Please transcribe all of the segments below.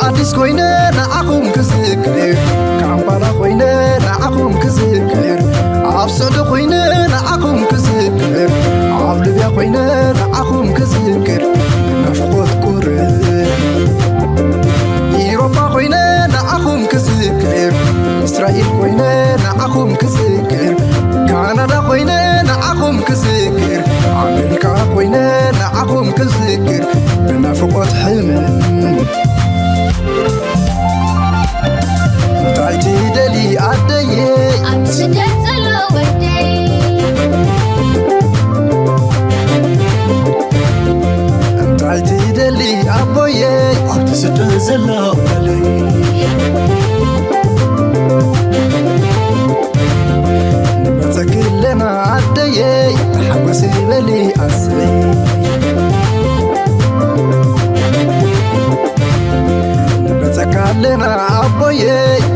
أديس خوينة نعاكم كذكر كعبالا خوينة نعاكم كذكر عبصد خوينة نعاكم كذكر عبلبيا خوينة نعاكم كذكر نفقد قرر إيروبا خوينة نعاكم كذكر إسرائيل خوينة نعاكم كذكر كندا خوينة نعاكم كذكر أمريكا خوينة نعاكم كذكر بنفقد حلم تعيتي دلي عدي أبسدت الودي تعيتي دلي أبوي أبسدت الودي نبتكلنا عدي تحمسي بلي أسري نبتكلنا أبوي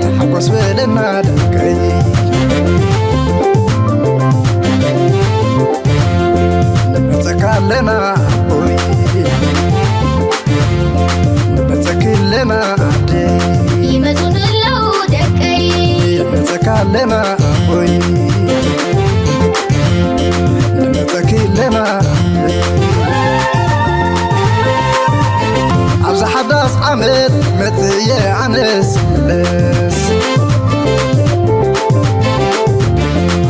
تحمس بلنا دكي نبتكلنا أبوي نبتكلنا عدي يمزون اللو دكي نبتكلنا أبوي نبتكلنا عبز حداس عمد متي عنس ملس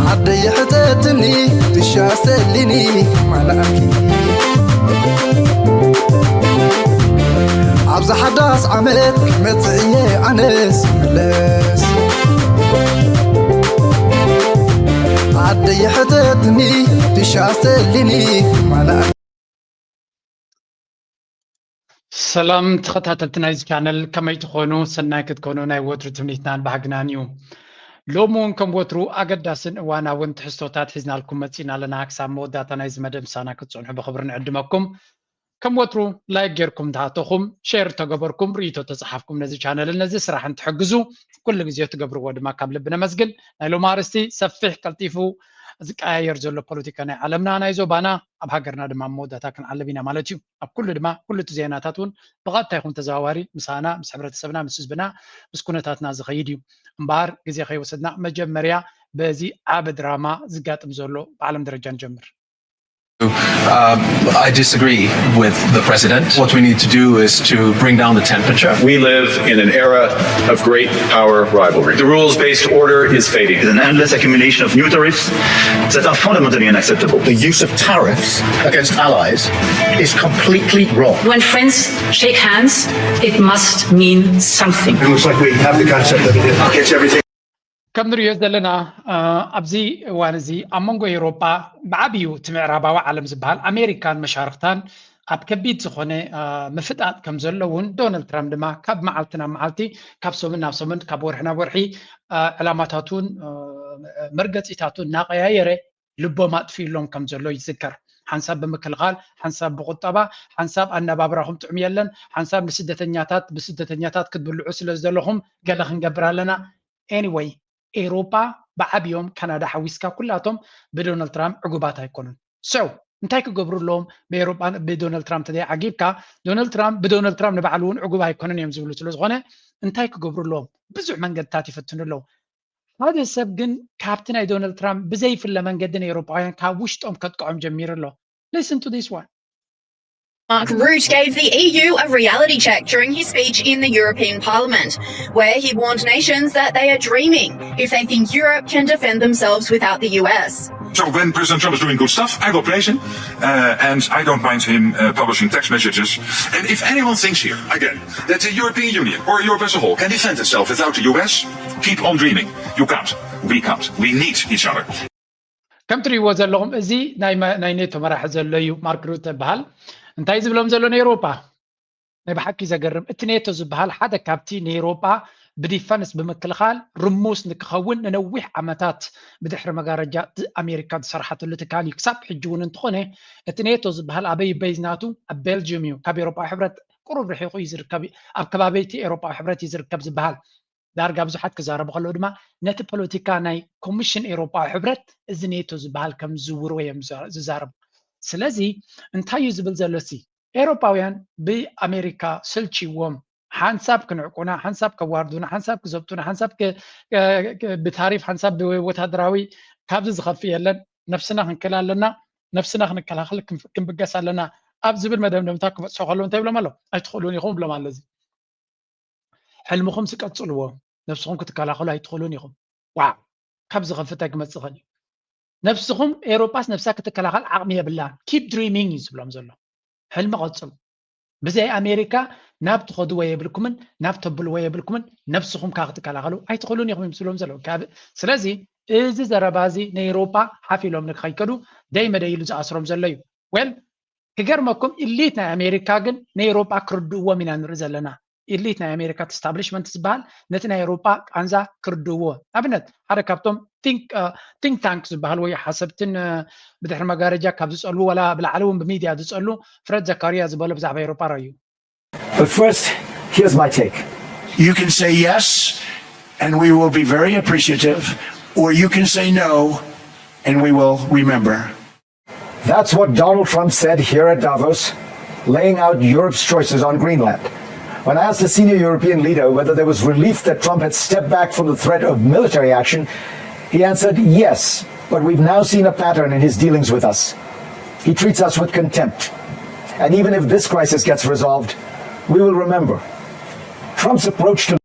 عدي حتتني تشاسلني ملاكي عبز حداس عمد متي عنس ملس عدي حتتني تشاسلني ملاكي سلام تخطاتلتنا إذا كان كما يتخونوا سناك تكونوا ناي وتر تمنيتنا بحقنانيو لومون كم وترو أقداسن وانا وانت حستوتات حزنا لكم متسينا لنا أكسام موداتنا إذا مدام سانا كتصنحوا بخبرنا عندمكم كم وترو لايك جيركم دهاتوكم شير تقبركم ريتو تصحفكم نزي channel نزي سراح تحجزوا كل جزية تقبروا ودما كابل بنا مسجل نايلو مارستي سفح كالتيفو زكاير زلو بوليتيكا عالمنا انا يزو بانا اب هاجرنا دما موداتا كن علبينا مالتيو اب كل دما كل تزيناتاتون بغاتا يكون تزاواري مسانا مس حبرتسبنا مس حزبنا مس كونتاتنا زخيديو امبار غزي خي وسدنا مجمريا بزي عاب دراما زقاطم زلو بعالم درجه نجمر I disagree with the president. What we need to do is to bring down the temperature. We live in an era of great power rivalry. The rules-based order is fading. An endless accumulation of new tariffs that are fundamentally unacceptable. The use of tariffs against allies is completely wrong. When friends shake hands, it must mean something. It looks like we have the concept that it gets everything. كم نريد لنا أبزي وانزي أمونغو أوروبا بعبيو تمعربا وعالم زبال أمريكان مشاركتان أب كبيد سخونة مفتقات كم زلون دونالد ترامب دما كاب معالتنا معالتي كاب سومن كاب ورحنا ورحي علاماتاتون مرقصيتاتون ناقيا يري لبو ما تفي لهم كم زلو يذكر حنساب بمكلغال حنساب بقطبة حنساب أن بابراهم تعميلن حنساب بسدتنياتات كتبلعو سلزدلهم قال نقبر لنا anyway أوروبا بعبيهم كندا حويسكا كلاتهم بدونالد ترامب عقوبات هيكونون انتاي كقبروا لهم بأوروبا بدونالد ترامب تدي عجيبكا بدونالد ترامب نبعلون عقوبة هيكونون يمزولو تلوزغونه انتاي كقبروا لهم بزع من قد تاتي فتنوا لهم هذا السبب جن كابتن دونالد ترامب بزي في اللي من قدن أوروبا كاوشتهم كتقعم جمير الله listen to this one. Mark Rutte gave the EU a reality check during his speech in the European Parliament, where he warned nations that they are dreaming if they think Europe can defend themselves without the US. So when President Trump is doing good stuff, I will praise him, and I don't mind him publishing text messages. And if anyone thinks here, again, that the European Union or Europe as a whole can defend itself without the US, keep on dreaming. You can't. We can't. We need each other. كم تري وزلهم زي ناي نيتو مراح زليو مارك روت بحال انتاي زبلهم زلون أوروبا نبي حكي زقرب اتنيتو زبحال حدا كابتي نيروبا بديفنس بمكلخال رموس نكخون ننوح عمتات بدحر مقارجات أمريكا صراحة اللي تكان يكسب حجون انتخونه اتنيتو زبحال أبي بيزناتو أبلجيوميو كابي أوروبا حبرت قرب رح يخو يزركب أب كبابيتي أوروبا حبرت يزركب زبحال دارجا بزحت كزارب خلو دما نت بوليتيكا ناي كوميشن أوروبا حبرت إزنيتو زبحال كم زور ويم زارب سلازي انتايو زبل زلسي أوروباويان بأمريكا سلشي وم حنساب كنعقونا حنساب كواردونا حنساب كزبطونا حنساب بتعريف حنساب وتهدراوي كابز زخفي يلن نفسنا هنكلا لنا نفسنا هنكلا خلك كم بقاس لنا أبز بالمدام نمتاك شغلون تايب لما له أيدخلون يخون بلا مال لذي حلمكم سكتسلوا نفسهم كتكلا خلوا يدخلون يخون واو كابز غفتك متسخني نفسهم أوروباس نفسها كتكلا خل عقمية بالله keep dreaming يزبلهم زلوا حلم قتسل بزي أمريكا ناب تخدوا ويا بالكمن ناب تبلوا ويا بالكمن نفسهم كاغت كلاغلو أي تقولون يخون مسلوم زلوا كاب سلازي إذا زربازي نيروبا حافلهم نخيكدو دايما دايلوز أسرهم زلوا ويل كجرمكم إليتنا أمريكا جن نيروبا كردوا من أنرزلنا إليتنا أمريكا تستابليشمنت زبال نتنا أوروبا أنزا كردوا أبنت هذا كابتم think tanks زبال ويا حسبتن بدحر مجارجة كابز قالوا ولا بالعلوم بميديا تسألوا فرد زكريا زبالة بزعب أوروبا رأيو. But first, here's my take. You can say yes, and we will be very appreciative, or you can say no, and we will remember. That's what Donald Trump said here at Davos, laying out Europe's choices on Greenland. When I asked a senior European leader whether there was relief that Trump had stepped back from the threat of military action, he answered yes, but we've now seen a pattern in his dealings with us. He treats us with contempt. And even if this crisis gets resolved, we will remember. Trump's approach to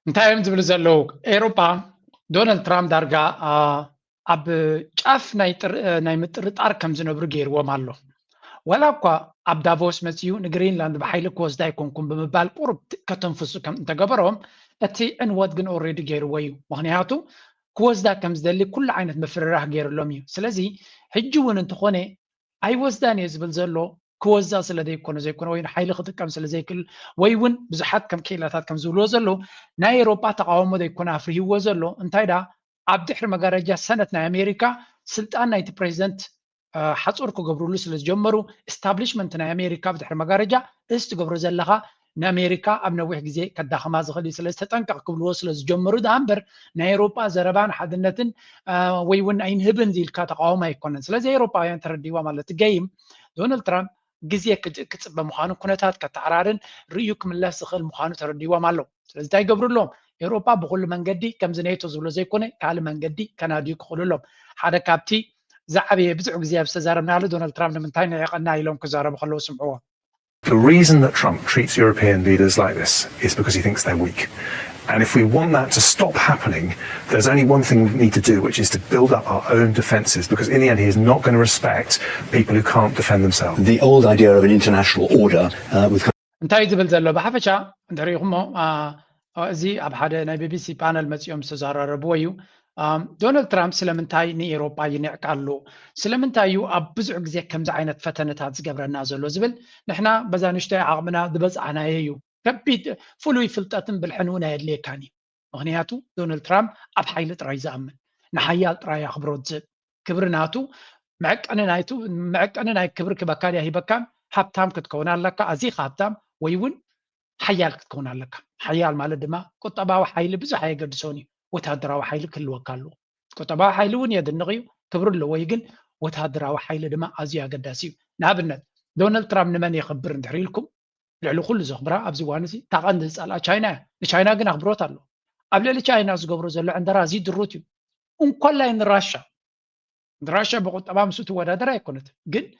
انتايم زبل زلوك أوروبا دونالد ترامب دارجا أب شاف ناي مترطار كم زنبر غير ومالو ولا كوا أب دافوس مسيو نغرينلاند بحيل كوز دا يكونكم بمبال قرب كتنفسو كم تجبرهم أتي أنواد جن أوريدي غير ويو مغنياتو كوز دا كم زدلي كل عينة مفرراه غير لوميو سلازي هجوون انتخوني أي وزدان يزبل زلو كوزا سلدي يكون زي يكون وين حيل خط كم سلزي كل ويون بزحات كم كيلاتات كم زولو زلو ناي أوروبا تقاوم ده يكون أفريه وزلو انتاي دا عبد الحر مجارجة سنتنا أمريكا سلطان نايت بريزيدنت حصوركو قبرولو سلز جمرو establishment نا أمريكا عبد الحر مجارجة استقبرو زلها نا أمريكا أبنا وح جزء كده خماس غلي سلز تتنقع قبلو سلز جمرو ده أمبر نا أوروبا زربان حدنتن ويون أين هبن ذي الكاتقاوم يكونن سلز أوروبا ينتردي ومالت جيم دونالد ترامب جزية كتب مخانو كنتات كتعرارن ريوك من الله سخل مخانو تردي ومالو سلز تاي قبرو لهم أوروبا بقول من قدي كم زنيتو زولو زي كونه كال من قدي كناديو كقول لهم هذا كابتي زعبي بزعق زي بسزار من على دونالد ترامب من تاني يقنع لهم كزارة بخلوا سمعوها. The reason that Trump treats European leaders like this is because he thinks they're weak. And if we want that to stop happening, there's only one thing we need to do, which is to build up our own defences, because in the end he is not going to respect people who can't defend themselves. The old idea of an international order with انتهي زبل زلو بحفشة دريهم زي أبحد ناي بي بي سي بانل مسيوم سزار ربويو دونالد ترامب سلمنتاي ني أوروبا ينعقالو سلمنتايو أبزع جزء كم زعينة فتنتات زقبرنا زلو زبل نحنا بزانشتاي عقمنا دبزعنا يو كبيت فلو يفلتاتن بالحنونة اللي كاني أغنياتو دونالد ترامب أبحيلت رايزة أمن نحيال رايا خبروت زب كبرناتو معك أنا ناي كبر كبكان يا هي بكام حبتام كتكون لك أزي خابتام ويون حيال كتكون لك حيال مال دما كتبا وحيل بزح يقدسوني وتهدرا وحيل كل وكالو كتبا حيلون يد النغيو كبر له ويقن وتهدرا وحيل دما أزي قداسيو نابنا دونالد ترامب نمن يخبر ندحري لكم لعلو كل زخبرا أبزي وانسي تاقان دسال تشاينا قنا خبروت له قبل تشاينا زقبرو زلو عند رازي دروتيو كل إن راشا بقول طبعا مسوت ودا درا يكونت جن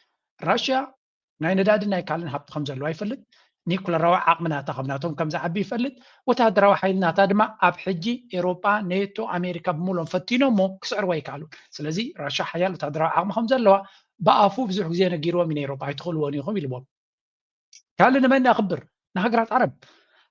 راشا ناي نداد ناي كالن حبت خمسة لو يفلت نيكولا روا عقمنا تخبناتهم كم زعبي يفلت وتهدرا حيلنا تادما أب حجي أوروبا نيتو أمريكا بمولون فتينو مو كسر ويكالو سلازي راشا حيال وتهدرا عقم خمسة لو بقفو بزح زينا جيروا من أوروبا يدخلوا ونيهم يلبون كالن من أخبر نهجرات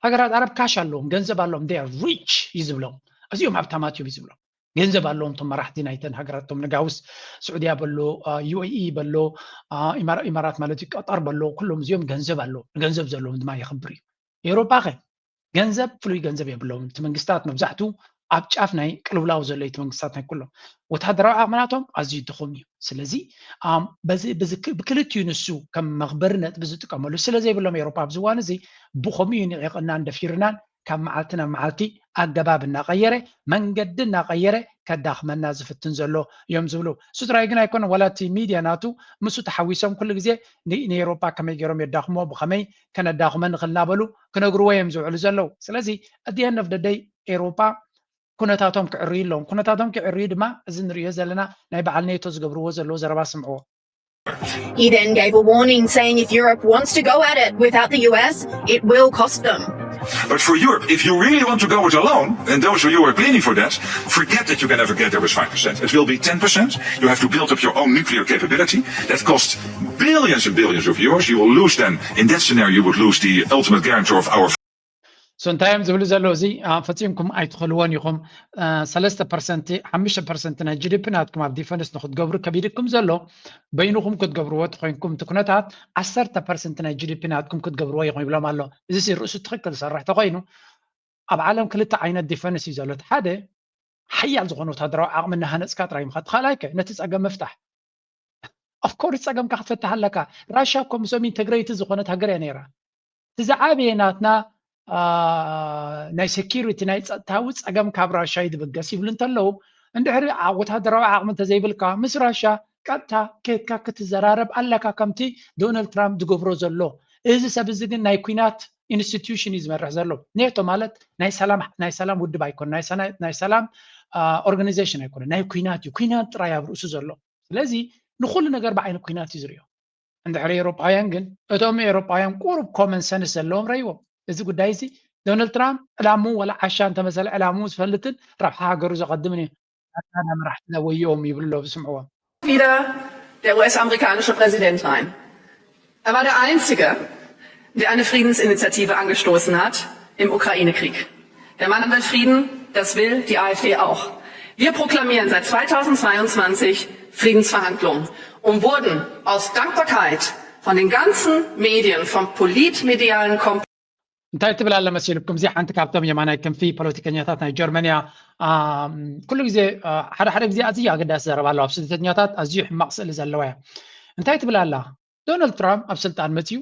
عرب كاش لهم جنزب لهم they are rich يزبلهم أزيهم عبتاماتيو يزبلهم جنزب لهم ثم راح دينايتن هجراتهم نجاوس سعودية بلو UAE بلو إمارات مالتي قطر بلو كلهم زيهم جنزب زلهم ما يخبري أوروبا غير جنزب فلوي جنزب يبلهم تمنجستات مبزحتو أبشافناي كلو لاوز اللي تمنجستاتنا كلهم وتهدروا عملاتهم أزيد تخمي سلزي بز بكلت ينسو كم مخبرنا بزت كملو سلزي بلهم أوروبا بزوان زي بخمي يقلنا عند فيرنان كم معلتنا معلتي الدباب النغيرة من قدنا غيره كداخمنا زفتن زلو يوم زبلو ستراي جنا يكون ولا تي ميديا ناتو مسو تحويسهم كل جزء نيروبا كم يجرم يداخمو بخمي كان داخمن خلنا بلو كنا جروا يوم زبلو زلو سلازي at the end of the day أوروبا كنا تاتهم كعريل لهم كنا تاتهم كعريل ما زين ريزلنا نايب على نيتو زجبروا زلو زربا سمعوه. He then gave a warning saying if Europe wants to go at it without the US, it will cost them. But for Europe, if you really want to go it alone, and those of you who are pleading for that, forget that you can ever get there with 5%. It will be 10%. You have to build up your own nuclear capability. That costs billions and billions of euros. You will lose then, in that scenario, you would lose the ultimate guarantor of our سونتايم زبلو زلو زي فتيمكم اي تخلوان يخم 3% 5% نا جي دي بي ناتكم اب ديفنس ناخذ قبر كبيركم زلو بينكم كتقبروا تخوينكم تكونتات 10% نا جي دي بي ناتكم كتقبروا يخم يبلا مالو اذا سي رؤوس تخكل صرح تخوينو اب عالم كلتا عينت ديفنس يزلو حدا حيال زغونو تهدروا عقمنا هنسكات راي مخات خلايك نتصقم مفتاح اوف كورس تصقم كتفتح لك راشا كوم سو انتجريت زغونت هاجر نيرا تزعابيناتنا ناي سكيورتي ناي تاوص اقام كابراشا يدبقس يبل انتلو اندحري وتهدروا عقم تزيبلكا مس راشا قطا كيتكا كتزرارب አለካ ከምቲ ዶናልድ ትራምፕ ዝገብሮ ዘሎ እዚ ሰብ እዚ ግን ናይ ኩናት ኢንስቲትዩሽን ይዝመርሕ ዘሎ ኔቶ ማለት ናይ ሰላም ውድብ አይኮን ናይ ሰላም ኦርጋናይዜሽን አይኮን ናይ ኩናት ጥራይ አብርሱ ዘሎ ስለዚ ንኹሉ ነገር በአይነ ኩናት ይዝርዮ እንድሕሪ ኤውሮፓውያን ግን እቶም ኤውሮፓውያን ቁሩብ ኮመን ሰንስ ዘለዎም ረይዎ እዚ ጉዳይ እዚ ዶናልድ ትራምፕ ዕላሙ ወላ ዓሻን ተመሰለ ዕላሙ ዝፈልጥን ረብሓ ሃገሩ ዘቀድምን አና መራሕትና ወዮም ይብሉ ብስምዕዎ wieder der US-amerikanische Präsident rein. Er war der Einzige, der eine Friedensinitiative angestoßen hat im Ukraine-Krieg. Der Mann will Frieden, das will die AfD auch. Wir proklamieren seit 2022 Friedensverhandlungen und wurden aus Dankbarkeit von den ganzen Medien, vom politmedialen Komplex እንታይ ትብል ኣለ መሲልኩም እዚ ሓንቲ ካብቶም የማናይ ክንፊ ፖለቲከኛታት ናይ ጀርመንያ ኩሉ ግዜ ሓደ ግዜ ኣዝዩ ኣገዳሲ ዘረባ ኣለዋ ኣብ ስደተኛታት ኣዝዩ ሕማቅ ስእሊ ዘለዋ እያ እንታይ ትብል ኣላ ዶናልድ ትራምፕ ኣብ ስልጣን መፅዩ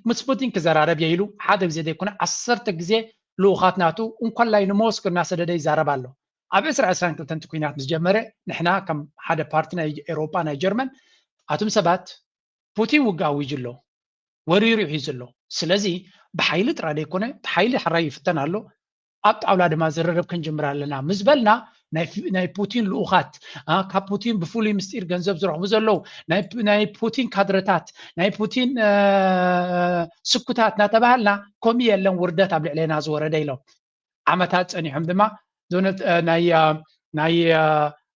ምስ ፑቲን ክዘራረብ የኢሉ ሓደ ግዜ ዘይኮነ 10 ግዜ ልኡኻት ናቱ እንኳን ላይ ንሞስኮ እናሰደደ ይዛረብ ኣሎ ኣብ 2022 ኩናት ምስ ጀመረ ንሕና ከም ሓደ ፓርቲ ናይ ኤውሮፓ ናይ ጀርመን ኣቶም ሰባት ፑቲን ውጋዊ ጅሎ ወሪሩ ሒዝሎ ስለዚ بحيل ترى يكون بحيل حراي يفتن له أبط أولاد ما زررب كن جمرة لنا مزبلنا ناي بوتين لوخات كابوتين بفولي مستير جنزب زرع بزلو ناي بوتين كادرتات ناي بوتين سكوتات نتبعلنا كومية لهم وردات قبل علينا زورة ديلو عمتات أني حمدما دونت ناي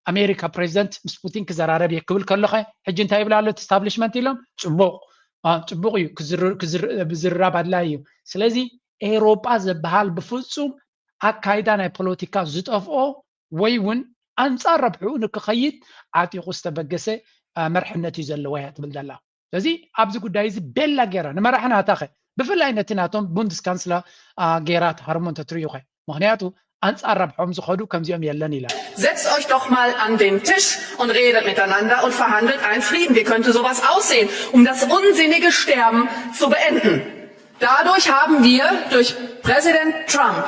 أمريكا بريزيدنت مس بوتين كزرارب يكبل كله حجين تايب له استابليشمنت لهم شبوق ጽቡቅ እዩ ብዝራብ ኣድላይ እዩ ስለዚ ኤውሮጳ ዝበሃል ብፍጹም ኣካይዳ ናይ ፖለቲካ ዝጠፍኦ ወይ እውን ኣንፃር ረብሕኡ ንክኸይድ ዓጢቑ ዝተበገሰ መርሕነት እዩ ዘለዎ እያ ትብል ዘላ ስለዚ ኣብዚ ጉዳይ እዚ ቤላ ጌራ ንመራሕና ታኸ ብፍላይ ነቲ ናቶም ቡንደስካንስለር ጌራ ተሃርሞን ተትርዩ ኸ ምክንያቱ አንጻር ረብሖም ዝኸዱ ከምዚኦም የለን ይላል Setzt euch doch mal an den Tisch und redet miteinander und verhandelt einen Frieden. Wie könnte sowas aussehen, um das unsinnige Sterben zu beenden? Dadurch haben wir, durch Präsident Trump,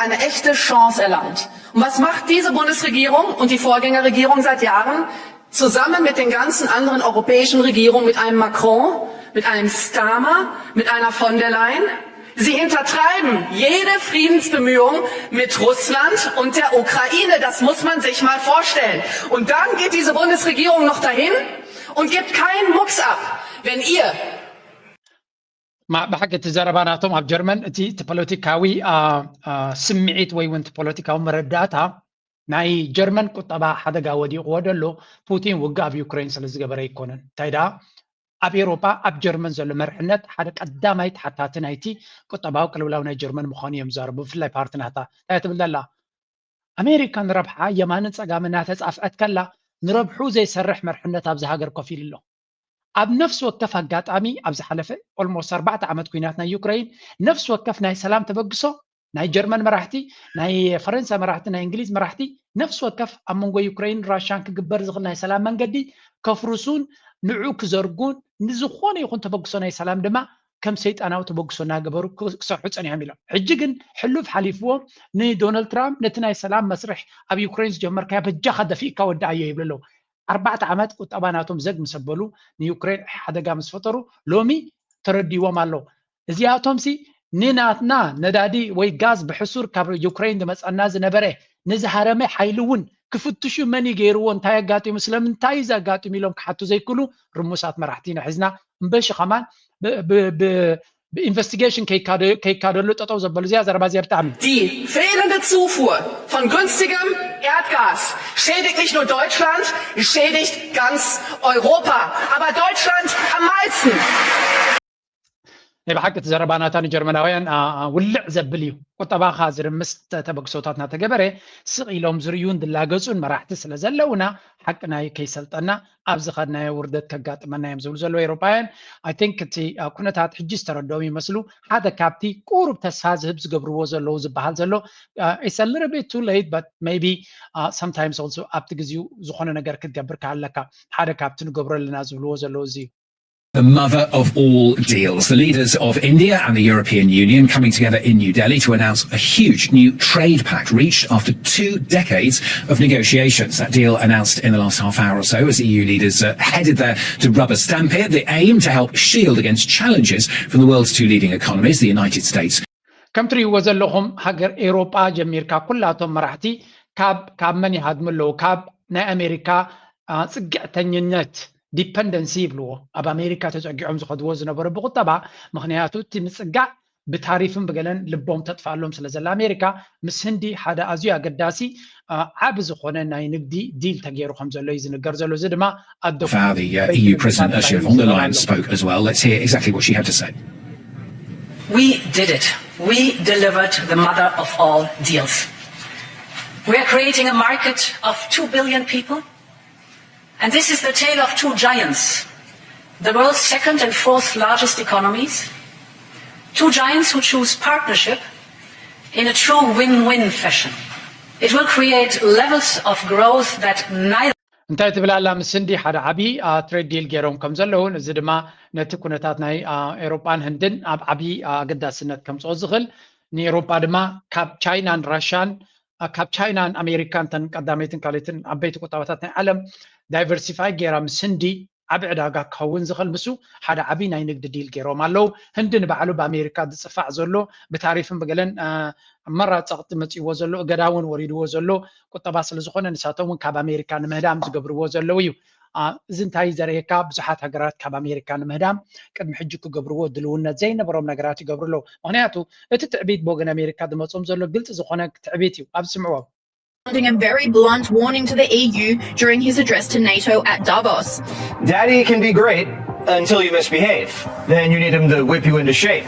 eine echte Chance erlangt. Und was macht diese Bundesregierung und die Vorgängerregierung seit Jahren? Zusammen mit den ganzen anderen europäischen Regierungen, mit einem Macron, mit einem Starmer, mit einer von der Leyen. Sie hintertreiben jede Friedensbemühung mit Russland und der Ukraine. Das muss man sich mal vorstellen. Und dann geht diese Bundesregierung noch dahin und gibt keinen Mucks ab, wenn ihr بحق تزرباناتهم ኣብ ጀርመን እቲ ፖለቲካዊ ስምዒት ወይ እውን ፖለቲካዊ መረዳእታ ናይ ጀርመን ቁጠባ ሓደጋ ወዲቕዎ ደሎ ፑቲን ውግእ ኣብ ዩክሬን ስለ ዝገበረ ይኮነን እንታይ ደኣ ኣብ ኤውሮጳ ኣብ ጀርመን ዘሎ መርሕነት ሓደ ቀዳማይ ተሓታቲ ናይቲ ቁጠባዊ ቅልውላው ናይ ጀርመን ምዃኑ እዮም ዝዛረቡ ብፍላይ ፓርቲናታ እንታይ ትብል ዘላ ኣሜሪካ ንረብሓ የማንን ፀጋምን እናተፃፍዐት ከላ ንረብሑ ዘይሰርሕ መርሕነት ኣብዚ ሃገር ኮፍ ኢሉ ኣሎ ኣብ ነፍሲ ወከፍ ኣጋጣሚ ኣብ ዝሓለፈ ኦልሞስት 4 ዓመት ኩናት ናይ ዩክሬን ነፍሲ ወከፍ ናይ ሰላም ተበግሶ ናይ ጀርመን መራሕቲ ናይ ፈረንሳይ መራሕቲ ናይ እንግሊዝ መራሕቲ ነፍሲ ወከፍ ኣብ መንጎ ዩክሬን ራሽያን ክግበር ዝኽእል ናይ ሰላም መንገዲ ከፍርሱን ንዑ ክዘርጉን ንዝኾነ ይኹን ተበግሶ ናይ ሰላም ድማ كم سيطاناو تبغسونا جبرو كسرحو تصنيهم إلهم حجيجن حلوف حليفو ني دونالد ترامب نتناي سلام مسرح أبي يوكرين جمر كاب جخد فيك ودعيه يبللو 4 عامات قطباناتهم زق مسبلو ني يوكرين حدا قامس فطرو لومي ترديوم الله زياتهم سي نيناتنا ندادي وي غاز بحصور كاب يوكرين دمص الناس نبره نزهرمه حيلون كفتشو مني غيرو انتاي غاطي مسلم انتاي زغاطي ميلوم كحتو زيكلو رموسات مرحتينا حزنا مبش كمان بانفستيجيشن كيكادلو تطو زبل زيا زربا زير تعمل Die fehlende Zufuhr von günstigem Erdgas schädigt nicht nur Deutschland, es schädigt ganz Europa, aber Deutschland am meisten. بحق تزرباناتان جرمناويان ولع زبليو قطبا خازر مست تبقسوتاتنا تجبره سقيلهم زريون دلاجسون مراحت سلزلونا حقنا كيسلطنا ابز خدنا وردت كغاطمنا يمزول زلو اوروبيان I think تي كنتات حجس تردومي مسلو هذا كابتي قرب تساز هبز قبرو زلو زبحال زلو it's a little bit too late but maybe sometimes also up to gizu زخونه نجر كتجبر كالك هذا كابتن قبر لنا زلو زلو زي The mother of all deals. The leaders of India and the European Union coming together in New Delhi to announce a huge new trade pact reached after 2 decades of negotiations. That deal announced in the last half hour or so as EU leaders headed there to rubber stamp it. The aim to help shield against challenges from the world's 2 leading economies, the United States. كم تري وزلهم هاجر أوروبا جميركا كلاتهم مرحتي كاب من يهدملو كاب نا أمريكا سجعتنينت ديبندنسي بلو اب امريكا تزقعهم زخدو زنبر بقطبا مخنياتو تمصقع بتعريفن بقلن لبوم تطفالهم سلازل امريكا مس هندي حدا ازيا قداسي عابز خونه ناي نقدي ديل تغيرو خمزلو يزنغر زلو زدما The EU President Ursula von der Leyen spoke as well. Let's hear exactly what she had to say. We did it. We delivered the mother of all deals. We are creating a market of 2 billion people. And this is the tale of 2 giants, the world's 2nd and 4th largest economies, 2 giants who choose partnership in a true win-win fashion. It will create levels of growth that neither انتي تبلالا مسندي حدا عبي تريد ديل غيرهم كم زلون زي دما نتي كونتات ناي اوروبان هندن عبي قداسنت كم صوزغل ني اوروبا دما كاب تشاينا راشان كاب تشاينا امريكان تن قداميتن كاليتن عبيت قطابات عالم دايفرسيفاي غيرام سندي عبعداغا كون زخل مسو حدا عبي ناي نقد ديل غيرو مالو هندن بعلو بامريكا دصفع زلو بتعريفن بقلن مره صقت مصيو زلو غداون وريدو زلو قطبا سل زخونه نساتون كاب امريكا نمهدام زغبرو زلو يو زنتاي زريكا بزحات هجرات كاب امريكا نمهدام قدم حجكو غبرو دلونا زي نبروم نغرات يغبرلو معناتو اتتعبيت بوغن امريكا دمصوم زلو قلت زخونه تعبيتيو ابسمعوا Sounding a very blunt warning to the EU during his address to NATO at Davos. Daddy can be great until you misbehave. Then you need him to whip you into shape.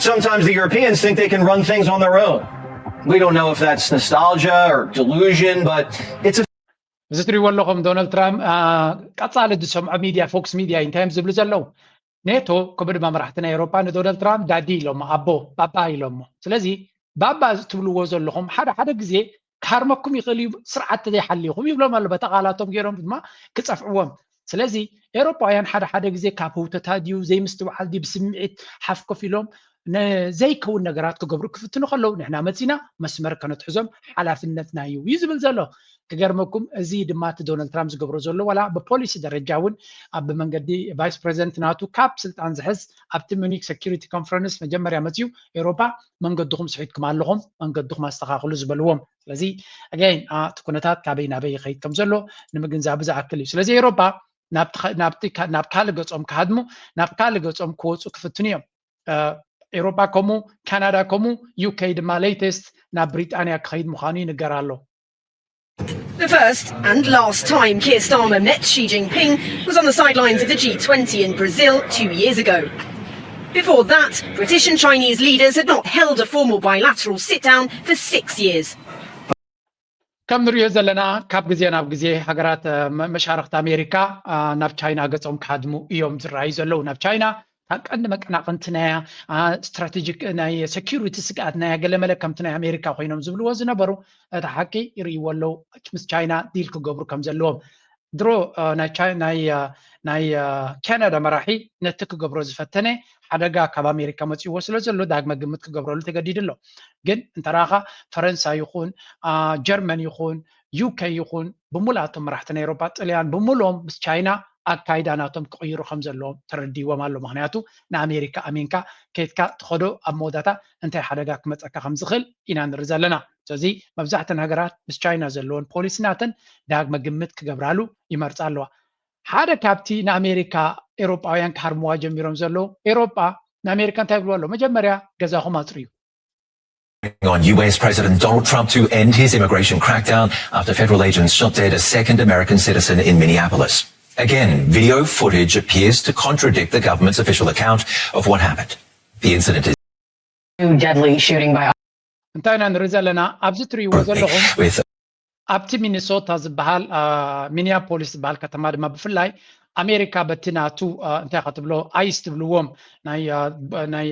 Sometimes the Europeans think they can run things on their own. We don't know if that's nostalgia or delusion, but it's a زتري والله دونالد ترامب قصال دسمع ميديا فوكس ميديا ان تايمز بلو زلو نيتو كبر ما مرحتنا اوروبا دونالد ترامب دادي لهم ابو بابا يلهم ስለዚህ بابا تبلو زلهم حدا ግዜ كارمكم يخلي سرعه تدي حليهم يبلو مال بتقالاتهم غيرهم دما كصفعوهم ስለዚህ ኤውሮፓውያን حدا ግዜ ካፖውተታዲዩ ዘይ ምስተዋዓል ዲ بسمعت حفكو فيلم زي كون نغرات كغبرو كفتنو خلو نحنا متينا مسمر كنتحزم حلافنتنا يو يزبل زلو كغرمكم ازي دمات دونالد ترامب زغبرو زلو ولا ببوليسي درجاون اب منغدي فايس بريزيدنت ناتو كاب سلطان زحز ابت مونيك سيكوريتي كونفرنس مجمريا متيو اوروبا منغدكم سعيدكم عليهم منغدكم استخاخلو زبلوهم ስለዚህ again تكونتات كابينا بي خيتكم زلو نمغنزاب زاكل ስለዚህ اوروبا ናብ ካል ገጾም ካድሙ ናብ ካል ገጾም ኮጹ ክፍትኒዮም ኤውሮፓ ኮሙ ካናዳ ኮሙ ዩኬ ድማ ሌተስት ናብ ብሪጣንያ ክኸይድ ምዃኑ ይነገራሎ The first and last time Keir Starmer met Xi Jinping was on the sidelines of the G20 in Brazil 2 years ago. Before that, British and Chinese leaders had not held a formal bilateral sit-down for 6 years. كم نريد زلنا كاب جزية ناب جزية حجرات مشاركة أمريكا ناب تشاينا قصهم كادمو يوم زراعي زلوا ناب تشاينا عندما كنا قنتنا استراتيجيك ناي سكيورتي سقعتنا قال ملك كم تنا أمريكا وينهم زبلوا وزنا برو تحكي يري ولو مس تشاينا ديل كجبر كم زلوا درو ናይ ካናዳ መራሒ ነቲ ክገብሮ ዝፈተነ ሓደጋ ካብ ኣሜሪካ መፅኡ ስለ ዘሎ ዳግመ ግምት ክገብረሉ ተገዲድ ኣሎ ግን እንተራኻ ፈረንሳይ ይኹን ጀርመን ይኹን ዩኬ ይኹን ብሙላቶም መራሕቲ ናይ ኤውሮጳ ጣልያን ብሙሎም ምስ ቻይና ኣካይዳናቶም ክቕይሩ ከም ዘለዎም ተረዲዎም ኣሎ ምክንያቱ ንኣሜሪካ ኣሜንካ ከይትካ ትኸዶ ኣብ መወዳታ እንታይ ሓደጋ ክመፀካ ከም ዝኽእል ኢና ንርኢ ዘለና ስለዚ መብዛሕትአን ሃገራት ምስ ቻይና ዘለዎን ፖሊሲናተን ዳግመ ግምት ክገብራሉ ይመርፃ ኣለዋ ሓደ ካብቲ ንኣሜሪካ ኤውሮጳውያን ክሃርምዋ ጀሚሮም ዘለዉ ኤውሮጳ ንኣሜሪካ እንታይ ይብልዎ ኣሎ መጀመርያ ገዛኹም ኣፅሩ እዩ On US President Donald Trump to end his immigration crackdown after federal agents shot dead a second American citizen in Minneapolis. Again, video footage appears to contradict the government's official account of what happened. The incident is deadly shooting by እንታይና ንርኢ ዘለና ኣብዚ ትርእይዎ ዘለኹም ኣብቲ ሚኒሶታ ዝበሃል ሚኒያፖሊስ ዝበሃል ከተማ ድማ ብፍላይ ኣሜሪካ በቲ ናቱ እንታይ ክትብሎ ኣይስ ትብልዎም ናይ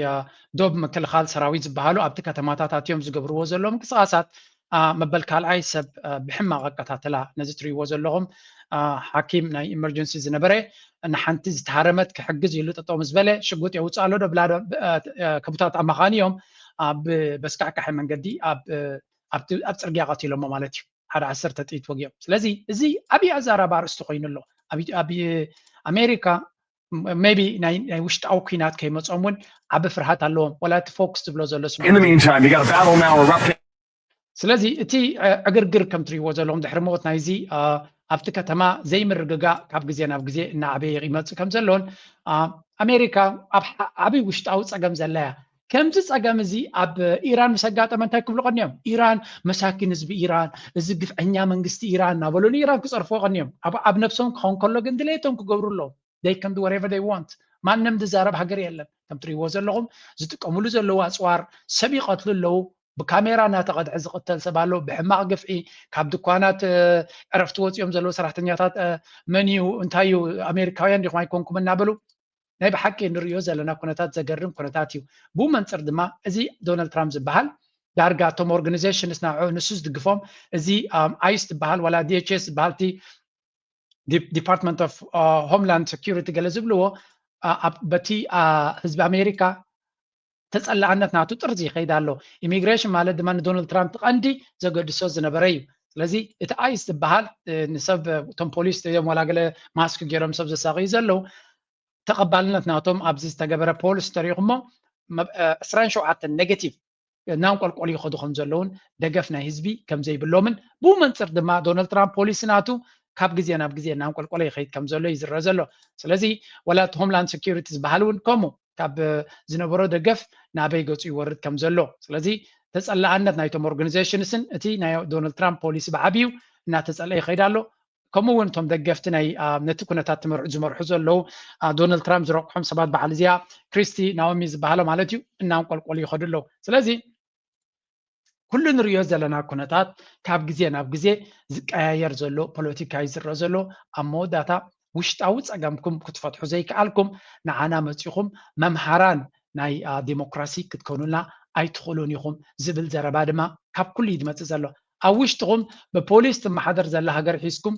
ዶብ ምክልኻል ሰራዊት ዝበሃሉ ኣብቲ ከተማታት ኣትዮም ዝገብርዎ ዘለዎም ምንቅስቓሳት መበል ካልኣይ ሰብ ብሕማቕ ኣከታተላ ነዚ ትርእይዎ ዘለኹም ሓኪም ናይ ኢመርጀንሲ ዝነበረ ንሓንቲ ዝተሃረመት ክሕግዝ ኢሉ ጠጠው ምስ በለ ሽጉጥ የውፅእ ኣሎ ዶ ብላ ከቡታት ኣማኻኒዮም ኣብ በስካዕካሐ መንገዲ ኣብ ፅርግያ ቀቲሎሞ ማለት እዩ ሓደ 10 ጥይት ወጊኦም ስለዚ እዚ ዓብዪ ኣዛራባ ርእስቲ ኮይኑ ኣሎ ኣብ ኣሜሪካ maybe ናይ ውሽጣዊ ኩናት ከይመፆም እውን ዓብ ፍርሃት ኣለዎም ወላ እቲ ፎክስ ትብሎ ዘሎ ስለዚ እቲ ዕግርግር ከም ትርእይዎ ዘለኹም ድሕሪ ሞት ናይዚ ኣብቲ ከተማ ዘይምርግጋ ካብ ግዜ ናብ ግዜ እናዓበየ ይመፅእ ከም ዘሎን ኣሜሪካ ኣብ ዓብዪ ውሽጣዊ ፀገም ዘለያ ከምዚ ፀገም እዚ ኣብ ኢራን ምስ ኣጋጠመ እንታይ ክብሉ ቀኒዮም ኢራን መሳኪን ህዝቢ ኢራን እዚ ግፍዐኛ መንግስቲ ኢራን እናበሉን ኢራን ክፀርፍዎ ቀኒዮም ኣብ ነብሶም ክኸውን ከሎ ግን ድሌቶም ክገብሩ ኣለዎም they can do whatever they want ማንም ዝዛረብ ሃገር የለን ከም ትርእይዎ ዘለኹም ዝጥቀምሉ ዘለዉ ኣፅዋር ሰብ ይቐትሉ ኣለዉ ብካሜራ እናተቐድዐ ዝቕተል ሰብ ኣሎ ብሕማቕ ግፍዒ ካብ ድኳናት ዕረፍቲ ወፂኦም ዘለዉ ሰራሕተኛታት መን እዩ እንታይ እዩ ኣሜሪካውያን ዲኹም ኣይኮንኩም እናበሉ ናይ ብሓቂ ንሪኦ ዘለና ኩነታት ዘገርም ኩነታት እዩ ብኡ መንፅር ድማ እዚ ዶናልድ ትራምፕ ዝበሃል ዳርጋ እቶም ኦርጋናይዜሽንስ ንሱ ዝድግፎም እዚ ኣይስ ዝበሃል ወላ ዲኤችኤስ ዝበሃል እቲ ዲፓርትመንት ኦፍ ሆምላንድ ሴኪሪቲ ገለ ዝብልዎ በቲ ህዝቢ ኣሜሪካ ተፀላዕነት ናቱ ጥርዚ ይኸይድ ኣሎ ኢሚግሬሽን ማለት ድማ ንዶናልድ ትራምፕ ቀንዲ ዘገድሶ ዝነበረ እዩ ስለዚ እቲ ኣይስ ዝበሃል ንሰብ እቶም ፖሊስ እዮም ወላ ገለ ማስክ ገይሮም ሰብ ዘሳቂዩ ዘለዉ ተቐባልነት ናቶም ኣብዚ ዝተገበረ ፖሊስ ተሪኹሞ 27 ኔጌቲቭ ናንቆልቆል ይኸዱ ከም ዘለውን ደገፍ ናይ ህዝቢ ከም ዘይብሎምን ብኡ መንፅር ድማ ዶናልድ ትራምፕ ፖሊሲ ናቱ ካብ ግዜ ናብ ግዜ ናንቆልቆለ ይኸይድ ከም ዘሎ እዩ ዝረአ ዘሎ ስለዚ ወላ እቲ ሆምላንድ ሴኪሪቲ ዝበሃል እውን ከምኡ ካብ ዝነበሮ ደገፍ ናበይ ገፁ ይወርድ ከም ዘሎ ስለዚ ተፀላዕነት ናይቶም ኦርጋናይዜሽንስን እቲ ናይ ዶናልድ ትራምፕ ፖሊሲ ብዓብዩ እናተፀልአ ይኸይድ ኣሎ ከምኡ እውን እቶም ደገፍቲ ናይ ነቲ ኩነታት ዝመርሑ ዘለዉ ዶናልድ ትራምፕ ዝረቕሖም ሰባት በዓል እዚኣ ክሪስቲ ናኦሚ ዝበሃሎ ማለት እዩ እናንቆልቆሉ ይኸዱ ኣለዉ ስለዚ ኩሉ ንሪኦ ዘለና ኩነታት ካብ ግዜ ናብ ግዜ ዝቀያየር ዘሎ ፖለቲካ እዩ ዝረአ ዘሎ ኣብ መወዳእታ ውሽጣዊ ፀገምኩም ክትፈትሑ ዘይከኣልኩም ንዓና መፂኹም መምሃራን ናይ ዲሞክራሲ ክትኮኑና ኣይትኽእሉን ኢኹም ዝብል ዘረባ ድማ ካብ ኩሉ እዩ ዝመፅእ ዘሎ ኣብ ውሽጥኹም ብፖሊስ ትመሓደር ዘላ ሃገር ሒዝኩም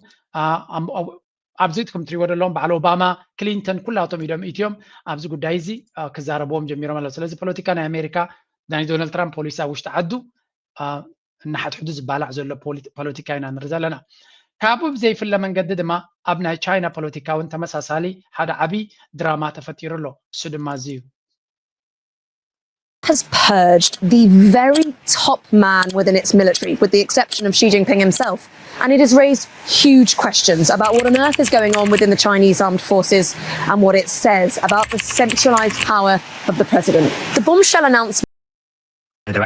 ኣብዚ ትኩም ትሪእዎ ዘለዎም በዓል ኦባማ ክሊንተን ኩላቶም ኢዶም ኢትዮም ኣብዚ ጉዳይ እዚ ክዛረብዎም ጀሚሮም ኣለዉ ስለዚ ፖለቲካ ናይ ኣሜሪካ ናይ ዶናልድ ትራምፕ ፖሊሲ ኣብ ውሽጢ ዓዱ እናሓድሕዱ ዝባላዕ ዘሎ ፖለቲካ ኢና ንርኢ ዘለና ካብኡ ብዘይፍለ መንገዲ ድማ ኣብ ናይ ቻይና ፖለቲካ እውን ተመሳሳሊ ሓደ ዓብይ ድራማ ተፈጢሩ ኣሎ እሱ ድማ እዚ እዩ has purged the very top man within its military, with the exception of Xi Jinping himself. And it has raised huge questions about what on earth is going on within the Chinese armed forces and what it says about the centralized power of the president. The bombshell announcement.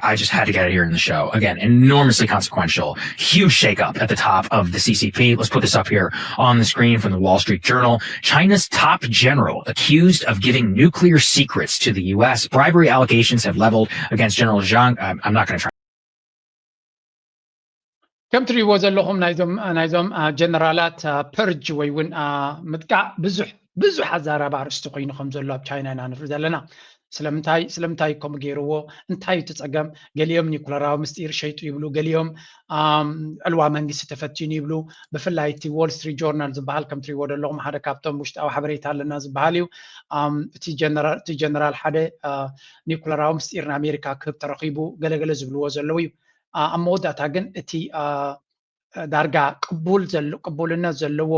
I just had to get it here in the show. Again, enormously consequential, huge shakeup at the top of the CCP. Let's put this up here on the screen from the Wall Street Journal. China's top general accused of giving nuclear secrets to the U.S. Bribery allegations have leveled against General Zhang. I'm not going to try. كم تريوا ዘለኹም ናይዞም ጀነራላት ፐርጅ ወይ እውን ምጥቃዕ ብዙሕ ኣዛራባ ርስቲ ኮይኑ ከም ዘሎ ኣብ ቻይና ኢና ንርኢ ዘለና ስለምንታይ ከም ገይርዎ እንታይ ትጸገም ገሊኦም ኒኩለራዊ ምስጢር ሸይጡ ይብሉ ገሊኦም ዕልዋ መንግስቲ ተፈቲኑ ይብሉ ብፍላይ እቲ ዎል ስትሪት ጆርናል ዝበሃል ከም ትሪእዎ ዘለኹም ሓደ ካብቶም ውሽጣዊ ሓበሬታ ኣለና ዝበሃል እዩ እቲ ጀነራል ሓደ ኒኩለራዊ ምስጢር ንኣሜሪካ ክህብ ተረኺቡ ገለገለ ዝብልዎ ዘለዉ እዩ ኣብ መወዳእታ ግን እቲ ዳርጋ ቅቡልነት ዘለዎ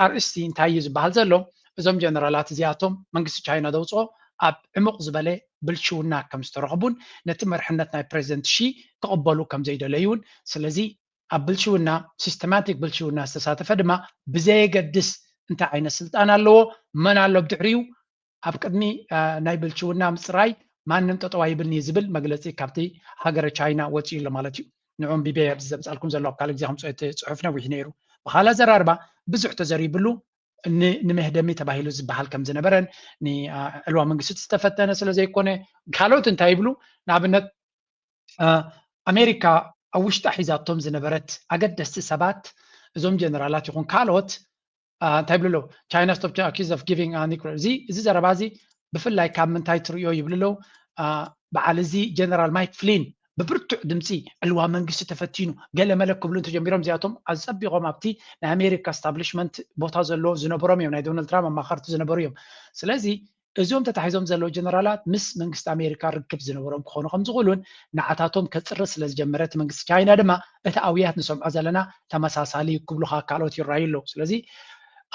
ኣርእስቲ እንታይ እዩ ዝበሃል ዘሎ እዞም ጀነራላት እዚኣቶም መንግስቲ ቻይና ደውፅኦ ኣብ ዕሙቕ ዝበለ ብልሽውና ከም ዝተረኸቡን ነቲ መርሕነት ናይ ፕሬዚደንት ሺ ክቕበሉ ከም ዘይደለዩን ስለዚ ኣብ ብልሽውና ሲስተማቲክ ብልሽውና ዝተሳተፈ ድማ ብዘየገድስ እንታይ ዓይነት ስልጣን ኣለዎ መን ኣሎ ብድሕሪኡ ኣብ ቅድሚ ናይ ብልሽውና ምፅራይ ማንም ጠጠዋ ይብልኒ ዝብል መግለፂ ካብቲ ሃገረ ቻይና ወፂኡ ኣሎ ማለት እዩ ንዑም ቢቤ ዘምፃልኩም ዘሎ ካልእ ግዜ ከምፅኦ እቲ ፅሑፍ ነዊሕ ነይሩ ብካልእ ዘራርባ ብዙሕ ተዘሪብሉ ንመህደሚ ተባሂሉ ዝበሃል ከም ዝነበረን ንዕልዋ መንግስቲ ዝተፈተነ ስለ ዘይኮነ ካልኦት እንታይ ይብሉ ንኣብነት ኣሜሪካ ኣብ ውሽጣ ሒዛቶም ዝነበረት ኣገደስቲ ሰባት እዞም ጀነራላት ይኹን ካልኦት እንታይ ይብሉ ቻይና ስቶፕ አኪዝ ኦፍ ጊቪንግ ኒኩለር እዚ ዘረባ እዚ ብፍላይ ካብ ምንታይ ትሪኦ ይብሉ ለው በዓል እዚ ጀነራል ማይክ ፍሊን ብብርቱዕ ድምፂ ዕልዋ መንግስቲ ተፈቲኑ ገለ መለ ክብሉ ተጀሚሮም እዚኣቶም ኣፀቢቖም ኣብቲ ናይ ኣሜሪካ ስታብሊሽመንት ቦታ ዘሎ ዝነበሮም እዮም ናይ ዶናልድ ትራምፕ ኣማኸርቲ ዝነበሩ እዮም ስለዚ እዚኦም ተታሒዞም ዘለዉ ጀነራላት ምስ መንግስቲ ኣሜሪካ ርክብ ዝነበሮም ክኾኑ ከም ዝኽእሉን ንዓታቶም ከፅሪ ስለ ዝጀመረት መንግስቲ ቻይና ድማ እቲ ኣብያት ንሰምዖ ዘለና ተመሳሳሊ ክብሉካ ካልኦት ይረኣዩ ኣለዉ ስለዚ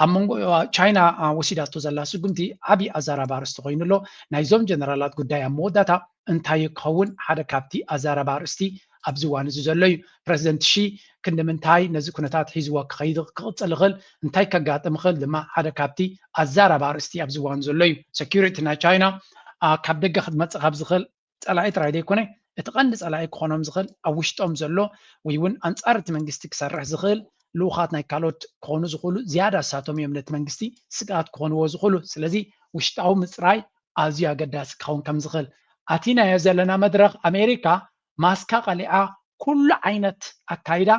ኣብ መንጎ ቻይና ወሲዳቶ ዘላ ስጉምቲ ዓብዪ ኣዛራባ ኣርእስቲ ኮይኑ ኣሎ ናይዞም ጀነራላት ጉዳይ ኣብ መወዳእታ እንታይ ክኸውን ሓደ ካብቲ ኣዛራባ ኣርእስቲ ኣብዚ እዋን እዚ ዘሎ እዩ ፕረዚደንት ሺ ክንዲ ምንታይ ነዚ ኩነታት ሒዝዎ ክኸይድ ክቕፅል ይኽእል እንታይ ከጋጥም ይኽእል ድማ ሓደ ካብቲ ኣዛራባ ኣርእስቲ ኣብዚ እዋን ዘሎ እዩ ሴኪሪቲ ናይ ቻይና ካብ ደገ ክትመፅእ ካብ ዝኽእል ፀላኢ ጥራይ ዘይኮነ እቲ ቀንዲ ፀላኢ ክኾኖም ዝኽእል ኣብ ውሽጦም ዘሎ ወይ እውን ኣንፃር እቲ መንግስቲ ክሰርሕ ዝኽእል ልኡኻት ናይ ካልኦት ክኾኑ ዝኽእሉ ዝያዳ ሳቶም እዮም ነቲ መንግስቲ ስጋኣት ክኾንዎ ዝኽእሉ ስለዚ ውሽጣዊ ምፅራይ ኣዝዩ ኣገዳሲ ክኸውን ከም ዝኽእል ኣቲናዮ ዘለና መድረክ ኣሜሪካ ማስካ ቀሊዓ ኩሉ ዓይነት ኣካይዳ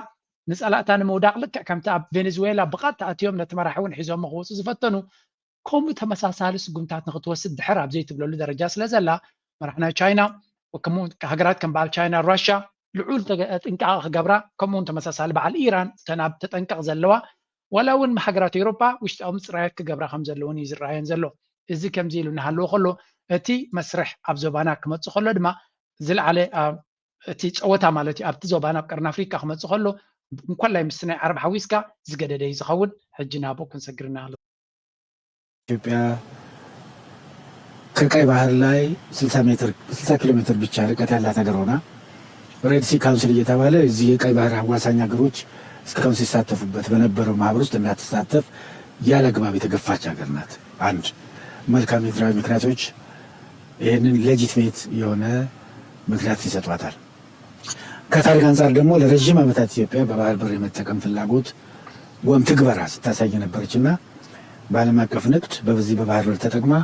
ንፀላእታ ንምውዳቅ ልክዕ ከምቲ ኣብ ቬኔዙዌላ ብቐጥታ ኣትዮም ነቲ መራሒ እውን ሒዞም ክወፁ ዝፈተኑ ከምኡ ተመሳሳሊ ስጉምታት ንክትወስድ ድሕር ኣብ ዘይትብለሉ ደረጃ ስለ ዘላ መራሒ ናይ ቻይና ከምኡ ሃገራት ከም በዓል ቻይና ራሽያ ልዑል ጥንቃቐ ክገብራ ከምኡውን ተመሳሳሊ በዓል ኢራን ተናብ ተጠንቀቕ ዘለዋ ዋላ እውን ሃገራት ኤውሮፓ ውሽጣዊ ምፅራያት ክገብራ ከም ዘለውን እዩ ዝረኣየን ዘሎ እዚ ከምዚ ኢሉ እናሃለዎ ከሎ እቲ መስርሕ ኣብ ዞባና ክመፅእ ከሎ ድማ ዝለዓለ እቲ ፀወታ ማለት እዩ ኣብቲ ዞባና ኣብ ቀርኒ ኣፍሪካ ክመፅእ ከሎ እንኳላይ ምስ ናይ ዓረብ ሓዊስካ ዝገደደ እዩ ዝኸውን ሕጂ ናቦ ክንሰግርና ኣሎ ኢትዮጵያ ከቀይ ባህር ላይ 60 ኪሎ ሜትር ብቻ ርቀት ያላት ሀገር ሆና ሬድ ሲ ካውንስል እየተባለ እዚህ የቀይ ባህር አዋሳኝ ሀገሮች እስካሁን ሲሳተፉበት በነበረው ማህበር ውስጥ እንዳትሳተፍ ያለ አግባብ የተገፋች ሀገር ናት። አንድ መልካም ምድራዊ ምክንያቶች ይህንን ሌጂትሜት የሆነ ምክንያት ይሰጧታል። ከታሪክ አንጻር ደግሞ ለረጅም ዓመታት ኢትዮጵያ በባህር በር የመጠቀም ፍላጎት ወይም ትግበራ ስታሳይ ነበረችና በዓለም አቀፍ ንግድ በዚህ በባህር በር ተጠቅማ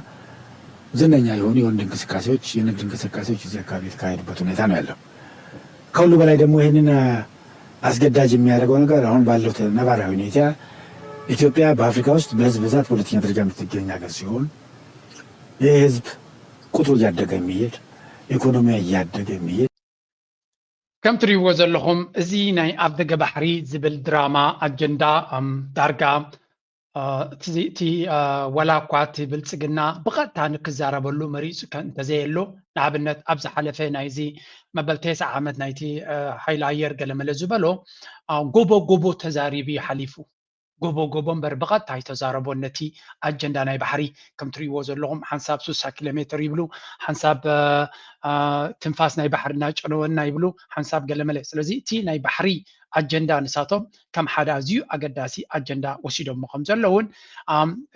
ዝነኛ የሆኑ የወንድ እንቅስቃሴዎች የንግድ እንቅስቃሴዎች እዚህ አካባቢ የተካሄዱበት ሁኔታ ነው ያለው። ከሁሉ በላይ ደግሞ ይህንን አስገዳጅ የሚያደርገው ነገር አሁን ባለው ነባራዊ ሁኔታ ኢትዮጵያ በአፍሪካ ውስጥ በህዝብ ብዛት በሁለተኛ ደረጃ የምትገኝ ሀገር ሲሆን ይህ ህዝብ ቁጥሩ እያደገ የሚሄድ ኢኮኖሚያ እያደገ የሚሄድ ከም ትሪእዎ ዘለኹም እዚ ናይ ኣብ ደገ ባሕሪ ዝብል ድራማ ኣጀንዳ ዳርጋ እቲ ወላ እኳ እቲ ብልፅግና ብቐጥታ ንክዛረበሉ መሪፁ እንተዘየሎ ንኣብነት ኣብ ዝሓለፈ ናይዚ መበል 9 ዓመት ናይቲ ሓይሊ ኣየር ገለመለ ዝበሎ ጎቦ ተዛሪቡ ሓሊፉ ጎቦ እምበር ብቐጥታ ኣይተዛረቦ ነቲ ኣጀንዳ ናይ ባሕሪ ከም ትሪእዎ ዘለኹም ሓንሳብ 60 ኪሎ ሜትር ይብሉ ሓንሳብ ትንፋስ ናይ ባሕሪ እናጨነወና ይብሉ ሓንሳብ ገለመለ ስለዚ እቲ ናይ ባሕሪ ኣጀንዳ ንሳቶም ከም ሓደ ኣዝዩ ኣገዳሲ ኣጀንዳ ወሲዶሞ ከም ዘለውን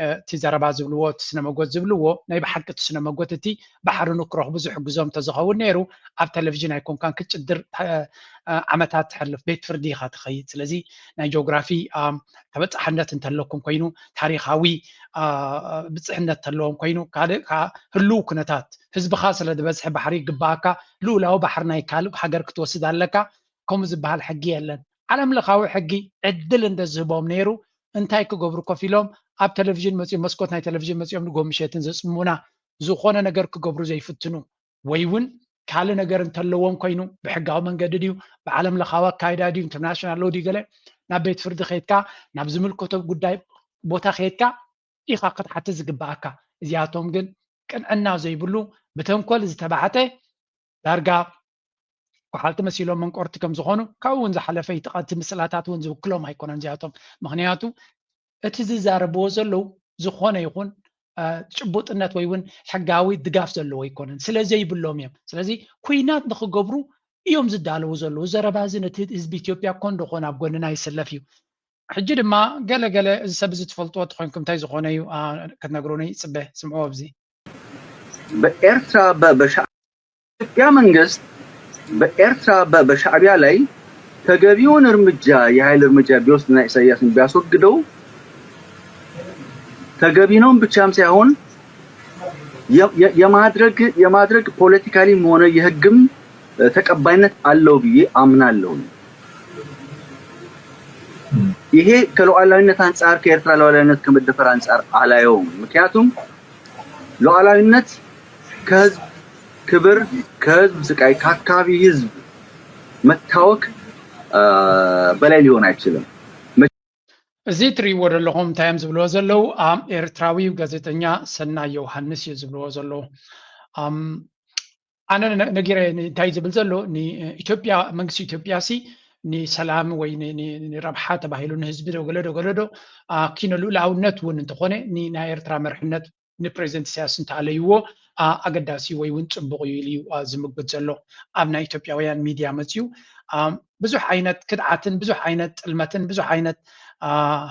እቲ ዘረባ ዝብልዎ እቲ ስነመጎት ዝብልዎ ናይ ብሓቂ እቲ ስነመጎት እቲ ባሕሪ ንክረኽቡ ዝሕግዞም ተዝኸውን ነይሩ ኣብ ቴሌቭዥን ኣይኮንካን ክጭድር ዓመታት ትሕልፍ ቤት ፍርዲ ኢኻ ትኸይድ ስለዚ ናይ ጂኦግራፊ ተበፃሕነት እንተለኩም ኮይኑ ታሪካዊ ብፅሕነት እንተለዎም ኮይኑ ካልእ ህልው ኩነታት ህዝብኻ ስለ ዝበዝሐ ባሕሪ ግባእካ ልኡላዊ ባሕሪ ናይ ካልእ ሃገር ክትወስድ ኣለካ ከምኡ ዝበሃል ሕጊ የለን ዓለም ለኻዊ ሕጊ ዕድል እንደዝህቦም ነይሩ እንታይ ክገብሩ ኮፍ ኢሎም ኣብ ቴሌቭዥን መፅኦም መስኮት ናይ ቴሌቭዥን መፅኦም ንጎምሸትን ዘፅሙና ዝኾነ ነገር ክገብሩ ዘይፍትኑ ወይውን ካለ ነገር እንተለዎም ኮይኑ ብሕጋዊ መንገዲ ድዩ ብዓለም ለኻዊ አካይዳ ድዩ ኢንተርናሽናል ሎ ድዩ ገለ ናብ ቤት ፍርዲ ኸይድካ ናብ ዝምልከቶ ጉዳይ ቦታ ኸይድካ ኢኻ ክትሓትት ዝግባኣካ እዚኣቶም ግን ቅንዕና ዘይብሉ ብተንኮል ዝተባዕተ ዳርጋ ወሓልቲ መሲሎም መንቆርቲ ከም ዝኾኑ ካብኡ እውን ዝሓለፈ ይትቐቲ ምስላታት እውን ዝውክሎም ኣይኮነን እዚኣቶም ምክንያቱ እቲ ዝዛረብዎ ዘለው ዝኾነ ይኹን ጭቡጥነት ወይ እውን ሕጋዊ ድጋፍ ዘለዎ ኣይኮነን ስለዘይብሎም እዮም ስለዚ ኩናት ንክገብሩ እዮም ዝዳለዉ ዘለው ዘረባ እዚ ነቲ ህዝቢ ኢትዮጵያ ኮንዶ ኮን ኣብ ጎንና ይስለፍ እዩ ሕጂ ድማ ገለገለ እዚ ሰብ እዚ ትፈልጥዎ ትኮንኩም እንታይ ዝኾነ እዩ ክትነግሩኒ ፅበ ስምዖ ኣብዚ በኤርትራ በኢትዮጵያ መንግስት በኤርትራ በሻዕቢያ ላይ ተገቢውን እርምጃ የኃይል እርምጃ ቢወስድና ኢሳያስን ቢያስወግደው ተገቢ ነው ብቻም ሳይሆን የማድረግ ፖለቲካሊም ሆነ የህግም ተቀባይነት አለው ብዬ አምናለሁ። ይሄ ከሉዓላዊነት አንፃር ከኤርትራ ሉዓላዊነት ከመደፈር አንፃር አላየውም። ምክንያቱም ሉዓላዊነት ከህዝብ ክብር ከህዝብ ስቃይ ከአካባቢ ህዝብ መታወክ በላይ ሊሆን አይችልም። እዚ ትሪእዎ ዘለኹም እንታይ እዮም ዝብልዎ ዘለው ኤርትራዊ ጋዜጠኛ ሰናይ ዮሃንስ እዩ ዝብልዎ ዘለው ኣነ ነጊረ እንታይ ዝብል ዘሎ ንኢትዮጵያ መንግስቲ ኢትዮጵያ ሲ ንሰላም ወይ ንረብሓ ተባሂሉ ንህዝቢ ደገለዶ ኪነ ልኡላውነት እውን እንተኾነ ናይ ኤርትራ መርሕነት ንፕሬዚደንት ኢሳያስ እንተኣለይዎ ኣገዳሲ ወይ እውን ፅቡቅ እዩ ኢሉ ዝምግት ዘሎ ኣብ ናይ ኢትዮጵያውያን ሚድያ መፅዩ ብዙሕ ዓይነት ክድዓትን ብዙሕ ዓይነት ጥልመትን ብዙሕ ዓይነት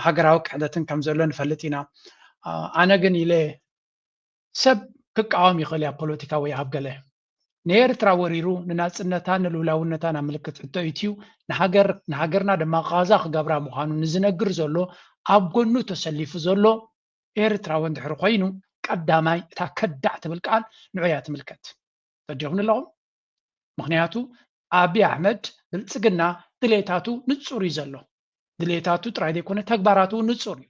ሃገራዊ ክሕደትን ከም ዘሎ ንፈልጥ ኢና ኣነ ግን ኢለ ሰብ ክቃወም ይኽእል እያ ፖለቲካ ወይ ኣብ ገለ ንኤርትራ ወሪሩ ንናፅነታ ንልኡላውነታ ናብ ምልክት ሕቶ እዩ ንሃገርና ድማ ቃዛ ክገብራ ምዃኑ ንዝነግር ዘሎ ኣብ ጎኑ ተሰሊፉ ዘሎ ኤርትራዊ እንድሕር ኮይኑ ቀዳማይ እታ ከዳዕ ትብል ቃል ንዑያ ትምልከት ተዲኹም ኣለኹም ምክንያቱ ኣብይ ኣሕመድ ብልፅግና ድሌታቱ ንፁር እዩ ዘሎ ድሌታቱ ጥራይ ዘይኮነ ተግባራቱ ንፁር እዩ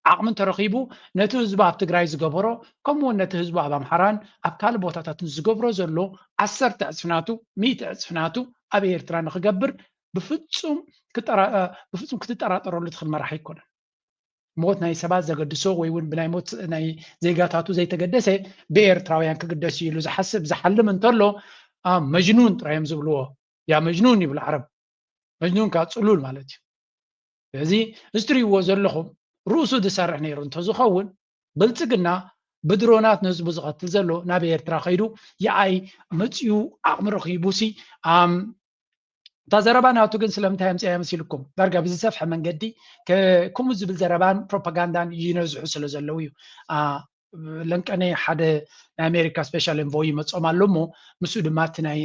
ዓቕሚ ተረኺቡ ነቲ ህዝቢ ኣብ ትግራይ ዝገበሮ ከምኡውን ነቲ ህዝቢ ኣብ ኣምሓራን ኣብ ካልእ ቦታታትን ዝገብሮ ዘሎ 10 እፅፍናቱ 100 እፅፍናቱ ኣብ ኤርትራ ንክገብር ብፍፁም ክትጠራጠረሉ ትኽእል መራሒ ኣይኮነን ሞት ናይ ሰባት ዘገድሶ ወይ እውን ብናይ ሞት ናይ ዜጋታቱ ዘይተገደሰ ብኤርትራውያን ክግደስ ኢሉ ዝሓስብ ዝሓልም እንተሎ መጅኑን ጥራዮም ዝብልዎ ያ መጅኑን ይብል ዓረብ መጅኑን ካብ ፅሉል ማለት እዩ ስለዚ እዚ ትሪእዎ ዘለኹም ርእሱ ዝሰርሕ ነይሩ እንተዝኸውን ብልፅግና ብድሮናት ንህዝቡ ዝቐትል ዘሎ ናብ ኤርትራ ከይዱ የኣይ መፅኡ ዓቕሚ ረኺቡሲ እታ ዘረባ ናቱ ግን ስለምንታይ ኣምፅያ መሲልኩም ዳርጋ ብዝሰፍሐ መንገዲ ከምኡ ዝብል ዘረባን ፕሮፓጋንዳን ይነዝሑ ስለ ዘለው እዩ ለንቀነ ሓደ ናይ ኣሜሪካ ስፔሻል ኤንቮይ መፆም ኣሎ እሞ ምስኡ ድማ እቲ ናይ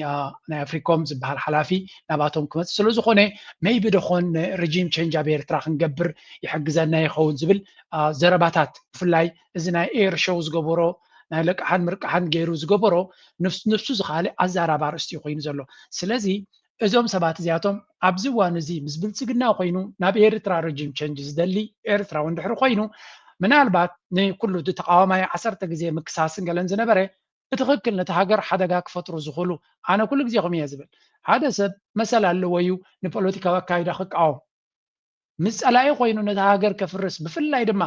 ኣፍሪኮም ዝበሃል ሓላፊ ናባቶም ክመፅእ ስለ ዝኾነ ሜይቢ ደኾን ሬጂም ቼንጅ ኣብ ኤርትራ ክንገብር ይሕግዘና ይኸውን ዝብል ዘረባታት ብፍላይ እዚ ናይ ኤር ሾው ዝገበሮ ናይ ለቅሓን ምርቅሓን ገይሩ ዝገበሮ ንፍሱ ዝኻለ ኣዛራባ ርእስቲ ኮይኑ ዘሎ ስለዚ እዞም ሰባት እዚኣቶም ኣብዚ እዋን እዚ ምስ ብልፅግና ኮይኑ ናብ ኤርትራ ሬጂም ቼንጅ ዝደሊ ኤርትራዊ እንድሕር ኮይኑ ምናልባት ንኩሉ እቲ ተቃዋማይ 10 ግዜ ምክሳስን ገለን ዝነበረ ብትክክል ነቲ ሃገር ሓደጋ ክፈጥሩ ዝኽእሉ ኣነ ኩሉ ግዜ ከምእየ ዝብል ሓደ ሰብ መሰል ኣለዎ እዩ ንፖለቲካዊ ኣካይዳ ክቃወም ምስ ፀላኢ ኮይኑ ነቲ ሃገር ከፍርስ ብፍላይ ድማ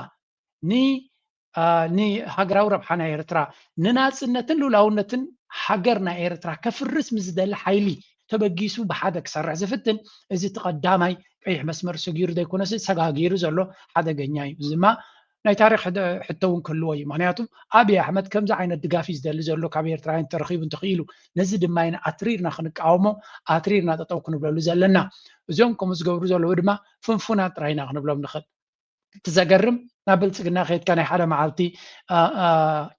ንሃገራዊ ረብሓ ናይ ኤርትራ ንናፅነትን ልኡላውነትን ሃገር ናይ ኤርትራ ከፍርስ ምስ ዝደሊ ሓይሊ ተበጊሱ ብሓደ ክሰርሕ ዝፍትን እዚ ተቀዳማይ ቀይሕ መስመር ሰጊሩ ዘይኮነስ ሰጋጊሩ ዘሎ ሓደገኛ እዩ እዚ ድማ ናይ ታሪክ ሕቶ እውን ክህልዎ እዩ ምክንያቱ ኣብይ ኣሕመድ ከምዚ ዓይነት ድጋፍ እዩ ዝደሊ ዘሎ ካብ ኤርትራውያን ተረኺቡ እንተኽኢሉ ነዚ ድማ ኢና ኣትሪርና ክንቃወሞ ኣትሪርና ጠጠው ክንብለሉ ዘለና እዚኦም ከምኡ ዝገብሩ ዘለዉ ድማ ፍንፉናት ጥራይና ክንብሎም ንኽእል ትዘገርም ናብ ብልፅግና ከይድካ ናይ ሓደ መዓልቲ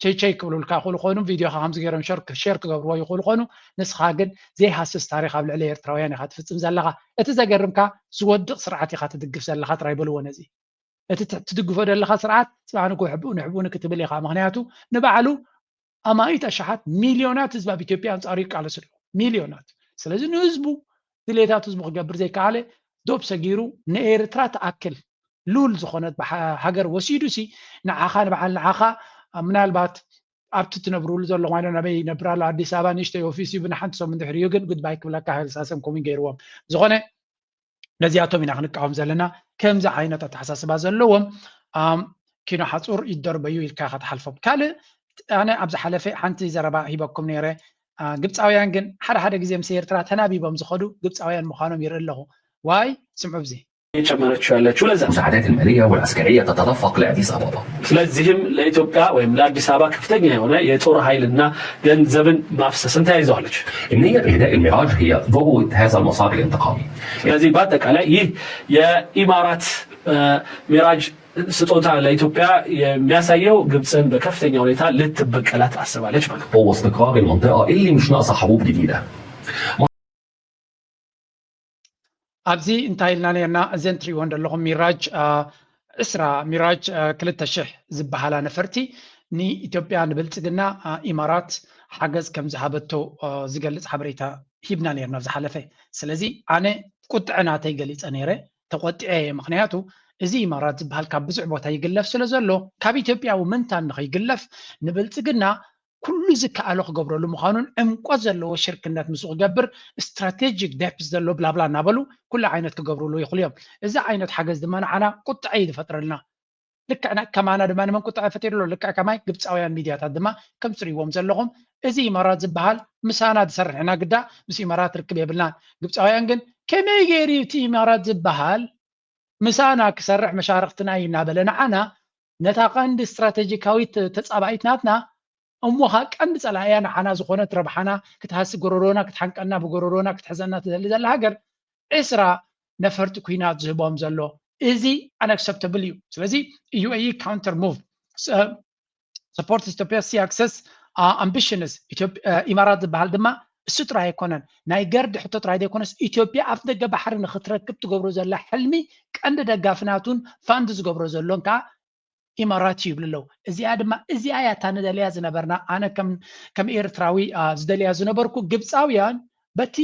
ቸይቸይ ክብሉልካ ይኽእሉ ኮይኑ ቪድዮካ ከምዚ ገይሮም ሸር ክገብርዎ ይኽእሉ ኮይኑ ንስኻ ግን ዘይሃስስ ታሪክ ኣብ ልዕሊ ኤርትራውያን ኢኻ ትፍፅም ዘለካ እቲ ዘገርምካ ዝወድቕ ስርዓት ኢኻ ትድግፍ ዘለካ ጥራይ በልዎ ነዚ እቲ ትድግፎ ዘለካ ስርዓት ፅባሕ ንሕቡን ክትብል ኢኻ ምክንያቱ ንባዕሉ ኣማኢት ኣሽሓት ሚልዮናት ህዝቢ ኣብ ኢትዮጵያ ኣንፃሩ ይቃለሱ ሚልዮናት ስለዚ ንህዝቡ ድሌታት ህዝቡ ክገብር ዘይከኣለ ዶብ ሰጊሩ ንኤርትራ ተኣክል ሉል ዝኾነት ሃገር ወሲዱ ሲ ንዓኻ ንበዓል ንዓኻ ምናልባት ኣብቲ ትነብሩሉ ዘሎ ማይነ ናበይ ነብራላ ኣዲስ ኣበባ ንሽተይ ኦፊስ እዩ ብናሓንቲ ሰሙን ድሕሪኡ ግን ጉድባይ ክብለካ ሃይልሳሰም ኮሚን ገይርዎም ዝኾነ ነዚኣቶም ኢና ክንቃወም ዘለና ከምዚ ዓይነት ኣተሓሳስባ ዘለዎም ኪኖ ሓፁር ይደርበዩ ኢልካ ከተሓልፎም ካልእ ኣነ ኣብ ዝሓለፈ ሓንቲ ዘረባ ሂበኩም ነይረ ግብፃውያን ግን ሓደ ግዜ ምስ ኤርትራ ተናቢቦም ዝኸዱ ግብፃውያን ምዃኖም ይርኢ ኣለኹ ዋይ ስምዑ ብዚ የጨመረችው ያለችው ለዛ مساعدات الماليه والعسكريه تتدفق لأديس أبابا ስለዚህም ለኢትዮጵያ ወይም ለአዲስ አበባ ከፍተኛ የሆነ የጦር ኃይልና ገንዘብን ማፍሰስን ተያይዘዋለች النية بإهداء الميراج هي ضبط هذا المسار الانتقامي ስለዚህ በአጠቃላይ ይህ የኢማራት ሚራጅ ስጦታ ለኢትዮጵያ የሚያሳየው ግብፅን በከፍተኛ ሁኔታ ልትበቀላት አስባለች ማለት هو استقرار المنطقه اللي مش ناقصه حروب جديده ኣብዚ እንታይ ኢልና ነርና እዘን ትሪእዎ ዘለኹም ሚራጅ እስራ ሚራጅ 2000 ዝበሃላ ነፈርቲ ንኢትዮጵያ ንብልፅግና ኢማራት ሓገዝ ከም ዝሃበቶ ዝገልፅ ሓበሬታ ሂብና ነርና ዝሓለፈ ስለዚ ኣነ ቁጥዕ ናተይ ገሊፀ ነይረ ተቆጢዐ ምክንያቱ እዚ ኢማራት ዝበሃል ካብ ብዙሕ ቦታ ይግለፍ ስለ ዘሎ ካብ ኢትዮጵያዊ ምንታን ንኸይግለፍ ንብልፅግና ኩሉ ዝከኣሎ ክገብረሉ ምዃኑን ዕምቆ ዘለዎ ሽርክነት ምስኡ ክገብር ስትራቴጂክ ዴፕስ ዘሎ ብላብላ እናበሉ ኩሉ ዓይነት ክገብርሉ ይኽእሉ እዮም እዚ ዓይነት ሓገዝ ድማ ንዓና ቁጥዐ ይፈጥረልና ልክዕና ከማና ድማ ንመን ቁጥዐ ፈጢሩሎ ልክዕ ከማይ ግብፃውያን ሚድያታት ድማ ከም ትሪእዎም ዘለኹም እዚ ኢማራት ዝበሃል ምሳና ዝሰርሕ ኢና ግዳ ምስ ኢማራት ርክብ የብልናን ግብፃውያን ግን ከመይ ገይሩ እቲ ኢማራት ዝበሃል ምሳና ክሰርሕ መሻርክትና እዩ እናበለ ንዓና ነታ ቀንዲ ስትራቴጂካዊት ተፃባኢት ናትና እሞኻ ቀንዲ ፀላእያ ንዓና ዝኾነት ረብሓና ክትሃሲ ጎረሮና ክትሓንቀና ብጎረሮና ክትሕዘና ትደሊ ዘላ ሃገር ዕስራ ነፈርቲ ኩናት ዝህቦም ዘሎ እዚ unacceptable እዩ ስለዚ UAE counter move support Ethiopia sea access ambitious ኢማራት ዝበሃል ድማ እሱ ጥራይ ኣይኮነን ናይ ገርዲ ሕቶ ጥራይ ዘይኮነስ ኢትዮጵያ ኣብ ደገ ባሕሪ ንኽትረክብ ትገብሮ ዘላ ሕልሚ ቀንዲ ደጋፍናቱን ፋንድ ዝገብሮ ዘሎን ከዓ ኢማራት ይብልለው እዚኣ ድማ እዚኣ እያ ታንደልያ ዝነበርና ኣነ ከም ኤርትራዊ ዝደልያ ዝነበርኩ ግብፃውያን በቲ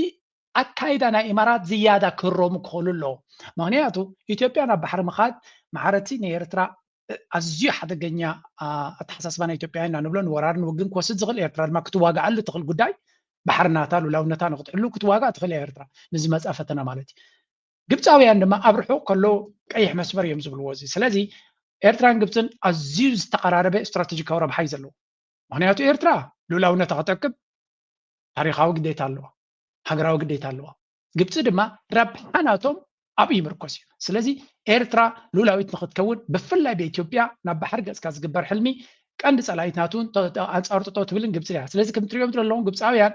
ኣካይዳ ናይ ኢማራት ዝያዳ ክህሮሙ ክኽእሉ ኣለዎ ምክንያቱ ኢትዮጵያ ናብ ባሕሪ ምኻድ ማሕረቲ ንኤርትራ ኣዝዩ ሓደገኛ ኣተሓሳስባ ናይ ኢትዮጵያ ኢና ንብሎ ንወራሪ ንውግን ክወስድ ዝኽእል ኤርትራ ድማ ክትዋጋዓሉ ትኽእል ጉዳይ ባሕርናታ ሉላውነታ ንኽትሕሉ ክትዋጋእ ትኽእል እያ ኤርትራ ነዚ መፃ ፈተና ማለት እዩ ግብፃውያን ድማ ኣብ ርሑቕ ከሎ ቀይሕ መስመር እዮም ዝብልዎ እዚ ስለዚ ኤርትራን ግብፅን ኣዝዩ ዝተቀራረበ ስትራቴጂካዊ ረብሓ እዩ ዘለዎ ምክንያቱ ኤርትራ ሉላውነታ ክጠቅም ታሪካዊ ግዴታ ኣለዋ ሃገራዊ ግዴታ ኣለዋ ግብፂ ድማ ረብሓናቶም ኣብ ይምርኮስ እዩ ስለዚ ኤርትራ ሉላዊት ንኽትከውን ብፍላይ ብኢትዮጵያ ናብ ባሕሪ ገፅካ ዝግበር ሕልሚ ቀንዲ ፀላኢትናቱን ኣንፃር ጥጦ ትብልን ግብፂ እያ ስለዚ ከም ትሪኦም ዘለዎም ግብፃውያን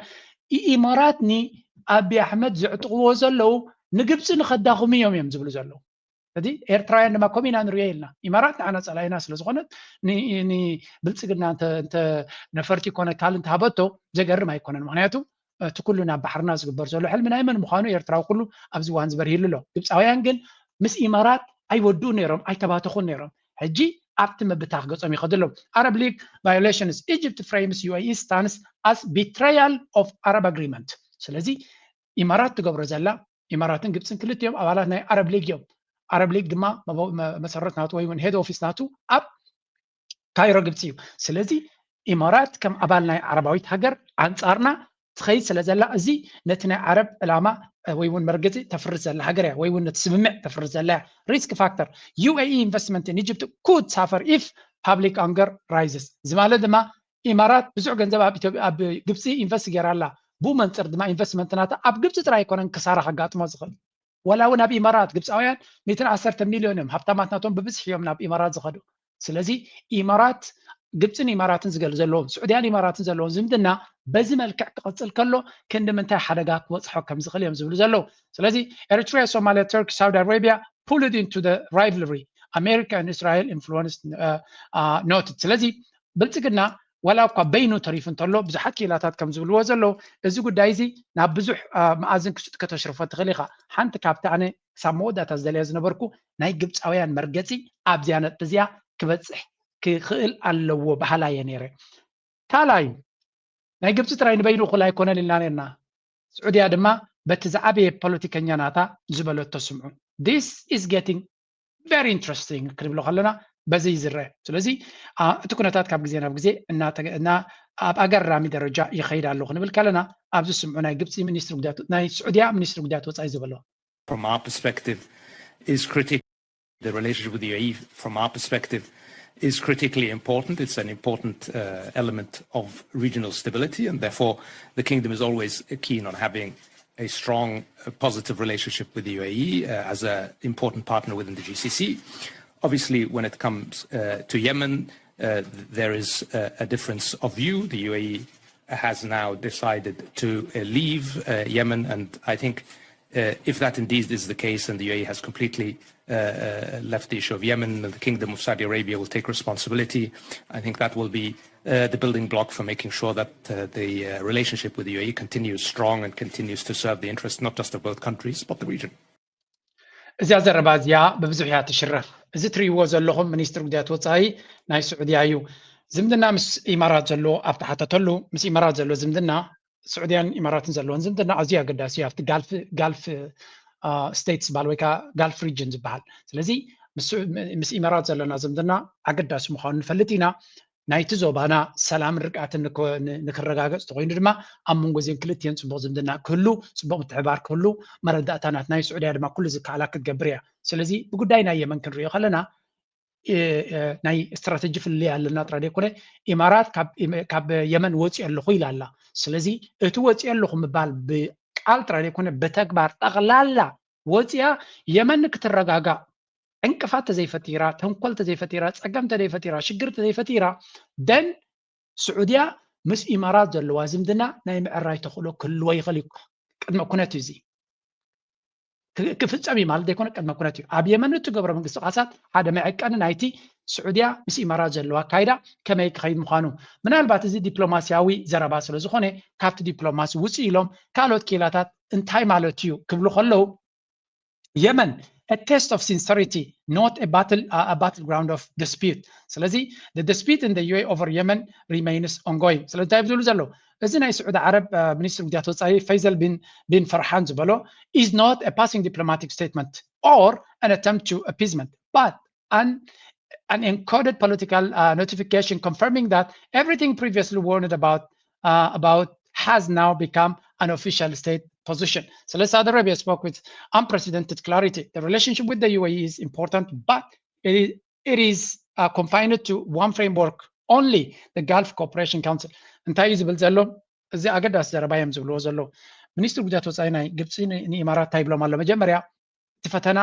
ኢማራት ንኣብይ ኣሕመድ ዝዕጥቕዎ ዘለው ንግብፂ ንኸዳኹም እዮም ዝብሉ ዘለው ስለዚ ኤርትራውያን ድማ ከምኡ ኢና ንሪኦ ኢልና ኢማራት ንዓና ፀላኢና ስለዝኾነት ንብልፅግና ነፈርቲ ኮነ ካል እንተሃበቶ ዘገርም ኣይኮነን ምክንያቱ እቲ ኩሉ ናብ ባሕርና ዝግበር ዘሎ ሕልሚ ናይ መን ምዃኑ ኤርትራዊ ኩሉ ኣብዚ እዋን ዝበርሂሉ ኣሎ ግብፃውያን ግን ምስ ኢማራት ኣይወድኡ ነይሮም ኣይተባተኹን ነይሮም ሕጂ ኣብቲ ምብታኽ ገጾም ይኸድሎም Arab League violations Egypt frames UAE stance as betrayal of Arab agreement ስለዚ ኢማራት ትገብሮ ዘላ ኢማራትን ግብፅን ክልቲኦም ኣባላት ናይ Arab League እዮም Arab League ድማ መሰረት ናቱ ወይ ሄድ ኦፊስ ናቱ ኣብ ካይሮ ግብፂ እዩ ስለዚ ኢማራት ከም ኣባል ናይ ዓረባዊት ሃገር ኣንፃርና ትኸይድ ስለ ዘላ እዚ ነቲ ናይ ዓረብ ዕላማ ወይ እውን መርገፂ ተፍርስ ዘላ ሃገር እያ ወይ እውን ነቲ ስምምዕ ተፍርስ ዘላ ሪስክ ፋክተር UAE investment in Egypt could suffer if public anger rises እዚ ማለት ድማ ኢማራት ብዙሕ ገንዘብ ኣብ ግብፂ ኢንቨስት ገይራላ ብኡ መንፅር ድማ ኢንቨስትመንት ናታ ኣብ ግብፂ ጥራይ ኣይኮነን ክሳራ ከጋጥሞ ዝኽእል ወላ እውን ኣብ ኢማራት ግብፃውያን 110 ሚልዮን እዮም ሃብታማት ናቶም ብብዝሒ እዮም ናብ ኢማራት ዝኸዱ ስለዚ ኢማራት ግብፅን ኢማራትን ዝገል ዘለዎም ስዑድያን ኢማራትን ዘለዎም ዝምድና በዚ መልክዕ ክቕፅል ከሎ ክንዲ ምንታይ ሓደጋ ክበፅሖ ከም ዝኽእል እዮም ዝብሉ ዘለው ስለዚ ኤርትራ ሶማሊያ ተርኪ ሳውዲ አረቢያ pulled into the rivalry America and Israel influenced noted ስለዚ ብልፅግና ወላ እኳ በይኑ ተሪፍ እንተሎ ብዙሓት ኪላታት ከም ዝብልዎ ዘለው እዚ ጉዳይ እዚ ናብ ብዙሕ መኣዝን ክሱጥ ከተሽርፎ ትኽእል ኢኻ ሓንቲ ካብቲ ኣነ ክሳብ መወዳእታ ዝደልያ ዝነበርኩ ናይ ግብፃውያን መርገፂ ኣብዚያ ነጥቢ እዚኣ ክበፅሕ ክኽእል ኣለዎ ባህላ እየ ነይረ ካልኣይ ናይ ግብፂ ጥራይ ንበይኑ እኹል ኣይኮነን ኢልና ነርና ስዑድያ ድማ በቲ ዝዓበየ ፖለቲከኛ ናታ ዝበለቶ ስምዑ this is getting very interesting ክንብሎ ከለና በዚ ይዝረአ ስለዚ እቲ ኩነታት ካብ ግዜ ናብ ግዜ እና ኣብ ኣገራሚ ደረጃ ይኸይድ ኣሎ ክንብል ከለና ኣብዚ ስምዑ ናይ ግብፂ ሚኒስትር ጉዳያት ናይ ስዑድያ ሚኒስትር ጉዳያት ወፃኢ ዝበሎ From our perspective is critical. The relationship with the UAE from our perspective is critically important. It's an important element of regional stability, and therefore the kingdom is always keen on having a strong, positive relationship with the UAE as an important partner within the GCC. Obviously, when it comes to Yemen, there is a difference of view. The UAE has now decided to leave Yemen, and I think if that indeed is the case, and the UAE has completely left the issue of Yemen, and the Kingdom of Saudi Arabia will take responsibility, I think that will be the building block for making sure that the relationship with the UAE continues strong and continues to serve the interests not just of both countries, but the region. እዚኣ ዘረባ እዚኣ ብብዙሕ እያ ትሽረፍ እዚ ትሪእዎ ዘለኹም ሚኒስትር ጉዳያት ወፃኢ ናይ ስዑድያ እዩ ዝምድና ምስ ኢማራት ዘሎ ኣብ ተሓተተሉ ምስ ኢማራት ዘሎ ዝምድና ስዑድያን ኢማራትን ዘለዎን ዝምድና ኣዝዩ ኣገዳሲ ኣብቲ ጋልፍ ስቴትስ ዝበሃል ወይ ከዓ ጋልፍ ሪጅን ዝበሃል ስለዚ ምስ ኢማራት ዘለና ዝምድና ኣገዳሲ ምዃኑ ንፈልጥ ኢና ናይቲ ዞባና ሰላምን ርግኣትን ንክረጋገፅ ተኮይኑ ድማ ኣብ መንጎ እዚአን ክልቲአን ፅቡቅ ዝምድና ክህሉ ፅቡቅ ምትሕብባር ክህሉ መረዳእታናት ናይ ስዑድያ ድማ ኩሉ ዝከኣላ ክትገብር እያ ስለዚ ብጉዳይ ናይ የመን ክንሪኦ ከለና ናይ ስትራቴጂ ፍልይ ኣለና ጥራይ ዘይኮነ ኢማራት ካብ የመን ወፂኡ ኣለኹ ኢላ ኣላ ስለዚ እቲ ወፂኡ ኣለኹ ምባል ብቃል ጥራይ ዘይኮነ ብተግባር ጠቕላላ ወፂያ የመን ክትረጋጋእ እንቅፋት ተዘይፈቲራ ተንኮል ተዘይፈቲራ ፀገም ተዘይፈቲራ ሽግር ተዘይፈቲራ ደን ስዑድያ ምስ ኢማራት ዘለዋ ዝምድና ናይ ምዕራይ ተኽእሎ ክህልዎ ይኽእል እዩ ቅድመ ኩነት እዩ እዚ ክፍፀም እዩ ማለት ዘይኮነ ቅድመ ኩነት እዩ ኣብ የመን እትገብሮ ምንቅስቃሳት ሓደ መዐቀኒ ናይቲ ስዑድያ ምስ ኢማራት ዘለዋ ካይዳ ከመይ ክኸይድ ምዃኑ ምናልባት እዚ ዲፕሎማስያዊ ዘረባ ስለ ዝኾነ ካብቲ ዲፕሎማሲ ውፅእ ኢሎም ካልኦት ኬላታት እንታይ ማለት እዩ ክብሉ ከለዉ የመን a test of sincerity, not a battleground of dispute. So the dispute in the UAE over Yemen remains ongoing. So as in Saudi Arab Minister of State Faisal bin Farhan Zubalo is not a passing diplomatic statement or an attempt to appeasement, but an encoded political notification confirming that everything previously warned about has now become an official state position. So Saudi Arabia spoke with unprecedented clarity. The relationship with the UAE is important, but it is confined to one framework only, the Gulf Cooperation Council. እንታይ እዩ ዝብል ዘሎ እዚ ኣገዳሲ ዘረባ እዮም ዝብልዎ ዘሎ ሚኒስትር ጉዳያት ወፃኢ ናይ ግብፂ ንኢማራት እንታይ ይብሎም ኣሎ መጀመርያ እቲ ፈተና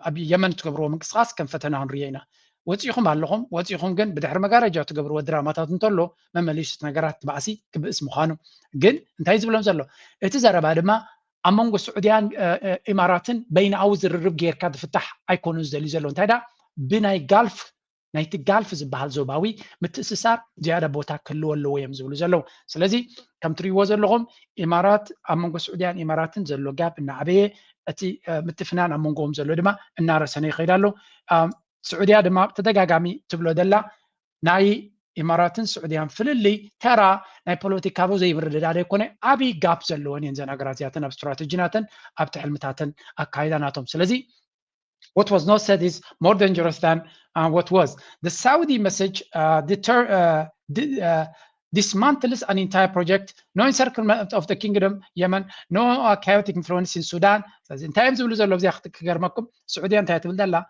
ኣብ የመን ትገብርዎ ምንቅስቃስ ከም ፈተና ክንሪኦ ኢና ወፂኹም ኣለኹም ወፂኹም ግን ብድሕሪ መጋረጃ ትገብርዎ ድራማታት እንተሎ መመለሽት ነገራት ትባእሲ ክብእስ ምዃኑ ግን እንታይ ዝብሎም ዘሎ እቲ ዘረባ ድማ ኣብ መንጎ ስዑድያን ኢማራትን በይናዊ ዝርርብ ጌርካ ዝፍታሕ ኣይኮኑን ዝደልዩ ዘሎ እንታይ ዳ ብናይ ጋልፍ ናይቲ ጋልፍ ዝበሃል ዞባዊ ምትእስሳር ዝያዳ ቦታ ክህልዎ ኣለዎ እዮም ዝብሉ ዘለዉ ስለዚ ከም ትሪእዎ ዘለኹም ኢማራት ኣብ መንጎ ስዑድያን ኢማራትን ዘሎ ጋብ እናዓበየ እቲ ምትፍናን ኣብ መንጎኦም ዘሎ ድማ እናረሰነ ይኸይድ ኣሎ سعودية دما تدقاقامي تبلو دلا ناي إماراتن سعوديان فللي ترى ناي بوليتيكابو زي بردد عليه كونه أبي قاب زلوان ينزن أقراتياتن أب استراتيجيناتن أب تحلمتاتن أكايداناتهم سلزي what was not said is more dangerous than what was. The Saudi message dismantles an entire project, no encirclement of the kingdom, Yemen, no chaotic influence in Sudan. In times of the love Saudi and Tatul Dalla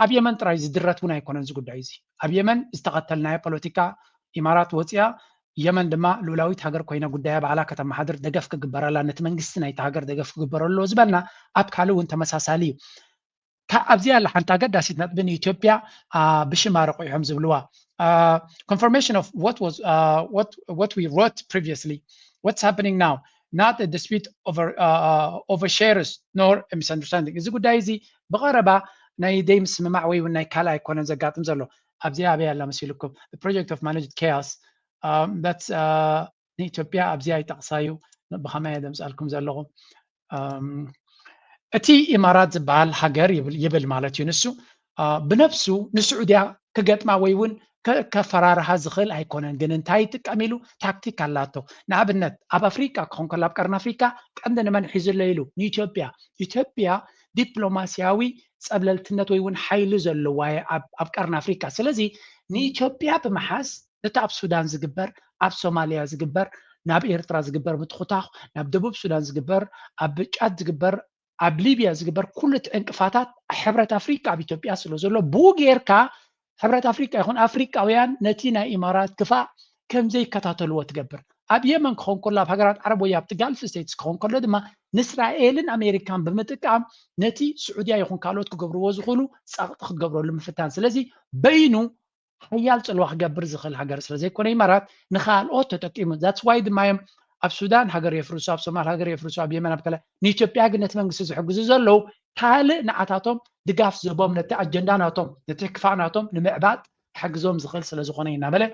ኣብ የመን ጥራይ ዝድረት እውን ኣይኮነን እዚ ጉዳይ እዚ ኣብ የመን ዝተኸተልናዮ ፖለቲካ ኢማራት ወፅያ የመን ድማ ሉላዊት ሃገር ኮይና ጉዳያ ባዕላ ከተመሓድር ደገፍ ክግበረላ ነቲ መንግስቲ ናይቲ ሃገር ደገፍ ክግበረሎ ዝበልና ኣብ ካልእ እውን ተመሳሳሊ እዩ ኣብዚኣ ኣላ ሓንቲ ኣገዳሲት ነጥቢ ንኢትዮጵያ ብሽማ ረቂሖም ዝብልዋ confirmation of what we wrote previously what's happening now not a dispute over shares nor a misunderstanding እዚ ጉዳይ እዚ ብቐረባ ናይ ደይ ምስምማዕ ወይ ናይ ካልእ ኣይኮነን ዘጋጥም ዘሎ ኣብዚ ኣበይ ኣላ መሲልኩም the project of managed chaos that's ንኢትዮጵያ ኣብዚ ኣይጠቕሳዩ ብኸመይ ደምፃልኩም ዘለኹም እቲ ኢማራት ዝበሃል ሃገር ይብል ማለት እዩ ንሱ ብነፍሱ ንስዑድያ ክገጥማ ወይ እውን ከፈራርሃ ዝኽእል ኣይኮነን ግን እንታይ ይጥቀም ኢሉ ታክቲክ ኣላቶ ንኣብነት ኣብ ኣፍሪካ ክኾን ከሎ ኣብ ቀርኒ ኣፍሪካ ቀንዲ ንመን ሒዙሎ ኢሉ ንኢትዮጵያ ኢትዮጵያ ዲፕሎማስያዊ ፀብለልትነት ወይ እውን ሓይሊ ዘለዋ ኣብ ቀርኒ ኣፍሪካ ስለዚ ንኢትዮጵያ ብምሓዝ እቲ ኣብ ሱዳን ዝግበር ኣብ ሶማልያ ዝግበር ናብ ኤርትራ ዝግበር ምትኹታኽ ናብ ደቡብ ሱዳን ዝግበር ኣብ ጫድ ዝግበር ኣብ ሊብያ ዝግበር ኩሉ ዕንቅፋታት ሕብረት ኣፍሪካ ኣብ ኢትዮጵያ ስለ ዘሎ ብኡ ጌርካ ሕብረት ኣፍሪካ ይኹን ኣፍሪካውያን ነቲ ናይ ኢማራት ክፋእ ከምዘይ ይከታተልዎ ትገብር ኣብ የመን ክኾን ከሎ ኣብ ሃገራት ዓረብ ወይ ኣብቲ ጋልፍ ስቴትስ ክኾን ከሎ ድማ ንእስራኤልን ኣሜሪካን ብምጥቃም ነቲ ስዑድያ ይኹን ካልኦት ክገብርዎ ዝኽእሉ ፀቕጢ ክገብረሉ ምፍታን ስለዚ በይኑ ሓያል ፅልዋ ክገብር ዝኽእል ሃገር ስለዘይኮነ ኢማራት ንኻልኦት ተጠቂሙ ዛትስ ዋይ ድማ እዮም ኣብ ሱዳን ሃገር የፍርሱ ኣብ ሶማል ሃገር የፍርሱ ኣብ የመን ኣብ ከለ ንኢትዮጵያ ግን ነቲ መንግስቲ ዝሕግዙ ዘለው ካልእ ንዓታቶም ድጋፍ ዝህቦም ነቲ ኣጀንዳ ናቶም ነቲ ክፋእ ናቶም ንምዕባጥ ክሕግዞም ዝኽእል ስለዝኾነ እናበለ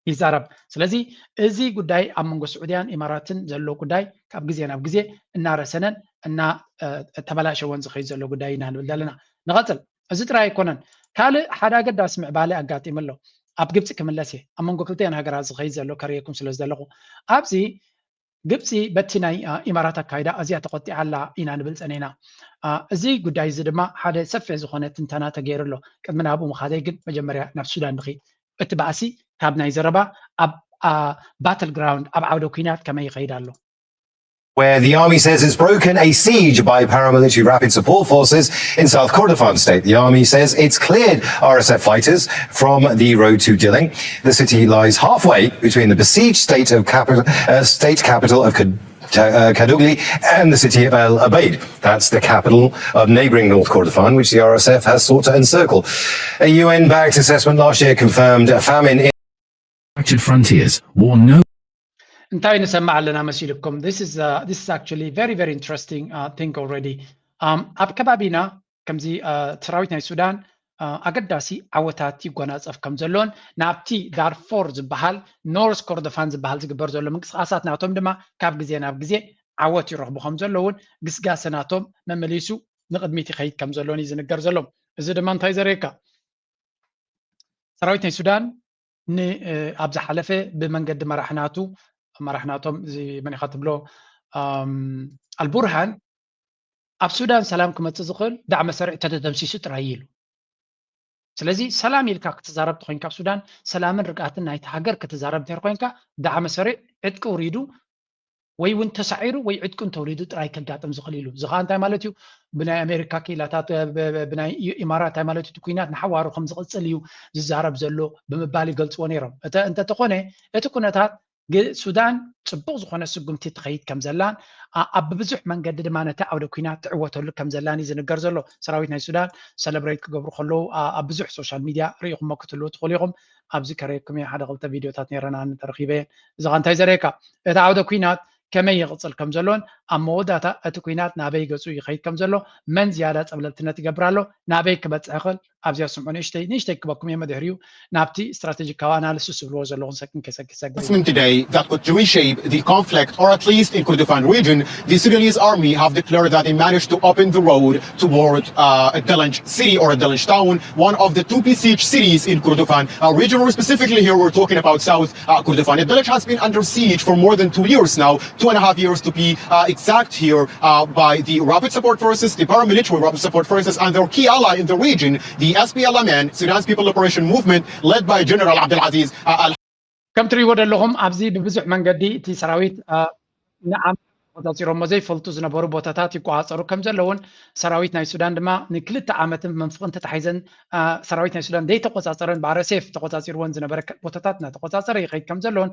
ይዛረብ ስለዚ እዚ ጉዳይ ኣብ መንጎ ስዑድያን ኢማራትን ዘሎ ጉዳይ ካብ ግዜ ናብ ግዜ እናረሰነን እና ተበላሸወን ዝኸይድ ዘሎ ጉዳይ ኢና ንብል ዘለና ንቐፅል እዚ ጥራይ ኣይኮነን ካልእ ሓደ ኣገዳሲ ምዕባለ ኣጋጢሙ ኣሎ ኣብ ግብፂ ክምለስ እየ ኣብ መንጎ ክልቲአን ሃገራት ዝኸይድ ዘሎ ከርእየኩም ስለ ዘለኹ ኣብዚ ግብፂ በቲ ናይ ኢማራት ኣካይዳ ኣዝያ ተቆጢዓላ ኢና ንብል ፀኒና እዚ ጉዳይ እዚ ድማ ሓደ ሰፊሕ ዝኾነ ትንተና ተገይሩሎ ቅድሚ ናብኡ ምኻደይ ግን መጀመርያ ናብ ሱዳን ንኸይድ እቲ ባእሲ ካብ ናይ ዘረባ ኣብ ባትል ግራውንድ ኣብ ዓውደ ኩናት ከመይ ይኸይድ ኣሎ where the army says it's broken a siege by paramilitary rapid support forces in South Kordofan state. The army says it's cleared RSF fighters from the road to Dilling. The city lies halfway between the besieged state capital of Kadugli and the city of El Abeid. That's the capital of neighbouring North Kordofan, which the RSF has sought to encircle. A UN-backed assessment last year confirmed a famine in frontiers warn no እንታይ ንሰማዕ ኣለና መሲልኩም this is actually very interesting thing already ኣብ ከባቢና ከምዚ ሰራዊት ናይ ሱዳን ኣገዳሲ ዓወታት ይጎናፀፍ ከም ዘሎን ናብቲ ዳርፎር ዝበሃል ኖርስ ኮርዶፋን ዝበሃል ዝግበር ዘሎ ምንቅስቃሳት ናቶም ድማ ካብ ግዜ ናብ ግዜ ዓወት ይረኽቡ ከም ዘለውን ግስጋሴ ናቶም መመሊሱ ንቅድሚት ይኸይድ ከም ዘሎን እዩ ዝንገር ዘሎ እዚ ድማ እንታይ ዘርእየካ ሰራዊት ናይ ሱዳን ኣብ ዝሓለፈ ብመንገዲ መራሕናቶም እዚ መን ኢኻ ትብሎ ኣልቡርሃን ኣብ ሱዳን ሰላም ክመፅእ ዝኽእል ዳዕመ ሰርዕ ተደምሲሱ ጥራይ ኢሉ ስለዚ ሰላም ኢልካ ክትዛረብ ትኮይንካ ኣብ ሱዳን ሰላምን ርግኣትን ናይቲ ሃገር ክትዛረብ እንተይር ኮይንካ ዳዕመ ሰርዕ ዕጥቂ ውሪዱ ወይ እውን ተሳዒሩ ወይ ዕጥቁን ተውሪዱ ጥራይ ከጋጥም ዝኽእል ኢሉ እዚ ከዓ እንታይ ማለት እዩ ብናይ ኣሜሪካ ክኢላታት ብናይ ኢማራት እንታይ ማለት እዩ ኩናት ንሓዋሩ ከም ዝቕፅል እዩ ዝዛረብ ዘሎ ብምባል ይገልፅዎ ነይሮም እንተኾነ እቲ ኩነታት ሱዳን ፅቡቅ ዝኾነ ስጉምቲ ትኸይድ ከም ዘላን ኣብ ብዙሕ መንገዲ ድማ ነቲ ዓውደ ኩናት ትዕወተሉ ከም ዘላን እዩ ዝንገር ዘሎ ሰራዊት ናይ ሱዳን ሰለብሬት ክገብሩ ከለዉ ኣብ ብዙሕ ሶሻል ሚድያ ርኢኹሞ ክትህልው ትኽእሉ ኢኹም ኣብዚ ከርእየኩም ሓደ ክልተ ቪድዮታት ነይረና ተረኺበ እዚ ኸ እንታይ ዘርእየካ እቲ ዓውደ ኩናት ከመይ ይቕፅል ከም ዘሎን ኣብ መወዳእታ እቲ ኩናት ናበይ ገፁ ይኸይድ ከም ዘሎ መን ዝያዳ ፀብለልትነት ይገብር ኣሎ ናበይ ክበፅሕ ይኽእል ኣብዚያ ስምዑ ንእሽተይ ክበኩም እየ መድሕሪኡ ናብቲ ስትራቴጂካዊ ኣናሊሲስ ዝብልዎ ዘለኹን ሰክን ከሰግሰግ today that could reshape the conflict, or at least in Kordofan region, the Sudanese army have declared that they managed to open the road toward Dalanj city or Dalanj town, one of the two besieged cities in Kordofan region. Or specifically here, we're talking about South Kordofan. Dalanj has been under siege for more than 2 years now, 2.5 years to be exact here, by the Rapid Support Forces, the paramilitary Rapid Support Forces, and their key ally in the region, the SPLMN, Sudan's People Liberation Movement, led by General Abdelaziz Al. كم تريد لهم أبزي ببزح من قدي تي سراويت نعم وتصيرهم مزي فلتوز نبورو بوتاتات يقاصروا كم زلون سراويت ناي السودان دما نكل تعامت من فقن تتحيزن سراويت ناي السودان دي تقاصرن بعرسيف تقاصر ونز نبرك بوتاتاتنا تقاصر يخيد كم زلون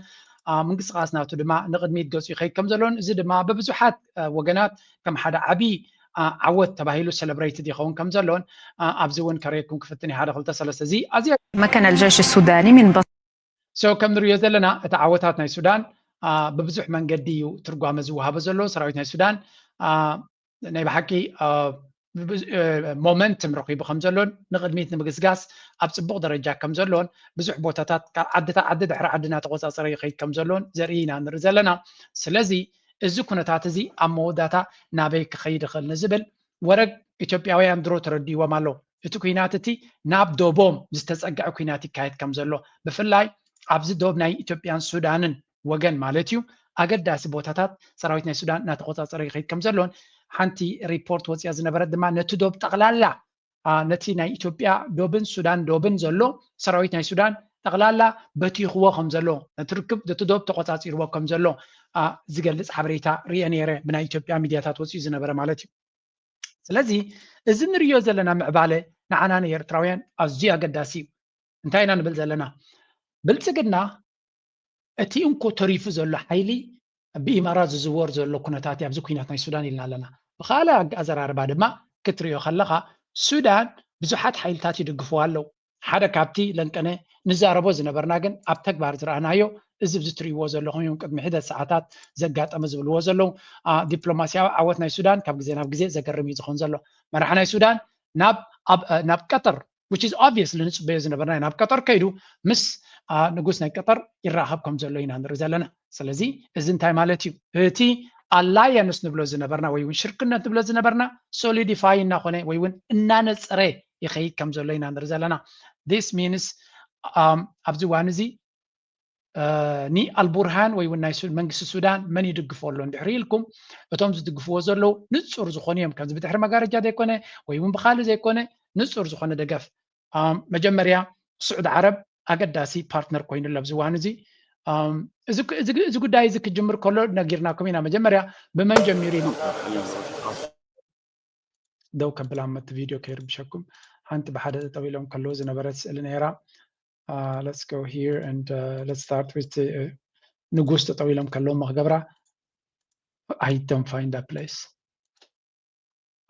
من قصقاسنا دما نقد 100 جوز يخيد كم زلون زي دما ببزحات وجنات كم حدا عبي عود تباهيلو سيلبريتد يخون كم زلون أبزون كريكم كفتني هذا خلطة سلسة زي أزيد مكن الجيش السوداني من كم نريد لنا تعاوتات ناي السودان ببزح من قديو ترجع مزوها بزلو سراويت ناي السودان ناي بحكي مومنتم رقيب خمزلون نقد 100 مقسقاس أبصبغ درجة كمزلون بزح بوتاتات عدد عدنا تقصاصر يخيد كمزلون زرينا نرزل لنا سلازي الزكونتات زي أمو داتا نابيك خيد خل نزبل ورق إثيوبياويان درو تردي ومالو إتوكيناتتي ناب دوبوم زتزقع كيناتي كايت كمزلو بفلاي أبز دوب ناي إثيوبيان سودانن وجن مالتيو أجد داس بوتاتات سراويت ناي سودان ناتقصاصر يخيد كمزلون ሓንቲ ሪፖርት ወፅያ ዝነበረት ድማ ነቲ ዶብ ጠቕላላ ነቲ ናይ ኢትዮጵያ ዶብን ሱዳን ዶብን ዘሎ ሰራዊት ናይ ሱዳን ጠቕላላ በቲኽዎ ከም ዘሎ ነቲ ርክብ ነቲ ዶብ ተቆፃፂርዎ ከም ዘሎ ዝገልጽ ሓበሬታ ርየ ነይረ ብናይ ኢትዮጵያ ሚድያታት ወፅዩ ዝነበረ ማለት እዩ ስለዚ እዚ ንሪዮ ዘለና ምዕባለ ንዓና ንኤርትራውያን ኣዝዩ ኣገዳሲ እዩ እንታይ ኢና ንብል ዘለና ብልፅግና እቲ እንኮ ተሪፉ ዘሎ ሓይሊ ብኢማራት ዝዝወር ዘሎ ኩነታት ኣብዚ ኩናት ናይ ሱዳን ኢልና ኣለና ብኻልእ ኣዘራርባ ድማ ክትሪኦ ከለኻ ሱዳን ብዙሓት ሓይልታት ይድግፍዋ ኣለው ሓደ ካብቲ ለንቀነ ንዛረቦ ዝነበርና ግን ኣብ ተግባር ዝረኣናዮ እዚ ብዝትሪእዎ ዘለኹም እዮም ቅድሚ ሕደት ሰዓታት ዘጋጠመ ዝብልዎ ዘለው ዲፕሎማስያዊ ዓወት ናይ ሱዳን ካብ ግዜ ናብ ግዜ ዘገርም እዩ ዝኸውን ዘሎ መራሒ ናይ ሱዳን ናብ ቀጠር which is obviously ንፅበዮ ዝነበርና ናብ ቀጠር ከይዱ ምስ ንጉስ ናይ ቀጠር ይራኸብ ከም ዘሎ ኢና ንርኢ ዘለና ስለዚ እዚ እንታይ ማለት እዩ እቲ ኣላያንስ ንብሎ ዝነበርና ወይ እውን ሽርክነት ንብሎ ዝነበርና ሶሊዲፋይ እናኾነ ወይ እውን እናነፀረ ይኸይድ ከም ዘሎ ኢና ንርኢ ዘለና this means ኣብዚ ዋን እዚ ኒ አልቡርሃን ወይ እውን ናይ መንግስቲ ሱዳን መን ይድግፎ ኣሎ እንድሕር ኢልኩም እቶም ዝድግፍዎ ዘለው ንፁር ዝኾኑ እዮም ከምዚ ብድሕሪ መጋረጃ ዘይኮነ ወይ እውን ብኻልእ ዘይኮነ ንፁር ዝኾነ ደገፍ መጀመርያ ስዑድ ዓረብ ኣገዳሲ ፓርትነር ኮይኑ ኣብዚ ዋን እዚ እዚ ጉዳይ እዚ ክጅምር ከሎ ነጊርናኩም ኢና መጀመርያ ብመን ጀሚሩ ኢና ደው ከብል ኣመት ቪድዮ ከይርብሸኩም ሓንቲ ብሓደ ጠጠው ኢሎም ከለዉ ዝነበረት ስእሊ ነይራ let's go here and let's start with the ንጉስ ጠጠው ኢሎም ከለዉ መክገብራ I don't find that place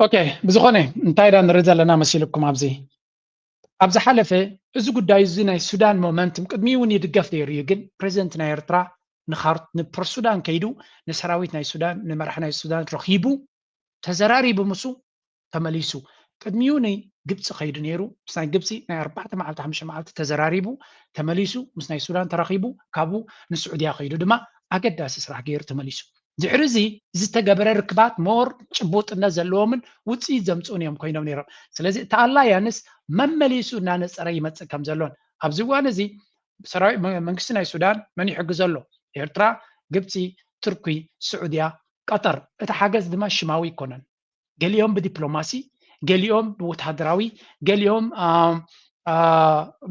okay ብዝኾነ እንታይ ዳ ንርኢ ዘለና መሲልኩም ኣብዚ ሓለፈ እዚ ጉዳይ እዚ ናይ ሱዳን ሞመንትም ቅድሚ እውን ይድገፍ ነይሩ እዩ ግን ፕሬዚደንት ናይ ኤርትራ ንፕር ሱዳን ከይዱ ንሰራዊት ናይ ሱዳን ንመራሒ ናይ ሱዳን ረኺቡ ተዘራሪቡ ምሱ ተመሊሱ ቅድሚኡ ናይ ግብፂ ከይዱ ነይሩ ምስ ናይ ግብፂ ናይ 4 መዓልቲ 5 መዓልቲ ተዘራሪቡ ተመሊሱ ምስ ናይ ሱዳን ተረኺቡ ካብኡ ንስዑድያ ከይዱ ድማ ኣገዳሲ ስራሕ ገይሩ ተመሊሱ ድሕሪ እዚ ዝተገበረ ርክባት ሞር ጭቡጥነት ዘለዎምን ውፅኢት ዘምፅኡን እዮም ኮይኖም ነይሮም ስለዚ እቲ ኣላያንስ መመሊሱ እናነፀረ ይመፅእ ከም ዘሎን ኣብዚ እዋን እዚ ሰራዊት መንግስቲ ናይ ሱዳን መን ይሕግዝ ኣሎ ኤርትራ ግብፂ ቱርኪ ስዑድያ ቀጠር እቲ ሓገዝ ድማ ሽማዊ ይኮነን ገሊኦም ብዲፕሎማሲ ገሊኦም ብወታደራዊ ገሊኦም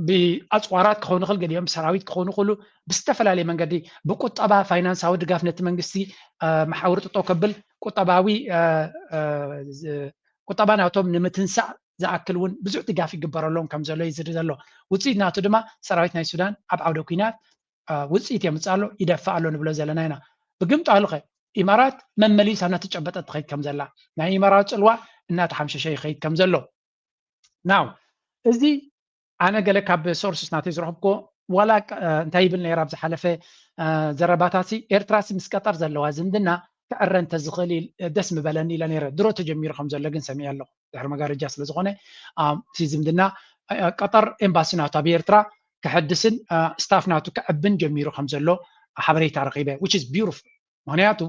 ብኣፅዋራት ክኾኑ ይኽእል ገሊኦም ሰራዊት ክኾኑ ይኽእሉ ብዝተፈላለየ መንገዲ ብቁጠባ ፋይናንሳዊ ድጋፍ ነቲ መንግስቲ መሓውር ጥጦ ከብል ቁጠባ ናቶም ንምትንሳእ ዝኣክል እውን ብዙሕ ድጋፍ ይግበረሎም ከም ዘሎ ይዝሪ ዘሎ ውፅኢት ናቱ ድማ ሰራዊት ናይ ሱዳን ኣብ ዓውደ ኩናት ውፅኢት የምፅእ ኣሎ ይደፍእ ኣሎ ንብሎ ዘለና ኢና ብግምጣሉ ኸ ኢማራት መመሊሳ እናተጨበጠት ትኸይድ ከም ዘላ ናይ ኢማራት ፅልዋ እናተሓምሸሸ ይኸይድ ከም ዘሎ ናው እዚ ኣነ ገለ ካብ ሶርስስ ናተይ ዝረኸብኮ ዋላ እንታይ ይብል ነይራ ብዝሓለፈ ዘረባታት ኤርትራሲ ምስ ቀጠር ዘለዋ ዝምድና ክዕረ እንተዝኽእል ደስ ምበለኒ ኢለ ነይረ ድሮ ተጀሚሩ ከም ዘሎ ግን ሰሚዐ ኣለኹ ድሕሪ መጋረጃ ስለ ዝኾነ እቲ ዝምድና ቀጠር ኤምባሲ ናቱ ኣብ ኤርትራ ክሕድስን ስታፍ ናቱ ክዕብን ጀሚሩ ከም ዘሎ ሓበሬታ ረኺበ which is beautiful ምክንያቱ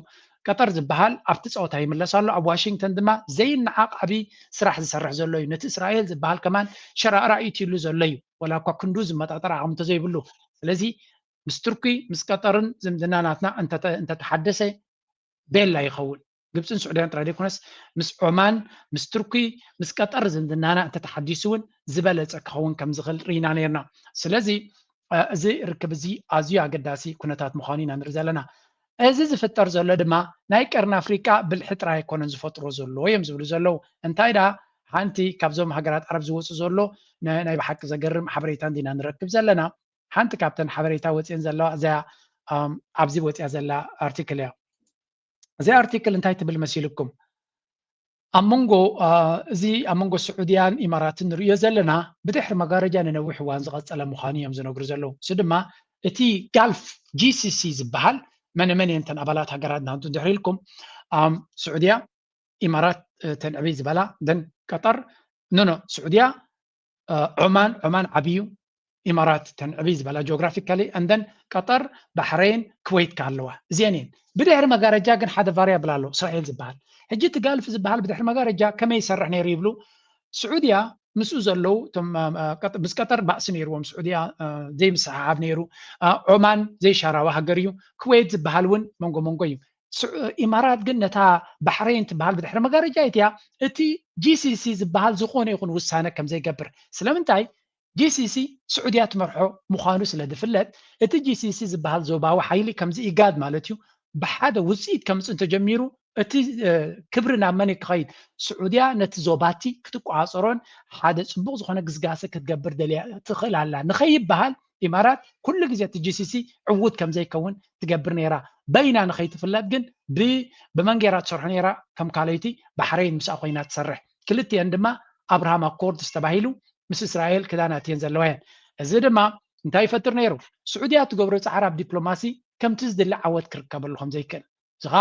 ቀጠር ዝበሃል ኣብቲ ፀወታ ይምለስ ኣሎ ኣብ ዋሽንግተን ድማ ዘይነዓቕ ዓብዪ ስራሕ ዝሰርሕ ዘሎ እዩ ነቲ እስራኤል ዝበሃል ከማን ሸራእ ራእይቲ ኢሉ ዘሎ እዩ ወላ እኳ ክንዱ ዝመጣጠር ዓቕሚ እንተዘይብሉ ስለዚ ምስ ቱርኪ ምስ ቀጠርን ዝምድና ናትና እንተተሓደሰ ቤላ ይኸውን ግብፅን ስዑድያን ጥራይ ዘይኮነስ ምስ ዖማን ምስ ቱርኪ ምስ ቀጠር ዝምድናና እንተተሓዲሱ እውን ዝበለፀ ክኸውን ከም ዝኽእል ርኢና ነርና ስለዚ እዚ ርክብ እዚ ኣዝዩ ኣገዳሲ ኩነታት ምዃኑ ኢና ንርኢ ዘለና እዚ ዝፍጠር ዘሎ ድማ ናይ ቀርኒ ኣፍሪቃ ብልሒ ጥራይ ኣይኮነን ዝፈጥሮ ዘሎ እዮም ዝብሉ ዘለው እንታይ ዳ ሓንቲ ካብዞም ሃገራት ዓረብ ዝወፅእ ዘሎ ናይ ብሓቂ ዘገርም ሓበሬታ እንዲና ንረክብ ዘለና ሓንቲ ካብተን ሓበሬታ ወፅአን ዘለዋ እዚኣ ኣብዚ ወፅያ ዘላ ኣርቲክል እያ እዚ ኣርቲክል እንታይ ትብል መሲልኩም ኣብ መንጎ ስዑድያን ኢማራትን ንሪኦ ዘለና ብድሕሪ መጋረጃ ንነዊሕ እዋን ዝቐፀለ ምዃኑ እዮም ዝነግሩ ዘለው እዚ ድማ እቲ ጋልፍ GCC ዝበሃል መን የንተን ኣባላት ሃገራት ናንቱ ድሕሪ ኢልኩም ስዑድያ ኢማራት ተንዕብይ ዝበላ ደን ቀጠር ስዑድያ ዑማን ዓብዩ ኢማራት ተንዕብይ ዝበላ ጂኦግራፊካሊ እንደን ቀጠር ባሕሬን ኩዌት ካለዋ እዚአን እየን ብድሕሪ መጋረጃ ግን ሓደ ቫርያብል ኣሎ እስራኤል ዝበሃል ሕጂ እቲ ጋልፍ ዝበሃል ብድሕሪ መጋረጃ ከመይ ይሰርሕ ነይሩ ይብሉ ስዑድያ ምስኡ ዘለው ምስ ቀጠር ባእሲ ነይርዎም ስዑድያ ዘይምስሓብ ነይሩ ዖማን ዘይሻራዊ ሃገር እዩ ኩዌት ዝበሃል እውን መንጎ እዩ ኢማራት ግን ነታ ባሕሬን ትበሃል ብድሕሪ መጋረጃ እትያ እቲ GCC ዝበሃል ዝኾነ ይኹን ውሳነ ከም ዘይገብር ስለምንታይ GCC ስዑድያ ትመርሖ ምዃኑ ስለ ዝፍለጥ እቲ GCC ዝበሃል ዞባዊ ሓይሊ ከምዚ ኢጋድ ማለት እዩ ብሓደ ውፅኢት ከምፅ እንተጀሚሩ እቲ ክብሪ ናብ መን ክኸይድ ስዑድያ ነቲ ዞባቲ ክትቋፀሮን ሓደ ፅቡቅ ዝኾነ ግዝጋሰ ክትገብር ደልያ ትኽእል ኣላ ንኸይበሃል ኢማራት ኩሉ ግዜ እቲ GCC ዕውት ከም ዘይከውን ትገብር ነይራ በይና ንኸይትፍለጥ ግን ብመንጌራ ትሰርሖ ነይራ ከም ካልይቲ ባሕሬን ምስኣ ኮይና ትሰርሕ ክልቲአን ድማ አብርሃም አኮርድ ዝተባሂሉ ምስ እስራኤል ክዳናትየን ዘለዋየን እዚ ድማ እንታይ ይፈጥር ነይሩ ስዑድያ ትገብሮ ፃዕሪ ኣብ ዲፕሎማሲ ከምቲ ዝድሊ ዓወት ክርከበሉ ከም ዘይክእል ዝኻ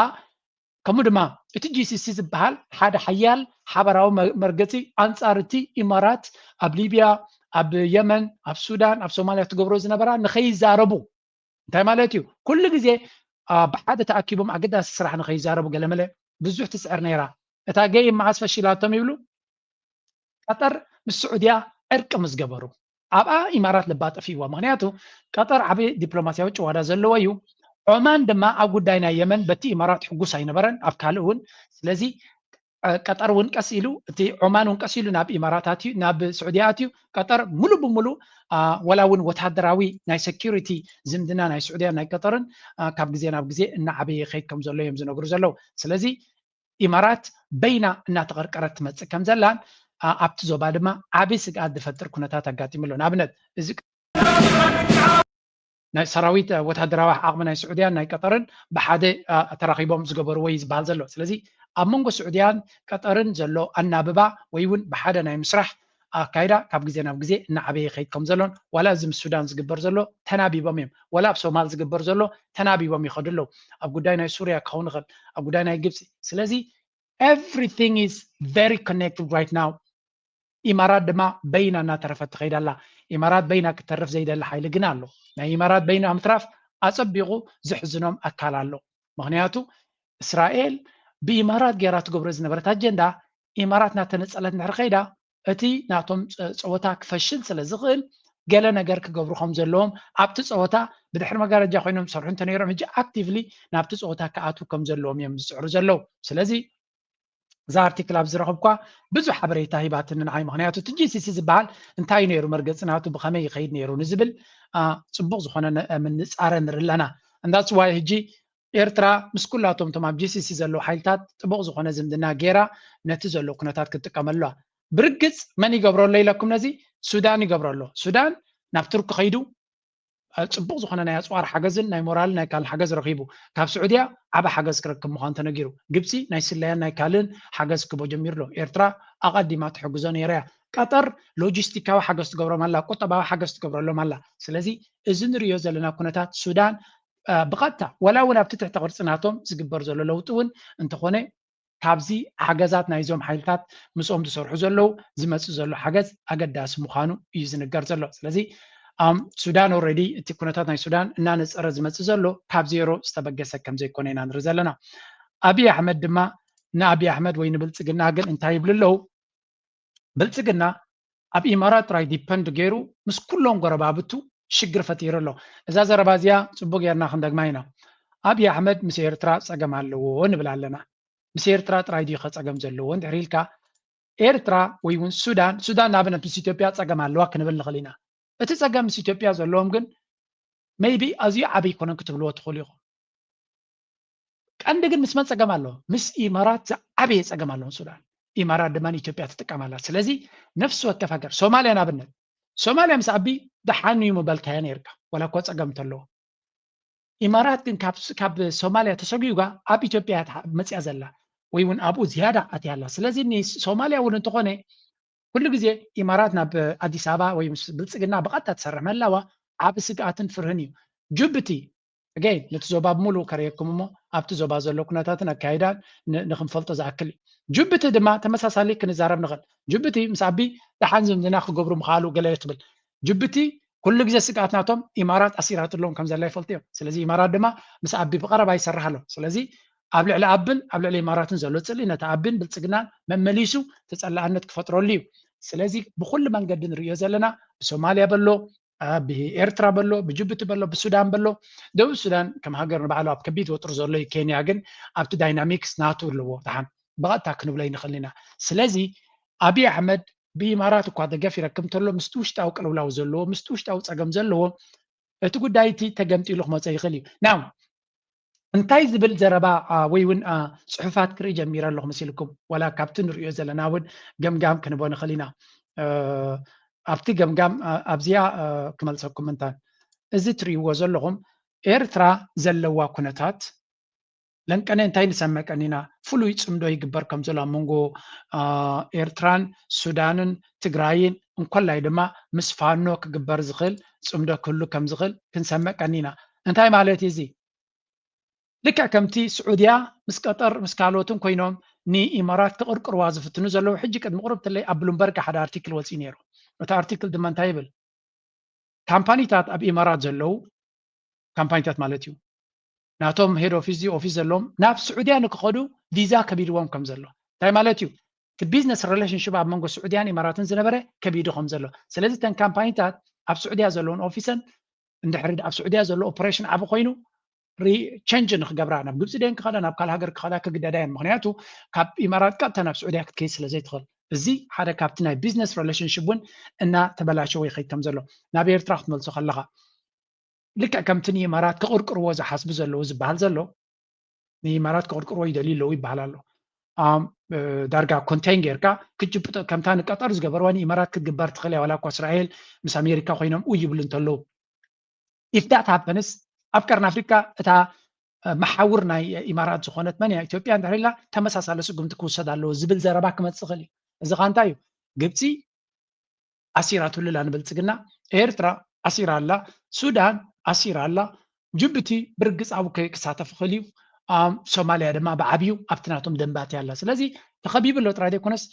ከምኡ ድማ እቲ GCC ዝበሃል ሓደ ሓያል ሓበራዊ መርገፂ አንጻር እቲ ኢማራት ኣብ ሊብያ ኣብ የመን ኣብ ሱዳን ኣብ ሶማልያ ትገብሮ ዝነበራ ንኸይዛረቡ እንታይ ማለት እዩ ኩሉ ግዜ ብሓደ ተኣኪቦም ኣገዳሲ ስራሕ ንኸይዛረቡ ገለመለ ብዙሕ ትስዕር ነይራ እታ ገይ መዓዝ ፈሺላቶም ይብሉ ቀጠር ምስ ስዑድያ ዕርቂ ምስ ገበሩ ኣብኣ ኢማራት ልባ ጠፊዋ ምክንያቱ ቀጠር ዓበይ ዲፕሎማስያዊ ጭዋዳ ዘለዎ እዩ ዑማን ድማ ኣብ ጉዳይ ናይ የመን በቲ ኢማራት ሕጉስ ኣይነበረን ኣብ ካልእ እውን ስለዚ ቀጠር እውን ቀስ ኢሉ እቲ ዑማን እውን ቀስ ኢሉ ናብ ኢማራታት እዩ ናብ ስዑድያ እዩ ቀጠር ሙሉ ብሙሉ ወላ እውን ወታደራዊ ናይ ሴኩሪቲ ዝምድና ናይ ስዑድያ ናይ ቀጠርን ካብ ግዜ ናብ ግዜ እናዓበየ ይኸይድ ከም ዘሎ እዮም ዝነግሩ ዘለው ስለዚ ኢማራት በይና እናተቐርቀረት ትመፅእ ከም ዘላን ኣብቲ ዞባ ድማ ዓበይ ስግኣት ዝፈጥር ኩነታት ኣጋጢሙ ኣሎ ንኣብነት እዚ ናይ ሰራዊት ወታደራዊ ዓቕሚ ናይ ስዑድያን ናይ ቀጠርን ብሓደ ተራኺቦም ዝገበርዎ እዩ ዝበሃል ዘሎ ስለዚ ኣብ መንጎ ስዑድያን ቀጠርን ዘሎ ኣናብባ ወይ እውን ብሓደ ናይ ምስራሕ ኣካይዳ ካብ ግዜ ናብ ግዜ እናዓበየ ይኸይድ ከም ዘሎን ዋላ እዚ ምስ ሱዳን ዝግበር ዘሎ ተናቢቦም እዮም ዋላ ኣብ ሶማል ዝግበር ዘሎ ተናቢቦም ይኸዱ ኣለዉ ኣብ ጉዳይ ናይ ሱርያ ክኸውን ይኽእል ኣብ ጉዳይ ናይ ግብፂ ስለዚ everything is very connected right now ኢማራት ድማ በይና እናተረፈት ትኸይድ ኣላ ኢማራት በይና ክተርፍ ዘይደሊ ሓይሊ ግን ኣሎ ናይ ኢማራት በይና ምትራፍ ኣፀቢቑ ዝሕዝኖም ኣካል ኣሎ ምክንያቱ እስራኤል ብኢማራት ገይራ ትገብሮ ዝነበረት ኣጀንዳ ኢማራት ናተነፀለት ንድሕሪ ኸይዳ እቲ ናቶም ፀወታ ክፈሽል ስለ ዝኽእል ገለ ነገር ክገብሩ ከም ዘለዎም ኣብቲ ፀወታ ብድሕሪ መጋረጃ ኮይኖም ዝሰርሑ እንተነይሮም ሕጂ ኣክቲቭሊ ናብቲ ፀወታ ክኣትዉ ከም ዘለዎም እዮም ዝፅዕሩ ዘለው ስለዚ እዛ ኣርቲክል ኣብ ዝረኸብኳ ብዙሕ ሓበሬታ ሂባትኒ ንዓይ ምክንያቱ እቲ GCC ዝበሃል እንታይ ነይሩ መርገፂ ናቱ ብኸመይ ይኸይድ ነይሩ ንዝብል ፅቡቅ ዝኾነ ምንፃረ ንርኢ ኣለና እንዳስ ዋይ ሕጂ ኤርትራ ምስ ኩላቶም ቶም ኣብ GCC ዘለዉ ሓይልታት ጥቡቅ ዝኾነ ዝምድና ጌራ ነቲ ዘሎ ኩነታት ክትጥቀመሉ ብርግፅ መን ይገብረሎ ኢለኩም ነዚ ሱዳን ይገብረሎ ሱዳን ናብ ቱርክ ኸይዱ ፅቡቅ ዝኾነ ናይ ኣፅዋር ሓገዝን ናይ ሞራል ናይ ካልእ ሓገዝ ረኺቡ ካብ ስዑድያ ዓበ ሓገዝ ክረክብ ምዃኑ ተነጊሩ ግብፂ ናይ ስለያን ናይ ካልእን ሓገዝ ክቦ ጀሚሩ ኣሎ ኤርትራ ኣቐዲማ ትሕግዞ ነይራ እያ ቀጠር ሎጂስቲካዊ ሓገዝ ትገብሮም ኣላ ቁጠባዊ ሓገዝ ትገብረሎም ኣላ ስለዚ እዚ ንሪኦ ዘለና ኩነታት ሱዳን ብቐጥታ ወላ እውን ኣብቲ ትሕቲ ቅርፂ ናቶም ዝግበር ዘሎ ለውጢ እውን እንተኾነ ካብዚ ሓገዛት ናይዞም ሓይልታት ምስኦም ዝሰርሑ ዘለው ዝመፅእ ዘሎ ሓገዝ ኣገዳሲ ምዃኑ እዩ ዝንገር ዘሎ ስለዚ ሱዳን ኦልሬዲ እቲ ኩነታት ናይ ሱዳን እናነፀረ ዝመፅእ ዘሎ ካብ ዜሮ ዝተበገሰ ከም ዘይኮነ ኢና ንርኢ ዘለና ኣብይ ኣሕመድ ድማ ንኣብይ ኣሕመድ ወይ ንብልፅግና ግን እንታይ ይብል ኣለዉ ብልፅግና ኣብ ኢማራት ጥራይ ዲፐንድ ገይሩ ምስ ኩሎም ጎረባብቱ ሽግር ፈጢሩ ኣሎ እዛ ዘረባ እዚኣ ፅቡቅ ጌርና ክንደግማ ኢና ኣብይ ኣሕመድ ምስ ኤርትራ ፀገም ኣለዎ ንብል ኣለና ምስ ኤርትራ ጥራይ ድዩ ከፀገም ዘለዎ እንድሕር ኢልካ ኤርትራ ወይ እውን ሱዳን ንኣብነት ምስ ኢትዮጵያ ፀገም ኣለዋ ክንብል ንኽእል ኢና እቲ ፀገም ምስ ኢትዮጵያ ዘለዎም ግን ሜይቢ ኣዝዩ ዓበይ ኮነን ክትብልዎ ትኽእሉ ኢኹም ቀንዲ ግን ምስ መን ፀገም ኣሎ ምስ ኢማራት ዝዓበየ ፀገም ኣለዎ ሱዳን ኢማራት ድማ ንኢትዮጵያ ትጥቀማላ ስለዚ ነፍሲ ወከፍ ሃገር ሶማልያ ንኣብነት ሶማልያ ምስ ዓቢ ደሓንዩ ምበልካያ ነይርካ ወላ እኮ ፀገም እንተለዎ ኢማራት ግን ካብ ሶማልያ ተሰጊዩጋ ኣብ ኢትዮጵያ መፅያ ዘላ ወይ እውን ኣብኡ ዝያዳ ኣትያ ኣላ ስለዚ ሶማልያ እውን እንተኾነ ኩሉ ግዜ ኢማራት ናብ ኣዲስ ኣበባ ወይ ምስ ብልፅግና ብቐጥታ ትሰርሕ መላዋ ዓብ ስግኣትን ፍርህን እዩ ጅቡቲ ገይ ነቲ ዞባ ብምሉእ ከርየኩም እሞ ኣብቲ ዞባ ዘሎ ኩነታትን ኣካይዳን ንክንፈልጦ ዝኣክል እዩ ጅቡቲ ድማ ተመሳሳሊ ክንዛረብ ንኽእል ጅቡቲ ምስ ዓቢ ደሓን ዝምድና ክገብሩ ምኽኣሉ ገለ ትብል ጅቡቲ ኩሉ ግዜ ስግኣት ናቶም ኢማራት ኣሲራትሎም ከም ዘላ ይፈልጡ እዮም ስለዚ ኢማራት ድማ ምስ ዓቢ ብቐረባ ይሰርሕ ኣሎ ስለዚ ኣብ ልዕሊ ኣብን ኣብ ልዕሊ ኢማራትን ዘሎ ፅሊ ነቲ ኣብን ብልፅግናን መመሊሱ ተፀላእነት ክፈጥረሉ እዩ ስለዚ ብኩሉ መንገዲ ንሪኦ ዘለና ብሶማልያ በሎ بإيرترا بلو بجيبوتي بلو بالسودان بلو دو السودان كم هاجر نبعلو أب كبيت وترزور لي كينيا جن أبتو دايناميكس ناتو اللو طبعا بغات تاكنو بلاي نخلينا سلازي أبي أحمد بإمارات وقاعدة قافي ركمت له مستوش تاو كلو زلو مستوش تاو تساقم زلو تقول دايتي تقمتي لخ ما تسيخلي نعم انتاي زبل زربا ويون صحفات كري جميرا لخ مسيلكم ولا كابتن رؤيو زلناون قم كنبو نخلينا ኣብቲ ገምጋም ኣብዚያ ክመልሰኩም እንታን እዚ ትሪእዎ ዘለኹም ኤርትራ ዘለዋ ኩነታት ለንቀነ እንታይ ንሰመቀኒና ፍሉይ ፅምዶ ይግበር ከም ዘሎ መንጎ ኤርትራን ሱዳንን ትግራይን እንኳላይ ድማ ምስ ፋኖ ክግበር ዝኽእል ፅምዶ ክህሉ ከም ዝኽእል ክንሰመቀኒና እንታይ ማለት እዚ ልክዕ ከምቲ ስዑድያ ምስ ቀጠር ምስ ካልኦትን ኮይኖም ንኢማራት ክቅርቅርዋ ዝፍትኑ ዘለዉ ሕጂ ቅድሚ ቁርብትለይ ኣብ ብሉምበርግ ሓደ ኣርቲክል ወፂ ነይሩ እቲ ኣርቲክል ድማ እንታይ ይብል ካምፓኒታት ኣብ ኢማራት ዘለዉ ካምፓኒታት ማለት እዩ ናቶም ሄድ ኦፊስ ኦፊስ ዘለዎም ናብ ስዑድያ ንክኸዱ ቪዛ ከቢድዎም ከም ዘሎ እንታይ ማለት እዩ እቲ ቢዝነስ ሪሌሽንሽፕ ኣብ መንጎ ስዑድያን ኢማራትን ዝነበረ ከቢዱ ከም ዘሎ ስለዚ ተን ካምፓኒታት ኣብ ስዑድያ ዘለውን ኦፊሰን እንድሕሪ ኣብ ስዑድያ ዘሎ ኦፐሬሽን ዓብ ኮይኑ ሪቼንጅ ንክገብራ ናብ ግብፂ ደን ክኸዳ ናብ ካል ሃገር ክኸዳ ክግደዳየን ምክንያቱ ካብ ኢማራት ቀጥታ ናብ ስዑድያ ክትከይድ ስለዘይትኽእል እዚ ሓደ ካብቲ ናይ ቢዝነስ ሪሌሽንሽፕ እውን እና ተበላሸወ ይኸይድ ከም ዘሎ ናብ ኤርትራ ክትመልሶ ከለኻ ልክዕ ከምቲ ንኢማራት ክቅርቅርዎ ዝሓስቡ ዘለዉ ዝበሃል ዘሎ ንኢማራት ክቅርቅርዎ ይደልዩ ኣለዉ ይበሃል ኣሎ ዳርጋ ኮንቴን ጌርካ ክጅብጦ ከምታ ንቀጠር ዝገበርዋ ንኢማራት ክትግበር ትኽእል እያ ዋላ እኳ እስራኤል ምስ ኣሜሪካ ኮይኖም ይብሉ እንተለዉ if that happens ኣብ ቀርኒ ኣፍሪካ እታ መሓውር ናይ ኢማራት ዝኾነት መን እያ ኢትዮጵያ እንድሕሪላ ተመሳሳለ ስጉምቲ ክውሰድ ኣለዎ ዝብል ዘረባ ክመፅእ ይኽእል እዩ እዚ ኸ እንታይ እዩ ግብፂ ኣሲራትሉላ ንብልፅግና ኤርትራ ኣሲራ ኣላ ሱዳን ኣሲራ ኣላ ጅቡቲ ብርግፅ ኣብ ክሳተፍ ይኽእል እዩ ሶማልያ ድማ ብዓብዩ ኣብቲ ናቶም ደንባትያ ኣላ ስለዚ ተኸቢቡ ኣሎ ጥራይ ዘይኮነስ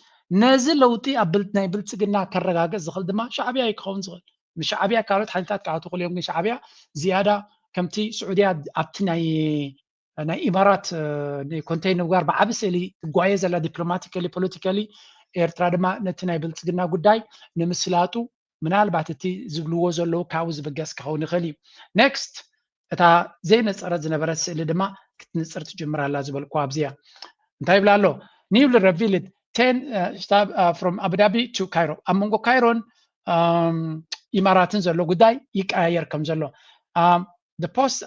ነዚ ለውጢ ኣብ ናይ ብልፅግና ከረጋገፅ ዝኽእል ድማ ሻዕብያ እዩ ክኸውን ዝኽእል ምሻዕብያ ካልኦት ሓይልታት ክኣቱ ክእሉ እዮም ግን ሻዕብያ ዝያዳ ከምቲ ስዑድያ ኣብቲ ናይ ኢማራት ኮንቴይነር ጋር ብዓብ ስእሊ ትጓየ ዘላ ዲፕሎማቲካሊ ፖለቲካሊ ኤርትራ ድማ ነቲ ናይ ብልፅግና ጉዳይ ንምስላጡ ምናልባት እቲ ዝብልዎ ዘለዉ ካብኡ ዝብገስ ክኸውን ይኽእል እዩ ኔክስት እታ ዘይነፀረት ዝነበረት ስእሊ ድማ ክትንፅር ትጅምር ኣላ ዝበልኩ ኣብዚያ እንታይ ይብላ ኣሎ ኒውሊ ረቪልድ 10 from Abu Dhabi to Cairo ኣብ መንጎ ካይሮን ኢማራትን ዘሎ ጉዳይ ይቀያየር ከም ዘሎ the post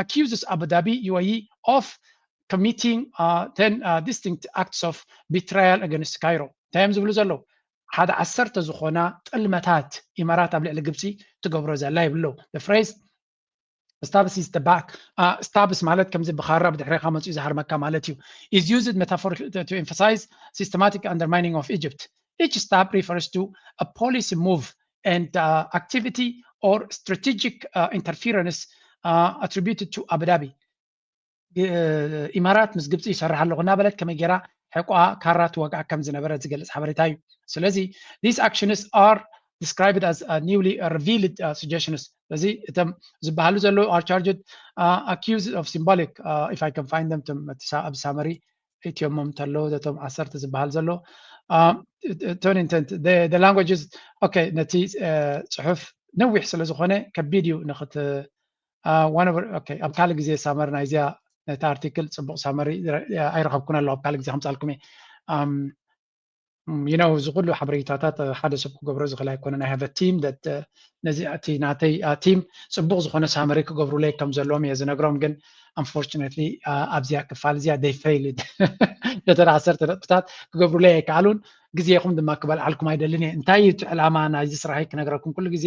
accuses Abu Dhabi UAE of committing 10 distinct acts of betrayal against Cairo ታይም ዝብሉ ዘሎ ሓደ 10 ዝኾና ጥልመታት ኢማራት ኣብ ልዕሊ ግብፂ ትገብሮ ዘላ ይብሉ the phrase establishes the back establish ማለት ከምዚ ብኻራ ብድሕሪኻ መፅኡ ዝሃርመካ ማለት እዩ is used metaphorically to emphasize systematic undermining of Egypt each step refers to a policy move and activity or strategic interference attributed to Abu Dhabi. ኢማራት ምስ ግብፂ ይሰርሕ ኣለኹ እናበለት ከመይ ጌራ ሕቋ ካራት ወግዓ ከም ዝነበረ ዝገልፅ ሓበሬታ እዩ ስለዚ these actions are described as newly revealed suggestions ስለዚ እቶም ዝበሃሉ ዘለዉ are charged accused of symbolic if I can find them ኣብ ሳመሪ እትዮሞም ተለዉ እቶም 10 ዝበሃል ዘሎ turn intent the languages okay ነቲ ፅሑፍ ነዊሕ ስለ ዝኾነ ከቢድ እዩ ንኽት okay ኣብ ካልእ ግዜ ሳመሪ ናይዚያ ነቲ ኣርቲክል ፅቡቕ ሳመሪ ኣይረኸብኩን ኣለዎ ኣብ ካልእ ግዜ ከምፃልኩም እየ እዚ ኩሉ ሓበሬታታት ሓደ ሰብ ክገብሮ ዝኽእል ኣይኮነን I have a team that ነዚ እቲ ናተይ ቲም ፅቡቕ ዝኾነ ሳመሪ ክገብሩለይ ከም ዘለዎም እየ ዝነግሮም ግን unfortunately ኣብዚያ ክፋል እዚያ they failed ነተን 10 ነጥብታት ክገብሩለይ ኣይከኣሉን ግዜኹም ድማ ክበልዓልኩም ኣይደልን እየ እንታይ እቲ ዕላማ ናይዚ ስራሐይ ክነግረኩም ኩሉ ግዜ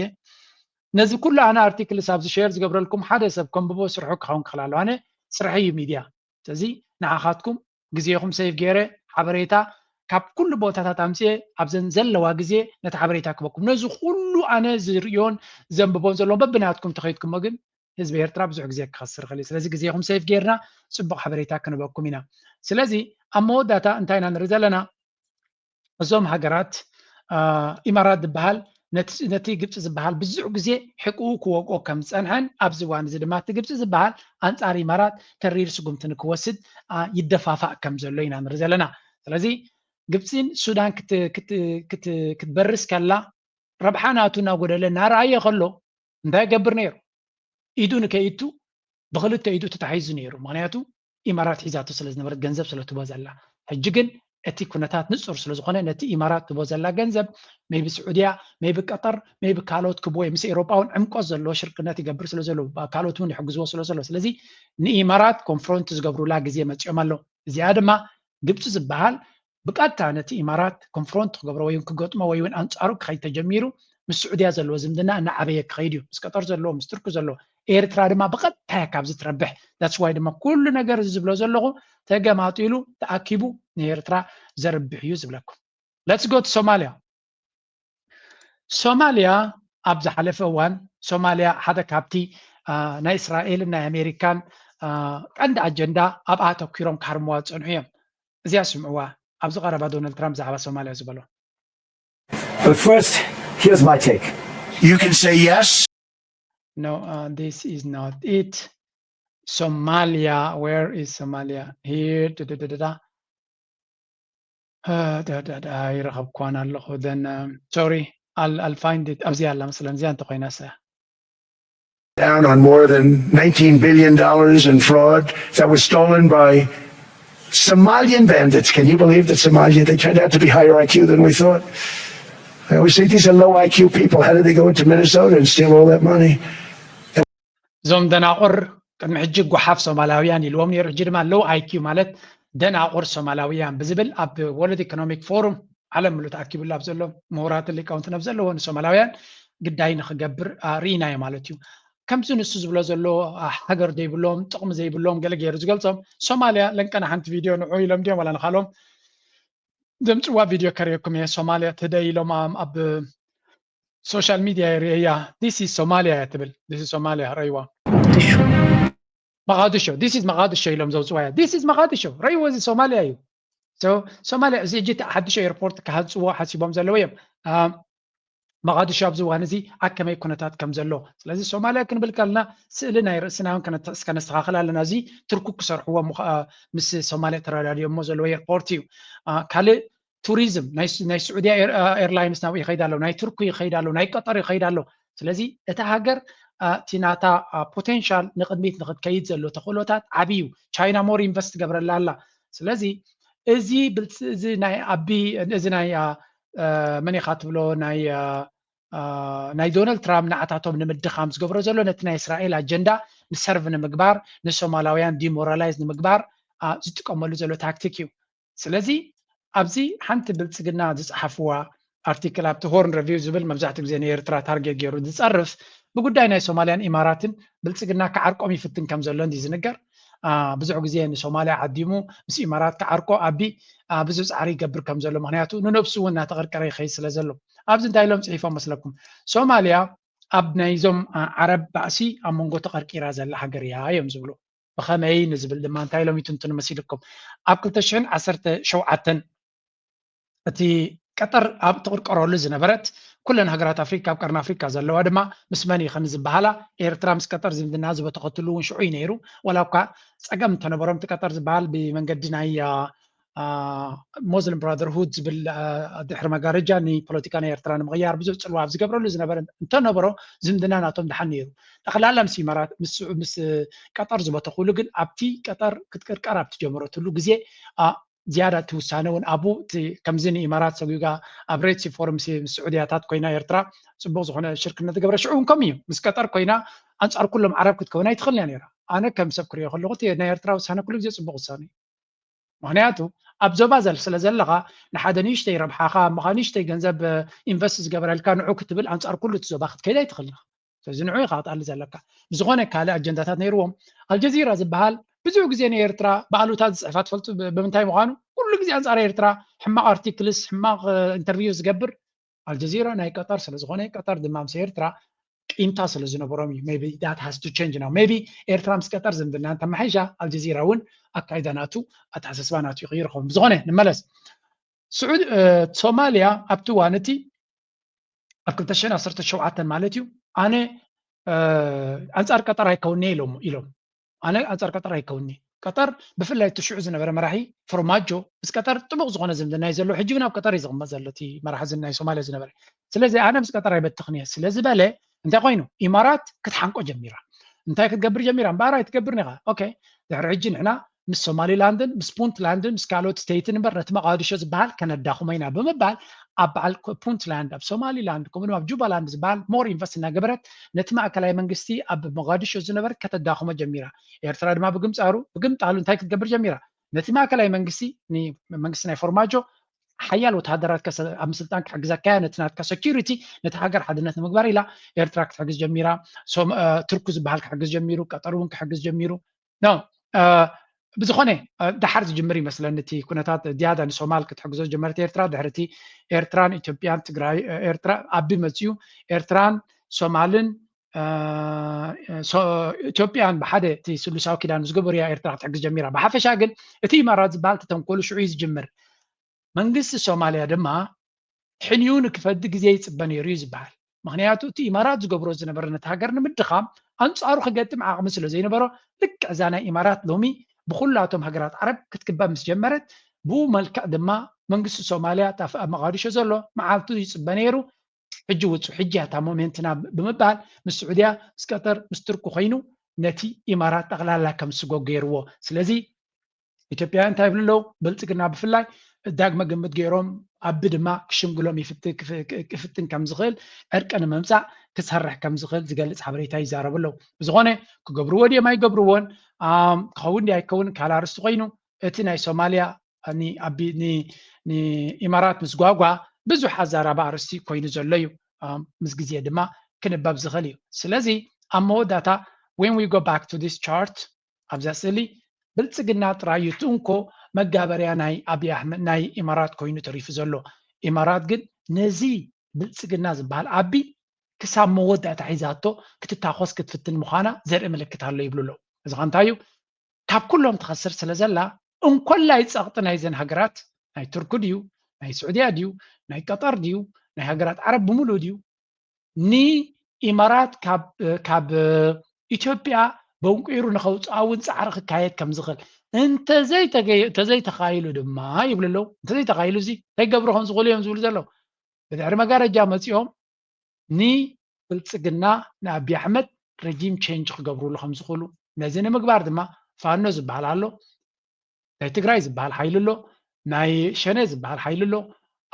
ነዚ ኩሉ ኣነ ኣርቲክል ኣብዚ ሼር ዝገብረልኩም ሓደ ሰብ ከምብቦ ስርሑ ክኸውን ክኽእል ኣለዎ ኣነ ስርሐ እዩ ሚድያ ስለዚ ንዓኻትኩም ግዜኹም ሰይፍ ገይረ ሓበሬታ ካብ ኩሉ ቦታታት ኣምፅአ ኣብዘን ዘለዋ ግዜ ነቲ ሓበሬታ ክበኩም ነዚ ኩሉ ኣነ ዝርዮን ዘንብቦን ዘለዎም በብናትኩም ተኸይድኩሞ ግን ህዝቢ ኤርትራ ብዙሕ ግዜ ክኸስር ይኽእል እዩ ስለዚ ግዜኹም ሰይፍ ጌርና ፅቡቕ ሓበሬታ ክንበኩም ኢና ስለዚ ኣብ መወዳእታ እንታይ ኢና ንርኢ ዘለና እዞም ሃገራት ኢማራት ዝበሃል ነቲ ግብፂ ዝበሃል ብዙሕ ግዜ ሕቁኡ ክወቅኦ ከም ዝፀንሐን ኣብዚ እዋን እዚ ድማ እቲ ግብፂ ዝበሃል ኣንፃር ኢማራት ተሪር ስጉምቲ ንክወስድ ይደፋፋእ ከም ዘሎ ኢና ንርኢ ዘለና ስለዚ ግብፂን ሱዳን ክትበርስ ከላ ربحاناتو ناقودة نارعية خلو انتا يقبر نيرو إيدو نكيتو بغلت إيدو تتحيز نيرو مغنياتو إمارات حيزاتو سلز نبرد جنزب سلو بازلا حجيجن اتي كونتات نصر سلو زخونه نتي إمارات تبازلا جنزب مي بسعودية مي بقطر مي بكالوت كبوي مس إيروباون عمقو زلو شركنات يقبر سلو زلو كالوتون يحجزوا سلو سلزي ني إمارات كونفرونتز قبروا لا جزية متشمالو زيادة ما قبت زبال بقاتا نتي إمارات كونفرونت قبروا وين كقطمة وين أنصارو كخي تجميرو مس السعودية زلو زمدنا نعبيه كخيديو مس قطر زلو مس تركو زلو ኤርትራ ድማ በቀጥታ ካብ ዝትረብሕ that's why ድማ ኩሉ ነገር ዝብሎ ዘለኹ ተገማጢሉ ተኣኪቡ ንኤርትራ ዘርብሕ እዩ ዝብለኩም let's go to Somalia ሶማሊያ ኣብ ዝሓለፈ እዋን ሶማሊያ ሓደ ካብቲ ናይ እስራኤልን ናይ ኣሜሪካን ቀንዲ ኣጀንዳ ኣብ ኣተኪሮም ካርምዋ ፀንሑ እዮም እዚኣ ስምዕዋ ኣብ ዝቐረባ ዶናልድ ትራምፕ ዛዕባ ሶማሊያ ዝበሎ But first, here's my take. You can say yes. No, this is not it. Somalia, where is Somalia? Here, then sorry, I'll find it. Down on more than $19 billion in fraud that was stolen by Somalian bandits. Can you believe that Somalia, they turned out to be higher IQ than we thought? I always say these are low IQ people. How did they go into Minnesota and steal all that money? زوم دناقر كان حجي غحاف سومالاويان يلوم نير جدما لو اي كيو مالت دناقر سومالاويان بزبل اب وورلد ايكونوميك فورم علم لو تاكيب الله بزلو مورات اللي كاونت نبزلو ون سومالاويان قداي نخغبر رينا مالتيو كم سنسو زبلو زلو حجر دي بلوم طقم زي بلوم قال غير زغلصم سوماليا لنكنا حنت فيديو نعو يلم دي ولا نخالوم دمصوا فيديو كاريكم يا سوماليا تداي لهم اب social media area this is Somalia يعتبر this is Somalia ريوا مقادشو this is مقادشو يلوم زوزوايا this is مقادشو ريوا زي Somalia يو so Somalia زي جيت حدشو ايربورت كهزوا حسيبهم زلويم مقادشو ابزوان زي اكما يكونتات كم زلو ስለዚህ Somalia ክንብልከልና ስእልና ይርስናውን ከነስተኻኸል ኣለና እዚ ትርኩ ክሰርሕዎ ምስ Somalia ተራዳድዮሞ ዘለዎ ኤርፖርት እዩ ካልእ tourism ናይ سعودية ايرلاينز ناو يخيدالو ناي تركي يخيدالو ناي قطر يخيدالو سلازي اتا هاجر تيناتا بوتنشال نقدميت نقد كيد زلو تخلوتات عبيو تشاينا مور انفست قبرلا لا سلازي ازي زي ناي ابي ازي ناي من يخاطبلو ناي دونالد ترامب نعتاتهم نمدخام زغبرو زلو نت ناي اسرائيل اجندا نسرف نمغبار نسومالاويان ديمورالايز نمغبار زتقملو زلو تاكتيكيو سلازي أبزي حنت بالتسجلنا زحفوا أرتيكل أبت هورن ريفيو زبل مبزعت بزين إيرترا تارجت جيرو دتصرف بقول داينا سوماليان إمارات بالتسجلنا كعرقو ميفتن كم زلون دي زنقر بزعو زين سوماليا عديمو بس إمارات كعرقو أبي بزوز عري قبر كم زلو مهنياتو ننبسو ونا تغير كري خيس لزلو أبزن دايلوم صحيفة مسلكم سوماليا أبنايزوم عرب بأسي أمونغو تغير كيرازل لحقريا يوم زبلو بخامي نزبل لما انتايلوم يتنتون مسيلكم أبكل تشين عسرت شوعتن أتي قطر أب تقرقرولو زنبرت كلن هجرات أفريقيا وقرن أفريقيا زلوا دما مسماني خنز بحالا إيرترا مس قطر زمدنا زب تقتلوا شعوي نيرو ولو كا صقم تنبرم قطر زبال بمنقدنا هي موزلم براذر هودز بالدحر مغارجا ني بوليتيكان إيرترا مغيار بزوج صلوا بز قبرولو زنبرت انتنبرو زمدنا ناتهم دحنيرو دخل مس إمارات مس قطر زب تقولوا جن أبتي قطر كتكركر أبتي جمرو تلو جزء زيادة توسانون أبو كمزين إمارات سويقا أبريتسي فورم سي السعودية تات كوينا إيرترا سبوز هنا شركة نتقبر شعون كمية بس قطر كوينا أنصار كلهم عرب كتكونا يدخل يعني أنا كم سبكري أخذ لغتي نا إيرترا وسانا كلهم زي سبوز ثاني مهنياتو أبزو بازل سلازل لغا نحدا نيشتي ربحاقا مغا نيشتي جنزب إنفستس قبر الكان عكتبل أنصار كله تزوباخت كيدا يدخل فزنعوي خاط على زلكا بزغونة كالا أجنداتات نيروهم الجزيرة زبهال بزوج زين إيرترا بعلوتات صحفات فلت بمنتهي مغانو كل جزء عن إيرترا حما أرتيكلس حما انترفيوز قبر الجزيرة ناي قطر سلزغونة قطر دمام سيرترا إمتى سلزنا برامي maybe that has to change now maybe إيرترا مس قطر زمدنا أنت ما حيجا الجزيرة ون أكايداناتو أتحسسباناتو يغيرهم بزغونة نملس سعود سوماليا أبتوانتي أكل تشينا صرت شوعة مالتيو أنا أنصار قطر هيكوني لهم أنا أنصار قطر هيكوني قطر بفلاي تشعو زنبر مراحي فرماجو بس قطر طبق زغونه زمدنا يزلو حجينا بقطر يزغم زلتي مراح زنا سوماليا زنبر سلازي انا بس قطر يبت تقنيه سلازي باله انت قوينو امارات كتحنقو جميره انت كتقبر جميره مباراه تقبرني اوكي دحر حجي هنا مس سومالي لاندن مس بونتلاندن مس كالوت ستيتن برت مقادشو زبال كنداخو مينا بمبال ابعل بونتلاند اب سومالي لاند كومن اب جوبالاند زبال مور انفست نغبرت نتما اكلاي منغستي اب مقادشو زنبر كتداخو جميره ኤርትራ ድማ ብግምፃሩ ብግምጣሉ እንታይ ክትገብር ጀሚራ ነቲ ማእከላይ መንግስቲ መንግስቲ ናይ ፎርማጆ ሓያል ወታደራት ኣብ ስልጣን ክሕግዝ ኣካያ ነቲ ናትካ ሴኪሪቲ ነቲ ሃገር ሓድነት ንምግባር ኢላ ኤርትራ ክትሕግዝ ጀሚራ ትርኩ ዝበሃል ክሕግዝ ጀሚሩ ቀጠር እውን ክሕግዝ ጀሚሩ ኖ ብዝኾነ ድሓር ዝጅምር ይመስለኒ እቲ ኩነታት ዲያዳ ንሶማል ክትሕግዞ ጀመረት ኤርትራ ድሕርቲ ኤርትራን ኢትዮጵያን ትግራይ ኤርትራ ኣቢ መፅዩ ኤርትራን ሶማልን ኢትዮጵያን بحده تي سلوساو كيدان زغبر يا ኤርትራ تحجز جميرا بحفشا ግን እቲ ኢማራት ዝበሃል ተንኮሉ ሽዑ ዝጅምር መንግስቲ ሶማሊያ ድማ ሕኒውን ክፈድ ግዜ ይጽበን ነይሩ ዝበሃል ምክንያቱ እቲ ኢማራት ዝገብሮ ዝነበረ ነቲ ሃገር ንምድኻም አንጻሩ ክገጥም ዓቕሚ ስለ ዘይነበሮ ልክ እዛና ኢማራት ሎሚ ብኩላቶም ሃገራት ዓረብ ክትክበብ ምስ ጀመረት ብኡ መልክዕ ድማ መንግስቲ ሶማሊያ ታፍ መቃዲሾ ዘሎ መዓልቱ ይጽበን ነይሩ ሕጂ ውፁ ሕጂ ኣታ ሞሜንትና ብምባል ምስ ስዑድያ ምስ ቀጠር ምስ ትርኩ ኮይኑ ነቲ ኢማራት ጠቕላላ ከም ስጎ ገይርዎ ስለዚ ኢትዮጵያ እንታይ ብልለው ብልጽግና ብፍላይ ዳግመ ግምት ገይሮም ኣብ ድማ ክሽምግሎም ይፍትን ከም ዝኽእል ዕርቀ ንምምፃእ ክሰርሕ ከም ዝኽእል ዝገልጽ ሓበሬታ ይዛረብለው ብዝኾነ ክገብርዎ ድዮም ኣይገብርዎን ክኸውን ኣይከውን ካላርስቲ ኮይኑ እቲ ናይ ሶማልያ ኢማራት ምስ ጓጓ ብዙሕ ኣዛራባ ኣርስቲ ኮይኑ ዘሎ እዩ ምስ ግዜ ድማ ክንባብ ዝኽእል እዩ ስለዚ ኣብ መወዳእታ when we go back to this chart ኣብዛ ስእሊ ብልጽግና ጥራዩ ትንኮ መጋበርያ ናይ ኣብይ ኣሕመድ ናይ ኢማራት ኮይኑ ተሪፉ ዘሎ ኢማራት ግን ነዚ ብልጽግና ዝበሃል ኣቢ ክሳብ መወዳእታ ሒዛቶ ክትታኾስ ክትፍትን ምዃና ዘርኢ ምልክት ኣሎ ይብሉሎ እዚ ኸንታይ እዩ ካብ ኩሎም ትኸስር ስለ ዘላ እንኮላይ ፀቕጢ ናይ ዘን ሃገራት ናይ ቱርክ ድዩ ናይ ስዑድያ ድዩ ናይ ቀጠር ድዩ ናይ ሃገራት ዓረብ ብምሉእ ድዩ ንኢማራት ካብ ኢትዮጵያ በንቁሩ ንኸውፃውን ፃዕሪ ክካየድ ከም ዝኽእል እንተዘይተኻይሉ ድማ ይብልለው እንተዘይተኻይሉ እዚ ከይገብሩ ከም ዝኽእሉ እዮም ዝብሉ ዘለው ብድሕሪ መጋረጃ መፂኦም ንብልጽግና ንኣብይ ኣሕመድ ረጂም ቼንጅ ክገብሩሉ ከም ዝኽእሉ ነዚ ንምግባር ድማ ፋኖ ዝበሃል ኣሎ ናይ ትግራይ ዝበሃል ሓይሊ ኣሎ ናይ ሸነ ዝበሃል ሓይሊ ኣሎ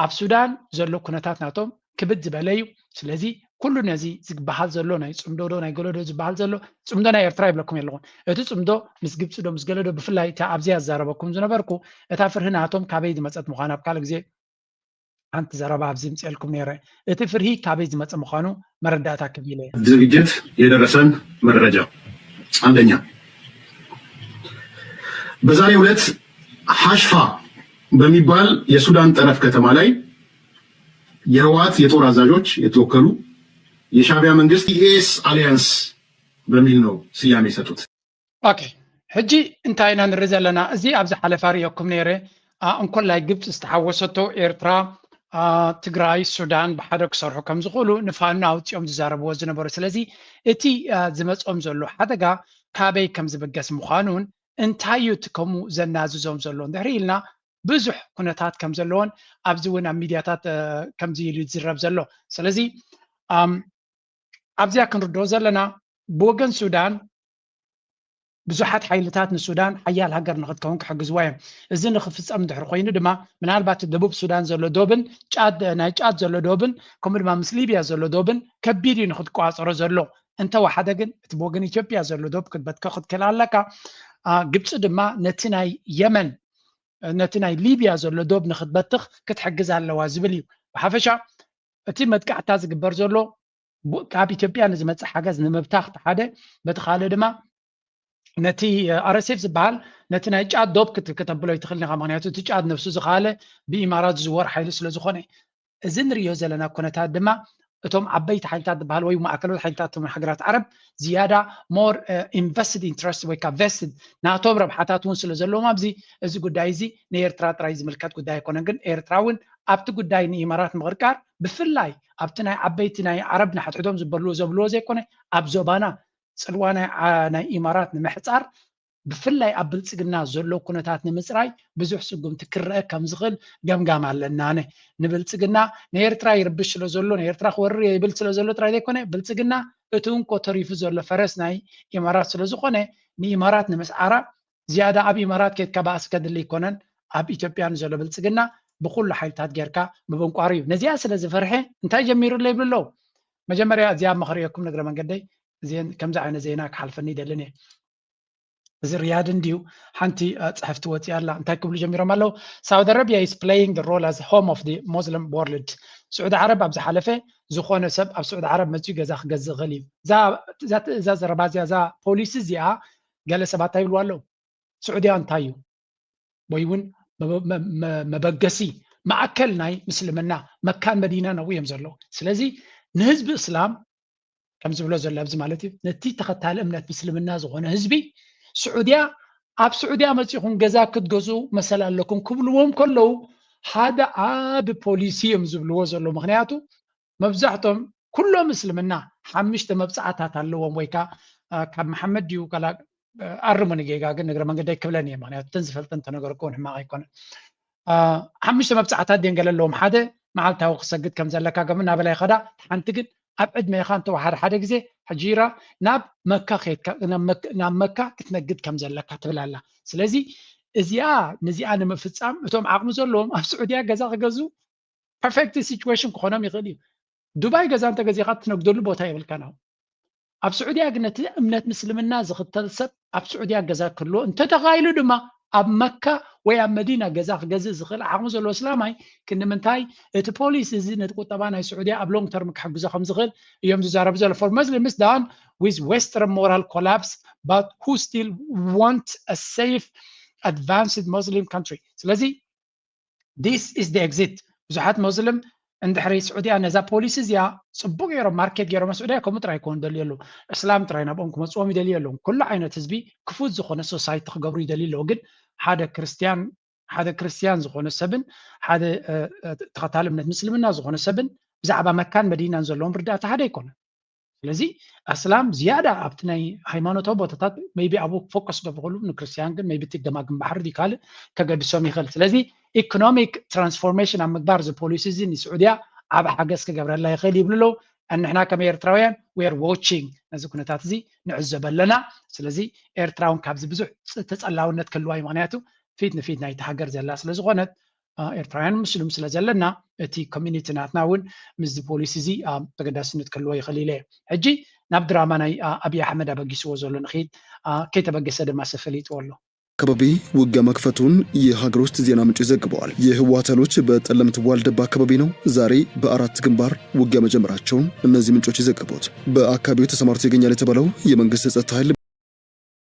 ኣብ ሱዳን ዘሎ ኩነታት ናቶም ክብድ ዝበለ እዩ ስለዚ ኩሉ ነዚ ዝበሃል ዘሎ ናይ ጽምዶ ናይ ገለዶ ዝበሃል ዘሎ ጽምዶ ናይ ኤርትራ ይብለኩም የለኹም እቲ ጽምዶ ምስ ግብፂ ዶ ምስ ገለዶ ብፍላይ እታ ኣብዚ ኣዛረበኩም ዝነበርኩ እታ ፍርሒ ናቶም ካበይ ዝመፀት ምዃኑ ኣብ ካልእ ግዜ ሓንቲ ዘረባ ኣብዚ ምፅልኩም ነይረ እቲ ፍርሒ ካበይ ዝመፀ ምዃኑ መረዳእታ ክብል እየ ዝግጅት የደረሰን መረጃ አንደኛ በዛሬው ዕለት ሐሽፋ በሚባል የሱዳን ጠረፍ ከተማ ላይ የህወሓት የጦር አዛዦች የተወከሉ የሻዕቢያ መንግስት ኢኤስ አሊያንስ በሚል ነው ስያሜ የሰጡት። ኦኬ ሕጂ እንታይ ኢና ንርኢ ዘለና እዚ ኣብዚ ሓለፋ ርኢኩም ነይረ እንኮላይ ግብፂ ዝተሓወሰቶ ኤርትራ ትግራይ ሱዳን ብሓደ ክሰርሑ ከም ዝኽእሉ ንፋኖ ኣውፂኦም ዝዛረብዎ ዝነበሩ ስለዚ እቲ ዝመፆም ዘሎ ሓደጋ ካበይ ከም ዝብገስ ምዃኑን እንታይ እዩ እቲ ከምኡ ዘናዝዞም ዘሎ እንድሕሪ ኢልና ብዙሕ ኩነታት ከም ዘለዎን ኣብዚ እውን ኣብ ሚድያታት ከምዚ ኢሉ ዝዝረብ ዘሎ ስለዚ ኣብዚያ ክንርድኦ ዘለና ብወገን ሱዳን ብዙሓት ሓይልታት ንሱዳን ሓያል ሃገር ንክትከውን ክሕግዝዋ እዮም እዚ ንክፍፀም ድሕሪ ኮይኑ ድማ ምናልባት ደቡብ ሱዳን ዘሎ ዶብን ናይ ጫድ ዘሎ ዶብን ከምኡ ድማ ምስ ሊብያ ዘሎ ዶብን ከቢድ እዩ ንክትቋፀሮ ዘሎ እንተወሓደ ግን እቲ ብወገን ኢትዮጵያ ዘሎ ዶብ ክትበትከ ክትክእል ኣለካ ግብፂ ድማ ነቲ ናይ የመን ነቲ ናይ ሊብያ ዘሎ ዶብ ንክትበትኽ ክትሕግዝ ኣለዋ ዝብል እዩ ብሓፈሻ እቲ መጥቃዕታ ዝግበር ዘሎ ካብ ኢትዮጵያ ንዝመፅእ ሓገዝ ንምብታኽ ሓደ በቲ ካልእ ድማ ነቲ RSF ዝበሃል ነቲ ናይ ጫድ ዶብ ከተብሎ ይትኽእል ኢኻ ምክንያቱ እቲ ጫድ ነፍሱ ዝኻለ ብኢማራት ዝዝወር ሓይሊ ስለ ዝኾነ እዚ ንሪኦ ዘለና ኩነታት ድማ እቶም ዓበይቲ ሓይልታት ዝበሃል ወይ ማእከሎት ሓይልታት ሃገራት ዓረብ ዝያዳ ሞር ኢንቨስትድ ኢንትረስት ወይ ከዓ ቨስትድ ናቶም ረብሓታት እውን ስለ ዘለዎም ኣብዚ እዚ ጉዳይ እዚ ንኤርትራ ጥራይ ዝምልከት ጉዳይ ኣይኮነን ግን ኤርትራ እውን ኣብቲ ጉዳይ ንኢማራት ምቕርቃር ብፍላይ ኣብቲ ናይ ዓበይቲ ናይ ዓረብ ንሓትሕቶም ዝበልዎ ዘብልዎ ዘይኮነ ኣብ ዞባና ፅልዋ ናይ ኢማራት ንምሕፃር ብፍላይ ኣብ ብልጽግና ዘሎ ኩነታት ንምጽራይ ብዙሕ ስጉምቲ ክረአ ከም ዝኽእል ገምጋም ኣለና ነ ንብልጽግና ንኤርትራ ይርብሽ ስለ ዘሎ ንኤርትራ ክወርር ይብል ስለ ዘሎ ጥራይ ዘይኮነ ብልጽግና እቲ እንኮ ተሪፉ ዘሎ ፈረስ ናይ ኢማራት ስለ ዝኾነ ንኢማራት ንምስዓራ ዝያዳ ኣብ ኢማራት ከይትካ ባእሲ ከድሊ ይኮነን ኣብ ኢትዮጵያን ዘሎ ብልጽግና ብኩሉ ሓይልታት ጌርካ ብበንቋሪ እዩ ነዚያ ስለ ዝፈርሐ እንታይ ጀሚሩ ይብሎ መጀመርያ እዚያ መኽሪየኩም ንግረ መንገደይ እዚን ከምዛ ዓይነት ዜና ክሓልፈኒ ይደልን እየ እዚ ሪያድ እንዲሁ ሓንቲ ጽሕፍቲ ወፂኣ ኣላ እንታይ ክብሉ ጀሚሮም ኣለው ሳውዲ አረቢያ is playing the role as home of the Muslim world ስዑድ ዓረብ ኣብ ዝሓለፈ ዝኾነ ሰብ ኣብ ስዑድ ዓረብ መፅኡ ገዛ ክገዝእ ኽእል እዩ እዛ ዘረባ እዚኣ እዛ ፖሊሲ እዚኣ ገለ ሰባት ይብልዋ ኣለው ስዑድያ እንታይ እዩ ወይ እውን መበገሲ ማዕከል ናይ ምስልምና መካን መዲና ነው እዮም ዘለው ስለዚ ንህዝቢ እስላም ከም ዝብሎ ዘሎ ኣብዚ ማለት እዩ ነቲ ተኸታሊ እምነት ምስልምና ዝኾነ ህዝቢ ስዑድያ ኣብ ስዑድያ መፅኹም ገዛ ክትገዝኡ መሰል ኣለኩም ክብልዎም ከለው ሓደ ዓብ ፖሊሲ እዮም ዝብልዎ ዘሎ ምክንያቱ መብዛሕቶም ኩሎም ምስልምና ሓሙሽተ መብፃዕታት ኣለዎም ወይ ከዓ ካብ መሐመድ ድዩ ካላ ኣርሙን ጌጋ ግን ንግረ መንገደይ ክብለን እየ ምክንያቱ እተን ዝፈልጠን ተነገርኩን ሕማቕ ኣይኮነን ሓሙሽተ መብፃዕታት ደንገለ ኣለዎም ሓደ መዓልታዊ ክሰግድ ከም ዘለካ ገም ናበላይ ኸዳ ሓንቲ ግን ኣብ ዕድሜኻ እንተወሓደ ሓደ ግዜ ሕጂራ ናብ መካ ክትነግድ ከም ዘለካ ትብላላ ስለዚ እዚኣ ነዚኣ ንምፍፃም እቶም ዓቕሚ ዘለዎም ኣብ ስዑድያ ገዛ ክገዙ ፐርፌክት ሲቹዌሽን ክኾኖም ይኽእል እዩ ዱባይ ገዛ እንተገዚኻ ትነግደሉ ቦታ ይብልከና ኣብ ስዑድያ ግን እቲ እምነት ምስልምና ዝኽተል ሰብ ኣብ ስዑድያ ገዛ ክህልዎ እንተተኻኢሉ ድማ ኣብ መካ ወይ ኣብ መዲና ገዛ ክገዝእ ዝኽእል ዓቕሚ ዘለዎ እስላማይ ክንምንታይ እቲ ፖሊስ እዚ ነቲ ቁጠባ ናይ ስዑድያ ኣብ ሎንግ ተርም ክሕግዞ ከም ዝኽእል እዮም ዝዛረቡ ዘሎ for Muslims down with Western moral collapse but who still want a safe advanced Muslim country ስለዚ this is the exit ብዙሓት ሙስሊም እንድሕሪ ስዑድያ ነዛ ፖሊስ እዚኣ ፅቡቅ ገይሮም ማርኬት ገይሮም ስዑድያ ከምኡ ጥራይ ክኾኑ ይደልዩ ኣለዉ እስላም ጥራይ ናብኦም ክመፅኦም ይደልዩ ኣለዉ ኩሉ ዓይነት ህዝቢ ክፉት ዝኾነ ሶሳይቲ ክገብሩ ይደልዩ ኣለዉ ግን ሓደ ክርስቲያን ዝኾነ ሰብን ሓደ ተኸታሊ እምነት ምስልምና ዝኾነ ሰብን ብዛዕባ መካን መዲናን ዘለዎም ርዳእታ ሓደ ኣይኮነን ስለዚ እስላም ዝያዳ ኣብቲ ናይ ሃይማኖታዊ ቦታታት ሜይቢ ኣብኡ ፎከስ ገበሉ ንክርስቲያን ግን ሜይቢ ትገማግም ባሕሪ ዲ ካልእ ከገድሶም ይኽእል ስለዚ ኢኮኖሚክ ትራንስፎርሜሽን ኣብ ምግባር እዚ ፖሊሲ እዚ ንስዑድያ ዓብ ሓገዝ ክገብረላ ይኽእል ይብሉ ኣለዉ ንሕና ከም ኤርትራውያን ዌር ዋቺንግ ነዚ ኩነታት እዚ ንዕዘብ ኣለና ስለዚ ኤርትራውን ካብዚ ብዙሕ ተፀላውነት ክህልዋ እዩ ምክንያቱ ፊት ንፊት ናይቲ ሃገር ዘላ ስለ ዝኾነት ኤርትራውያን ሙስሊም ስለ ዘለና እቲ ኮሚኒቲ ናትና እውን ምስዚ ፖሊሲ እዚ ተገዳስነት ክህልዎ ይኽእል ኢለ ሕጂ ናብ ድራማ ናይ ኣብይ ኣሕመድ ኣበጊስዎ ዘሎ ንኽኢድ ከይተበገሰ ድማ ሰፈሊጥዎ ኣሎ አካባቢ ውጊያ መክፈቱን የሀገር ውስጥ ዜና ምንጭ ዘግበዋል። የህወሓት ኃይሎች በጠለምት ዋልድባ አካባቢ ነው ዛሬ በአራት ግንባር ውጊያ መጀመራቸውን እነዚህ ምንጮች የዘገቡት። በአካባቢው ተሰማርቶ ይገኛል የተባለው የመንግስት ጸጥታ ኃይል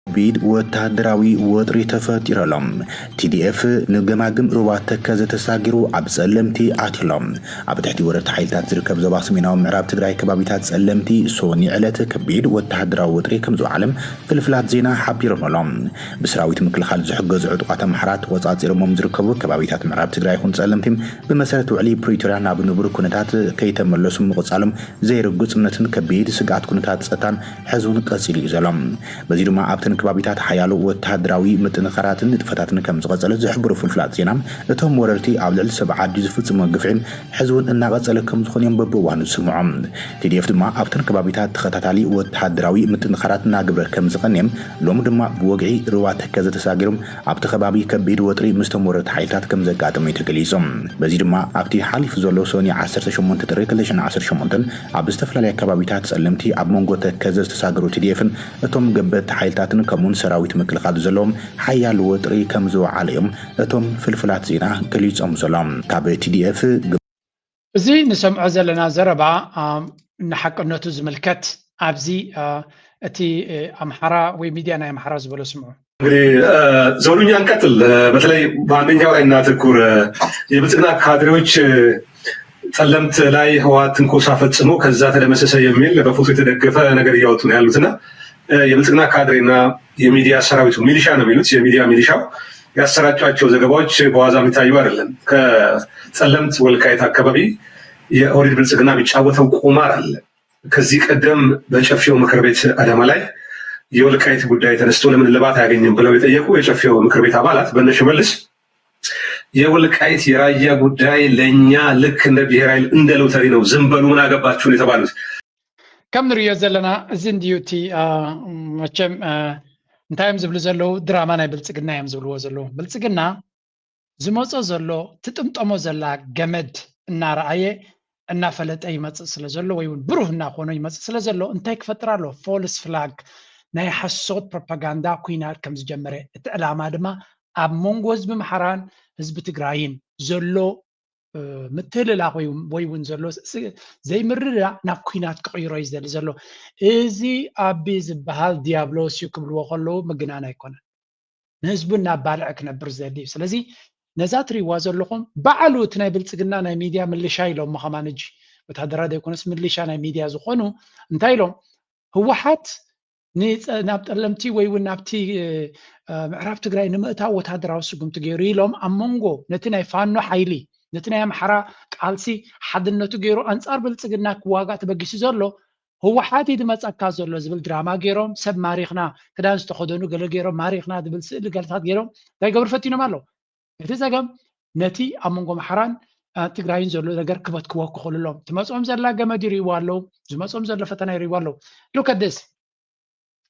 ቢድ ወታደራዊ ወጥሪ ተፈጢሮሎም ቲዲኤፍ ንገማግም ሩባት ተከዘ ተሳጊሩ ኣብ ጸለምቲ ኣትሎም ኣብ ትሕቲ ወረርቲ ሓይልታት ዝርከብ ዞባ ሰሜናዊ ምዕራብ ትግራይ ከባቢታት ጸለምቲ ሶኒ ዕለት ከቢድ ወታደራዊ ወጥሪ ከም ዝዓለም ፍልፍላት ዜና ሓቢሮም ብሰራዊት ምክልኻል ዝሕገዙ ዕጡቃት ኣምሓራት ወጻጺሮሞም ዝርከቡ ከባቢታት ምዕራብ ትግራይ ይኹን ጸለምቲ ብመሰረት ውዕሊ ፕሪቶሪያ ናብ ንብሩ ኩነታት ከይተመለሱ ምቕጻሎም ዘይርግጽ እምነትን ከቢድ ስጋት ኩነታት ጸጥታን ሕዙን ቀጺሉ እዩ ዘሎ በዚ ድማ ኣብተን ከባቢታት ሓያሎ ወታደራዊ ምጥንኻራትን ንጥፈታትን ከም ዝቐጸለ ዝሕብሩ ፍልፍላት ዜና እቶም ወረርቲ ኣብ ልዕሊ ሰብዓ ዓዲ ዝፍጽሞ ግፍዕን ሕዝውን እናቐጸለ ከም ዝኾነ እዮም በብእዋኑ ዝስምዖም ቲዲኤፍ ድማ ኣብተን ከባቢታት ተኸታታሊ ወታደራዊ ምጥንኻራት እናግብረ ከም ዝቐንዮም ሎሚ ድማ ብወግዒ ሩባ ተከዘ ተሳጊሮም ኣብቲ ከባቢ ከቢድ ወጥሪ ምስቶም ወረርቲ ሓይልታት ከም ዘጋጠሙ ተገሊጾም በዚ ድማ ኣብቲ ሓሊፉ ዘሎ ሶኒ 18 ጥሪ 2018 ኣብ ዝተፈላለዩ ከባቢታት ጸለምቲ ኣብ መንጎ ተከዘ ዝተሳገሩ ቲዲኤፍን እቶም ገበቲ ሓይልታትን ከሙን ሰራዊት ምክልኻል ዘለዎም ሓያል ወጥሪ ከም ዝወዓለዮም እቶም ፍልፍላት ዜና ገሊጾም ዘሎም ካብ ቲዲኤፍ እዚ ንሰምዖ ዘለና ዘረባ ንሓቅነቱ ዝምልከት ኣብዚ እቲ አምሓራ ወይ ሚዲያ ናይ አምሓራ ዝበሎ ስምዑ እንግዲህ ዘውዱኛ እንቀጥል። በተለይ በአንደኛው ላይ እናተኩር የብልጽግና ካድሬዎች ጸለምት ላይ ህወሓት ትንኮሳ ፈጽሞ ከዛ ተደመሰሰ የሚል በፎቶ የተደገፈ ነገር እያወጡ ነው ያሉትና የብልጽግና ካድሬና የሚዲያ ሰራዊቱ ሚሊሻ ነው የሚሉት የሚዲያ ሚሊሻው ያሰራጯቸው ዘገባዎች በዋዛ የሚታዩ አይደለም። ከጸለምት ወልቃይት አካባቢ የኦህዴድ ብልጽግና የሚጫወተው ቁማር አለ። ከዚህ ቀደም በጨፌው ምክር ቤት አዳማ ላይ የወልቃይት ጉዳይ ተነስቶ ለምን ልባት አያገኝም ብለው የጠየቁ የጨፌው ምክር ቤት አባላት በእነ ሽመልስ የወልቃይት የራያ ጉዳይ ለእኛ ልክ እንደ ብሔራዊ እንደ ሎተሪ ነው፣ ዝም በሉ ምን አገባችሁን የተባሉት። ከም ንሪኦ ዘለና እዚ እንድዩ እቲ መቸም እንታይ እዮም ዝብሉ ዘለዉ ድራማ ናይ ብልፅግና እዮም ዝብልዎ ዘለዉ። ብልፅግና ዝመፆ ዘሎ ትጥምጠሞ ዘላ ገመድ እናረኣየ እናፈለጠ ይመፅእ ስለ ዘሎ ወይ እውን ብሩህ እናኮነ ይመፅእ ስለ ዘሎ እንታይ ክፈጥር ኣሎ? ፎልስ ፍላግ ናይ ሓሶት ፕሮፓጋንዳ ኩናት ከም ዝጀመረ እቲ ዕላማ ድማ ኣብ መንጎ ህዝቢ ምሓራን ህዝቢ ትግራይን ዘሎ ምትልላኽ ወይ እውን ዘሎ ዘይምርዳእ ናብ ኩናት ክቅይሮ እዩ ዝደሊ ዘሎ። እዚ ኣቢ ዝበሃል ዲያብሎስ እዩ ክብልዎ ከለዉ ምግናን ኣይኮነን፣ ንህዝቡ እናባልዐ ክነብር ዝደሊ እዩ። ስለዚ ነዛ ትሪእዋ ዘለኹም ባዕሉ እቲ ናይ ብልፅግና ናይ ሚድያ ምልሻ ኢሎም ከማን እጂ ወታደራት ዘይኮነስ ምልሻ ናይ ሚድያ ዝኾኑ እንታይ ኢሎም ህወሓት ናብ ጠለምቲ ወይ እውን ናብቲ ምዕራብ ትግራይ ንምእታው ወታደራዊ ስጉምቲ ገይሩ ኢሎም ኣብ መንጎ ነቲ ናይ ፋኖ ሓይሊ ነቲ ናይ ኣምሓራ ቃልሲ ሓድነቱ ገይሩ ኣንጻር ብልፅግና ክዋጋእ ተበጊሱ ዘሎ ህወሓት ይድመፀካ ዘሎ ዝብል ድራማ ገይሮም ሰብ ማሪኽና ክዳን ዝተኸደኑ ገለ ገይሮም ማሪኽና ዝብል ስእሊ ገልታት ገይሮም እንታይ ገብሩ ፈቲኖም ኣለዉ። እቲ ፀገም ነቲ ኣብ መንጎ ኣምሓራን ትግራይን ዘሎ ነገር ክበትክዎ ክኽእሉሎም ትመፅኦም ዘላ ገመድ ይርእይዎ ኣለዉ፣ ዝመፅኦም ዘሎ ፈተና ይርእይዎ ኣለዉ። ሉክ ኣት ዲስ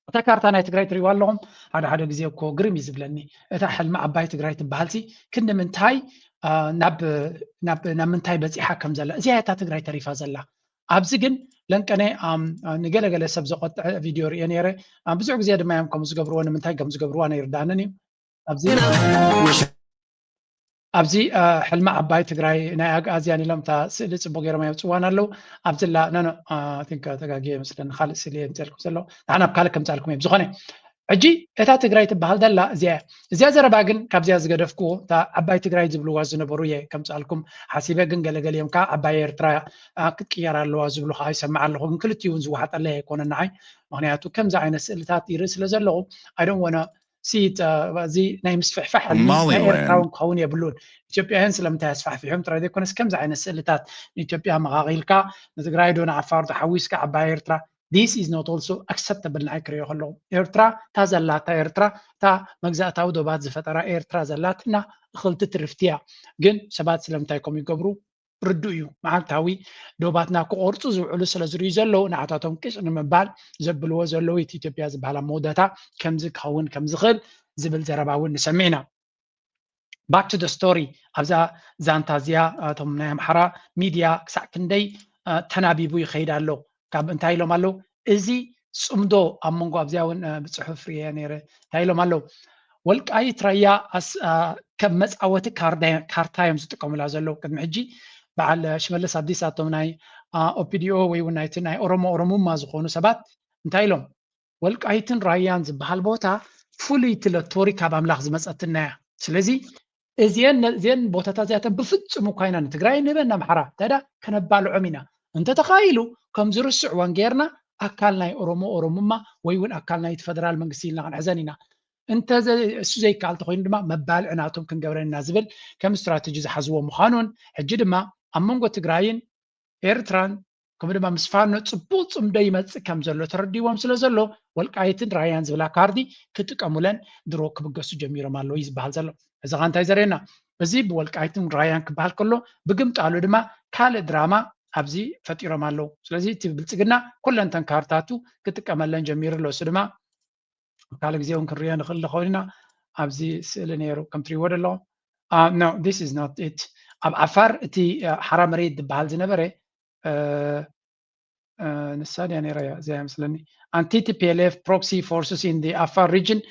እታ ካርታ ናይ ትግራይ ትርእይዎ ኣለኹም። ሓደ ግዜ እኮ ግርም እዩ ዝብለኒ እታ ሕልሚ ዓባይ ትግራይ ትበሃል ክንዲ ምንታይ ናብ ምንታይ በፂሓ ከም ዘላ እዚኣ እታ ትግራይ ተሪፋ ዘላ። ኣብዚ ግን ለንቀነ ንገለገለ ሰብ ዘቆጥዐ ቪድዮ ርአ ነይረ። ብዙሕ ግዜ ድማ እዮም ከም ዝገብርዎ ንምንታይ ከም ዝገብርዋ ነይርዳእነን እዩ። ኣብዚ ሕልሚ ዓባይ ትግራይ ናይ ኣግኣዝያን ኢሎም እታ ስእሊ ፅቡቅ ገይሮም የብፅዋን ኣለዉ። ኣብዚላ ተጋጊየ መስለኒ ካልእ ስእሊ የምፅልኩም ዘለዉ ንሓና ኣብ ካልእ ከምፃልኩም እዮም ዝኾነ ሕጂ እታ ትግራይ ትበሃል ዘላ እዚኣ ዘረባ ግን ካብዚኣ ዝገደፍክዎ እታ ዓባይ ትግራይ ዝብልዋ ዝነበሩ እየ ከምፃልኩም ሓሲበ ግን ገለገለ እዮም ከዓ ዓባይ ኤርትራ ክትቅየር ኣለዋ ዝብሉ ከዓ ይሰማዕ ኣለኹ። ግን ክልቲኡ እውን ዝወሓጠለ ኣይኮነን ንዓይ፣ ምክንያቱ ከምዚ ዓይነት ስእልታት ይርኢ ስለ ዘለኹ ኣይዶን ወነ እዚ ናይ ምስፍሕፋሕ ናይ ኤርትራውን ክኸውን የብሉን። ኢትዮጵያውያን ስለምንታይ ኣስፋሕፊሖም ጥራይ ዘይኮነስ ከምዚ ዓይነት ስእልታት ንኢትዮጵያ መቃቂልካ ንትግራይ ዶ ንዓፋር ዶ ሓዊስካ ዓባይ ኤርትራ this is not also acceptable ናይ ክሪኦ ከለዉ ኤርትራ እታ ዘላታ ኤርትራ እታ መግዛእታዊ ዶባት ዝፈጠራ ኤርትራ ዘላትና እኽልቲ ትርፍቲ እያ። ግን ሰባት ስለምንታይ ከምኡ ይገብሩ ርዱእ እዩ። መዓልታዊ ዶባትና ክቆርፁ ዝውዕሉ ስለ ዝርዩ ዘለዉ ንዓታቶም ቅጭ ንምባል ዘብልዎ ዘለዉ እቲ ኢትዮጵያ ዝበሃላ መውደታ ከምዚ ክኸውን ከም ዝኽእል ዝብል ዘረባ እውን ንሰሚዕ ኢና። ባክ ቱ ደ ስቶሪ ኣብዛ ዛንታ እዚኣ እቶም ናይ ኣምሓራ ሚድያ ክሳዕ ክንደይ ተናቢቡ ይኸይድ ኣሎ። ካብ እንታይ ኢሎም ኣለዉ እዚ ፅምዶ ኣብ መንጎ ኣብዚኣ እውን ብፅሑፍ ርየ ነይረ እንታይ ኢሎም ኣለዉ ወልቃይት ራያ ከም መፃወቲ ካርታ እዮም ዝጥቀሙላ ዘለዉ። ቅድሚ ሕጂ በዓል ሽመለስ ኣዲስ ኣቶም ናይ ኦፒዲኦ ወይ እውን ናይቲ ናይ ኦሮሞማ ዝኾኑ ሰባት እንታይ ኢሎም ወልቃይትን ራያን ዝበሃል ቦታ ፍሉይ ሎተሪ ካብ ኣምላኽ ዝመፀትና እያ። ስለዚ እዚአን ቦታታት እዚኣተን ብፍፁም እኳ ኢና ንትግራይ ንህበና ኣምሓራ እንታዳ ከነባልዖም ኢና እንተተኻኢሉ ከም ዝርስዕ ዋን ጌርና ኣካል ናይ ኦሮሞማ ወይ እውን ኣካል ናይ ፌደራል መንግስቲ ኢልና ክንሕዘን ኢና እሱ ዘይከኣል ተኮይኑ ድማ መባልዕ ናቶም ክንገብረና ዝብል ከም ስትራቴጂ ዝሓዝዎ ምዃኑን ሕጂ ድማ ኣብ መንጎ ትግራይን ኤርትራን ከምኡ ድማ ምስ ፋኖ ፅቡቅ ፅምዶ ይመፅእ ከም ዘሎ ተረዲቦም ስለ ዘሎ ወልቃይትን ራያን ዝብላ ካርዲ ክጥቀሙለን ድሮ ክብገሱ ጀሚሮም ኣለዉ እዩ ዝበሃል ዘሎ። እዚ ኸ እንታይ ዘርእየና እዚ ብወልቃይትን ራያን ክበሃል ከሎ ብግምጣሉ ድማ ካልእ ድራማ ኣብዚ ፈጢሮም ኣለዉ። ስለዚ እቲ ብልፅግና ኩለንተን ካርታቱ ክጥቀመለን ጀሚሩ ኣሎ። እሱ ድማ ካልእ ግዜ እውን ክንሪኦ ንኽእል ኮይኑ ኢና ኣብዚ ስእሊ ነይሩ ከም ትሪእዎ ዘለኹም ኖ ዲስ ኢዝ ኖት ኢት ኣብ ዓፋር እቲ ሓራ መሬት ዝበሃል ዝነበረ ንሳድያ ነይራ እያ እዚኣ ይመስለኒ ኣንቲ ቲፒኤልኤፍ ፕሮክሲ ፎርስስ ኢን ኣፋር ሪጅን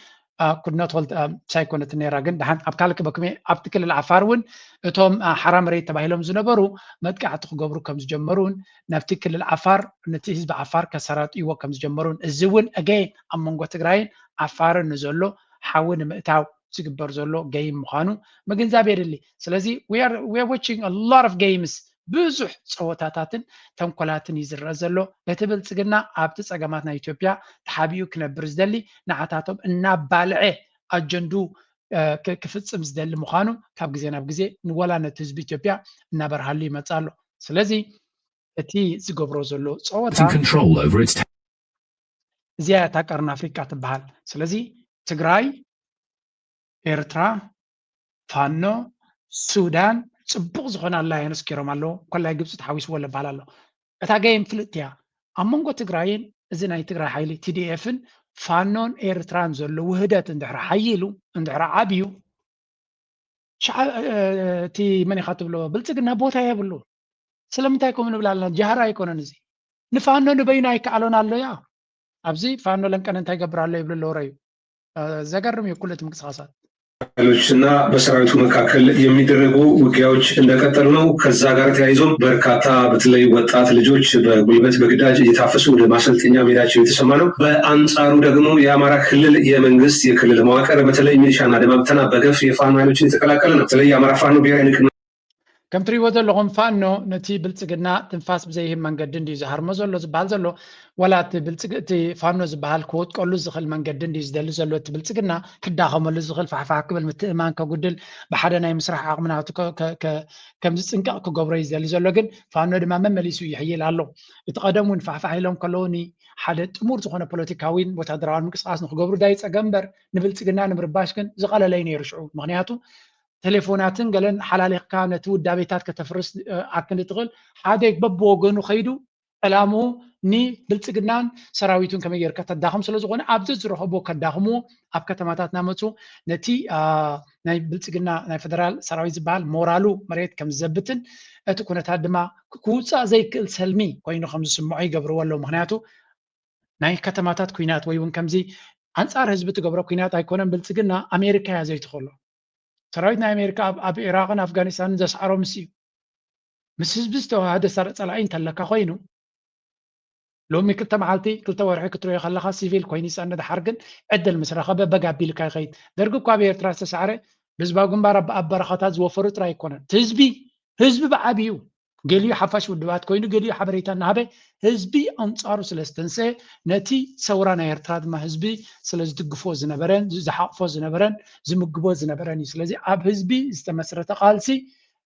could not hold ሳይኮነት ነይራ ግን ድሓን ኣብ ካልእ ክበክሜ ኣብቲ ክልል ዓፋር እውን እቶም ሓራ መሬት ተባሂሎም ዝነበሩ መጥቃዕቲ ክገብሩ ከም ዝጀመሩን ናብቲ ክልል ዓፋር ነቲ ህዝቢ ዓፋር ከሰራጥይዎ ከም ዝጀመሩን እዚ እውን ኣገይን ኣብ መንጎ ትግራይን ዓፋርን ንዘሎ ሓዊ ንምእታው ዝግበር ዘሎ ገይም ምዃኑ ምግንዛብ የድሊ። ስለዚ we are watching a lot of games ብዙሕ ፀወታታትን ተንኮላትን እዩ ዝረአ ዘሎ። እቲ ብልፅግና ኣብቲ ፀገማት ናይ ኢትዮጵያ ተሓቢኡ ክነብር ዝደሊ ንዓታቶም እናባልዐ ኣጀንዱ ክፍፅም ዝደሊ ምዃኑ ካብ ግዜ ናብ ግዜ ንወላ ነቲ ህዝቢ ኢትዮጵያ እናበርሃሉ ይመፅእ ኣሎ። ስለዚ እቲ ዝገብሮ ዘሎ ፀወታ እዚኣ ታቀርና አፍሪካ ትበሃል ስለዚ ትግራይ ኤርትራ ፋኖ ሱዳን ጽቡቕ ዝኾነ አላያንስ ጌሮም ኣለዉ ኮላይ ግብፂ ተሓዊስዎ ለባሃል ኣሎ እታ ገይም ፍልጥ እያ ኣብ መንጎ ትግራይን እዚ ናይ ትግራይ ሓይሊ TDF-ን ፋኖን ኤርትራን ዘሎ ውህደት እንድሕር ሓይሉ እንድሕር ዓብዩ እቲ መን ኢኻ ትብሎ ብልፅግና ቦታ የብሉ ስለምንታይ ኮም ንብል ኣለና ጃህራ ኣይኮነን እዚ ንፋኖ ንበይኑ ኣይከኣሎን ኣሎ ያ ኣብዚ ፋኖ ለንቀን እንታይ ይገብር ኣሎ ይብሉ ኣለዉ ረዩ ዘገርም እዩ ኩለት ምንቅስቃሳት ኃይሎችና በሰራዊቱ መካከል የሚደረጉ ውጊያዎች እንደቀጠሉ ነው። ከዛ ጋር ተያይዞም በርካታ በተለይ ወጣት ልጆች በጉልበት በግዳጅ እየታፈሱ ወደ ማሰልጠኛ ሜዳቸው የተሰማ ነው። በአንጻሩ ደግሞ የአማራ ክልል የመንግስት የክልል መዋቅር በተለይ ሚሊሻና አድማ ብተና በገፍ የፋኖ ኃይሎችን የተቀላቀለ ነው። በተለይ የአማራ ፋኖ ብሔራዊ ንቅናቄ ከም ትሪእዎ ዘለኹም ፋኖ ነቲ ብልፅግና ትንፋስ ብዘይህብ መንገዲ እንድዩ ዝሃርሞ ዘሎ ዝበሃል ዘሎ ወላ እቲ ፋኖ ዝበሃል ክወጥቀሉ ዝኽእል መንገዲ እንድዩ ዝደሊ ዘሎ እቲ ብልፅግና ክዳኸመሉ ዝኽእል ፋሕፋሕ ክብል ምትእማን ከጉድል ብሓደ ናይ ምስራሕ ዓቕምናቱ ከም ዝፅንቅቕ ክገብሮ እዩ ዝደሊ ዘሎ ግን ፋኖ ድማ መመሊሱ ይሕይል ኣሎ እቲ ቀደም እውን ፋሕፋሕ ኢሎም ከለውኒ ሓደ ጥሙር ዝኾነ ፖለቲካዊን ወታደራዊ ምንቅስቃስ ንክገብሩ ዳይ ፀገም እምበር ንብልፅግና ንምርባሽ ግን ዝቐለለይ ነይሩ ሽዑ ምክንያቱ ቴሌፎናትን ገለን ሓላሊኽካ ነቲ ውዳቤታት ከተፍርስ ኣክን ትኽእል ሓደ በብወገኑ ኸይዱ ዕላምኡ ንብልፅግናን ሰራዊቱን ከመይ ጌርካ ተዳኽም ስለ ዝኾነ ኣብዚ ዝረኸቦ ከዳኽምዎ ኣብ ከተማታት ናመፁ ነቲ ናይ ብልፅግና ናይ ፌደራል ሰራዊት ዝበሃል ሞራሉ መሬት ከም ዝዘብትን እቲ ኩነታት ድማ ክውፃእ ዘይክእል ሰልሚ ኮይኑ ከም ዝስምዖ ይገብርዎ ኣለዉ ምክንያቱ ናይ ከተማታት ኩናት ወይ እውን ከምዚ ኣንጻር ህዝቢ ትገብሮ ኩናት ኣይኮነን ብልፅግና ኣሜሪካ እያ ዘይትኸሎ ሰራዊት ናይ ኣሜሪካ ኣብ ኢራቅን ኣፍጋኒስታንን ዘስዓሮ ምስ እዩ ምስ ህዝቢ ዝተዋሃደ ፀላኢ እንተለካ ኮይኑ ሎሚ 2 መዓልቲ 2 ወርሒ ክትሪኦ ከለካ ሲቪል ኮይኑ ይፀንሕ ድሓር ግን ዕድል ምስ ረኸበ በጋ ኣቢልካ ይኸይድ ደርጊ እኳ ብኤርትራ ዝተሰዓረ ብህዝባዊ ግንባር ኣብ በረኻታት ዝወፈሩ ጥራይ ኣይኮነን ህዝቢ ብዓብዩ ገሊኡ ሓፋሽ ውድባት ኮይኑ ገሊኡ ሓበሬታ እናሃበ ህዝቢ ኣንጻሩ ስለ ዝተንስአ ነቲ ሰውራ ናይ ኤርትራ ድማ ህዝቢ ስለ ዝድግፎ ዝነበረን ዝሓቕፎ ዝነበረን ዝምግቦ ዝነበረን እዩ ስለዚ ኣብ ህዝቢ ዝተመስረተ ቃልሲ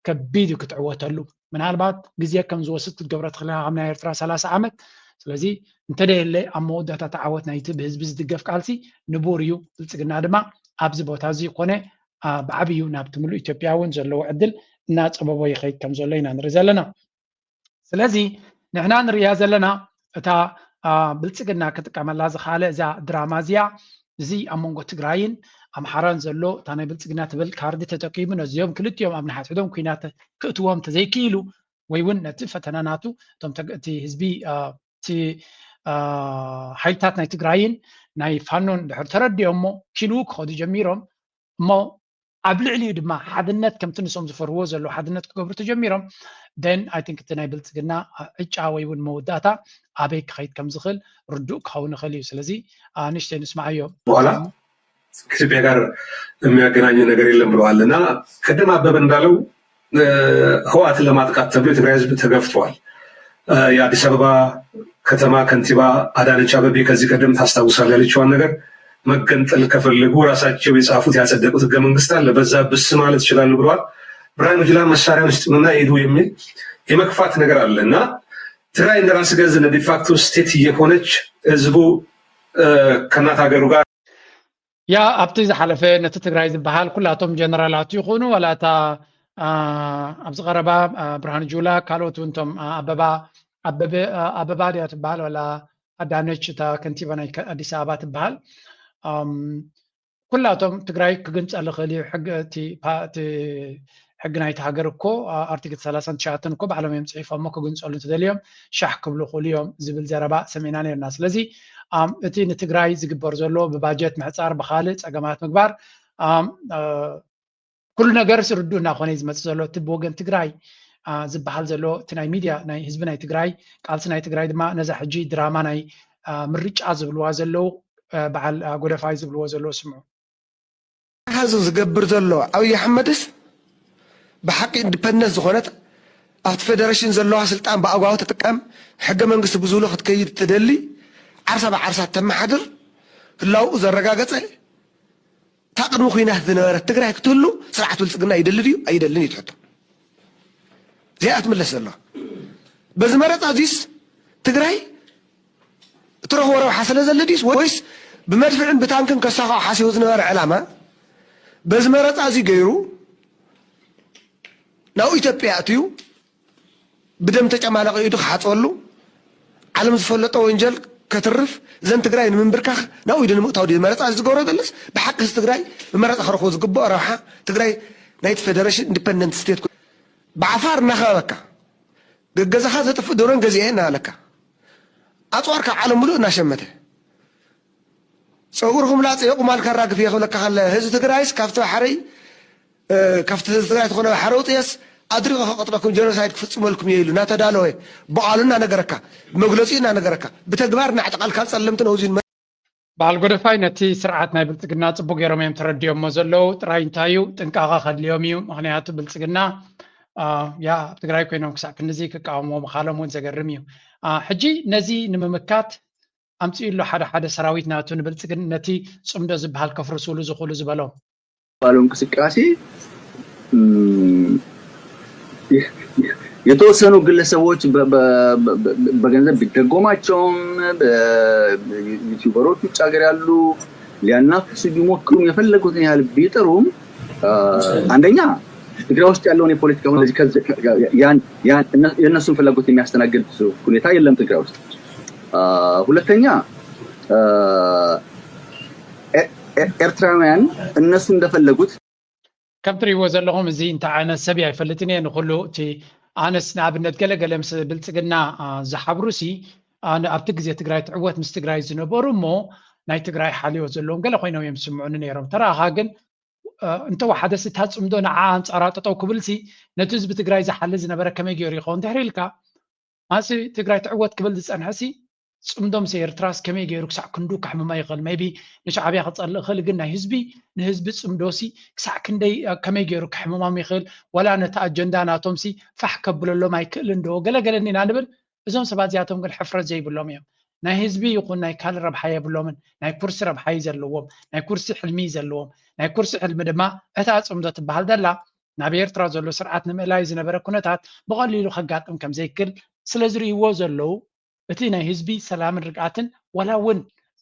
ከቢድ ክትዕወተሉ ምናልባት ግዜ ከም ዝወስድ ክትገብሮ ትኽእል ካብ ናይ ኤርትራ 30 ዓመት ስለዚ እንተደየለ ኣብ መወዳእታ ተዓወት ናይቲ ብህዝቢ ዝድገፍ ቃልሲ ንቡር እዩ ብልፅግና ድማ ኣብዚ ቦታ እዚ ኮነ ብዓብዩ ናብቲ ሙሉእ ኢትዮጵያ እውን ዘለዎ ዕድል እናፀበቦ ይኸይድ ከም ዘሎ ኢና ንርኢ ዘለና ስለዚ ንሕና ንሪኣ ዘለና እታ ብልፅግና ክጥቀመላ ዝኻለ እዛ ድራማ እዚኣ እዚ ኣብ መንጎ ትግራይን ኣምሓራን ዘሎ እታ ናይ ብልፅግና ትብል ካርዲ ተጠቂሙ ነዚኦም ክልቲኦም ኣብ ናሓትዶም ኩናት ክእትዎም ተዘይክኢሉ ወይ እውን ነቲ ፈተናናቱ እቶም እቲ ህዝቢ እቲ ሓይልታት ናይ ትግራይን ናይ ፋኖን ድሕር ተረዲኦሞ ኪሉ ክኸዱ ጀሚሮም እሞ ኣብ ልዕሊኡ ድማ ሓድነት ከምቲ ንሶም ዝፈርዎ ዘሎ ሓድነት ክገብሩ ተጀሚሮም ደን ኣይ ቲንክ እቲ ናይ ብልፅግና ዕጫ ወይ እውን መወዳእታ ኣበይ ክኸይድ ከም ዝኽእል ርዱእ ክኸውን ይኽእል እዩ ስለዚ ንእሽተይ ንስማዓዮ በኋላ ከኢትዮጵያ ጋር የሚያገናኝ ነገር የለም ብለዋል እና ቅድም አበበ እንዳለው ህወሓትን ለማጥቃት ተብሎ የትግራይ ህዝብ ተገፍቷል። የአዲስ አበባ ከተማ ከንቲባ አዳነች አቤቤ ከዚህ ቀደም ታስታውሳለህ ያለችዋን ነገር መገንጠል ከፈለጉ ራሳቸው የጻፉት ያጸደቁት ህገ መንግስት አለ በዛ ብስ ማለት ይችላሉ ብለዋል። ብርሃኑ ጁላ መሳሪያውን ስጡንና ሄዱ የሚል የመክፋት ነገር አለ እና ትግራይ እንደ ራስ ገዝ ዲፋክቶ ስቴት እየሆነች ህዝቡ ከእናት ሀገሩ ጋር ያ ኣብቲ ዝሓለፈ ነቲ ትግራይ ዝበሃል ኩላቶም ጀነራላት ይኹኑ ወላታ ኣብዚ ቀረባ ብርሃኑ ጁላ ካልኦት እውን ቶም ኣበባ ድያ ትበሃል ወላ ኣዳነች እታ ከንቲባ ናይ ኣዲስ ኣበባ ትበሃል ኩላቶም ትግራይ ክግንፀል ይኽእል እዩ ሕጊ ናይቲ ሃገር እኮ ኣርቲክል 39 እኮ ባዕሎም እዮም ፅሒፎሞ ክግንፀሉ እንተደልዮም ሻሕ ክብሉ ይኽእሉ እዮም ዝብል ዘረባ ሰሚዕና ነርና ስለዚ እቲ ንትግራይ ዝግበር ዘሎ ብባጀት ምሕፃር ብካልእ ፀገማት ምግባር ኩሉ ነገር ስርዱእ እናኾነ ዝመፅእ ዘሎ እቲ ብወገን ትግራይ ዝበሃል ዘሎ እቲ ናይ ሚድያ ናይ ህዝቢ ናይ ትግራይ ቃልሲ ናይ ትግራይ ድማ ነዛ ሕጂ ድራማ ናይ ምርጫ ዝብልዋ ዘለው በዓል ጎደፋይ ዝብልዎ ዘለዎ ስምዑ ሕዚ ዝገብር ዘሎ ኣብይ ኣሕመድስ ብሓቂ ኢንዲፐንደንት ዝኾነት ኣብቲ ፌደሬሽን ዘለዋ ስልጣን ብኣግባቡ ተጥቀም ሕገ መንግስቲ ብዝብሎ ክትከይድ ትደሊ ዓርሳ ብዓርሳ ተመሓድር ህላውኡ ዘረጋገፀ تا قدم خويناه ذنورة تقرأ كتلو سرعة والسجنة يدلديو أيدلني تحطه زيادة من الله بس مرات عزيز تقرأ እትረኽቦ ረብሓ ስለ ዘለ ድዩስ ወይስ ብመድፍዕን ብታንክን ከሳኻዕ ሓሲቡ ዝነበረ ዕላማ በዚ መረፃ እዚ ገይሩ ናብኡ ኢትዮጵያ ኣትዩ ብደም ተጨማለቀ ኢዱ ክሓፀሉ ዓለም ዝፈለጦ ወንጀል ከትርፍ ዘን ትግራይ ንምንብርካኽ ናብኡ ኢዱ ንምእታው ድዩ መረፃ ዝገብሮ ዘለስ ብሓቂ ትግራይ ብመረፃ ክረኽቦ ዝግብኦ ረብሓ ትግራይ ናይቲ ፌደሬሽን ኢንዲፐንደንት ስቴት ብዓፋር እናኸበበካ ገዛኻ ዘጥፍእ ደሮን ገዚአ እናበለካ ኣፅዋርካ ዓለም ሙሉእ እናሸመተ ፀጉርኩም ላፅየቁም ኣልካራግፍ የኽብለካ ከለ ህዝቢ ትግራይስ ካብቲ ባሕረይ ካብቲ ህዝቢ ትግራይ ዝኾነ ባሕረ ውጥየስ ኣድሪቆ ከቐጥለኩም ጀኖሳይድ ክፍፅመልኩም እየ ኢሉ እናተዳለወ በቃሉ እናነገረካ መግለፂኡ እናነገረካ ብተግባር እናዕጠቃልካ ፀለምቲ ነውዚ በዓል ጎደፋይ ነቲ ስርዓት ናይ ብልፅግና ፅቡቅ ገይሮም እዮም ተረዲዮሞ ዘለው ጥራይ እንታይ እዩ ጥንቃቐ ከድልዮም እዩ ምክንያቱ ብልፅግና ያ ኣብ ትግራይ ኮይኖም ክሳብ ክንዚ ክቃወሞ ምኻሎም እውን ዘገርም እዩ ሕጂ ነዚ ንምምካት ኣምፅኡ ሎ ሓደ ሰራዊት ናቱ ንብልፅግና ነቲ ፅምዶ ዝበሃል ከፍርሱሉ ዝኽእሉ ዝበሎም ባሉ እንቅስቃሴ የተወሰኑ ግለሰቦች በገንዘብ ቢደጎማቸውም በዩቲዩበሮች ውጭ ሀገር ያሉ ሊያናፍሱ ቢሞክሩም የፈለጉትን ያህል ቢጥሩም አንደኛ ትግራይ ውስጥ ያለውን የፖለቲካ የእነሱን ፍላጎት የሚያስተናግድ ሁኔታ የለም ትግራይ ውስጥ። ሁለተኛ ኤርትራውያን እነሱ እንደፈለጉት ከም ትሪእዎ ዘለኹም እዚ እንታይ ዓይነት ሰብ ኣይፈልጥን እየ ንኩሉ እቲ ኣነስ ንኣብነት ገለገለ ምስ ብልፅግና ዝሓብሩሲ ኣብቲ ግዜ ትግራይ ትዕወት ምስ ትግራይ ዝነበሩ እሞ ናይ ትግራይ ሓልዮ ዘለዎም ገለ ኮይኖም እዮም ዝስምዑኒ ነይሮም ተራኻ ግን እንተወሓደ ስታ ፅምዶ ንዓ ኣንፃራ ጠጠው ክብልሲ ነቲ ህዝቢ ትግራይ ዝሓሊ ዝነበረ ከመይ ገይሩ ይኸውን ድሕሪ ኢልካ ማሲ ትግራይ ትዕወት ክብል ዝፀንሐሲ ፅምዶም ኤርትራስ ከመይ ገይሩ ክሳዕ ክንዱ ካሕምማ ይኽእል ሜቢ ንሻዕብያ ክፀልእ ይኽእል ግን ናይ ህዝቢ ንህዝቢ ፅምዶሲ ክሳዕ ክንደይ ከመይ ገይሩ ክሕምማም ይኽእል ወላ ነቲ ኣጀንዳ ናቶምሲ ፋሕ ከብለሎም ኣይክእልን ዶ ገለገለኒና ንብል እዞም ሰባት እዚኣቶም ግን ሕፍረት ዘይብሎም እዮም ናይ ህዝቢ ይኹን ናይ ካልእ ረብሓ የብሎምን ናይ ኩርሲ ረብሓ ዘለዎም ናይ ኩርሲ ሕልሚ ዘለዎም ናይ ኩርሲ ሕልሚ ድማ እታ ፅምዶ ትበሃል ዘላ ናብ ኤርትራ ዘሎ ስርዓት ንምእላይ ዝነበረ ኩነታት ብቐሊሉ ከጋጥም ከም ዘይክእል ስለ ዝርእይዎ ዘለው እቲ ናይ ህዝቢ ሰላምን ርግኣትን ወላ እውን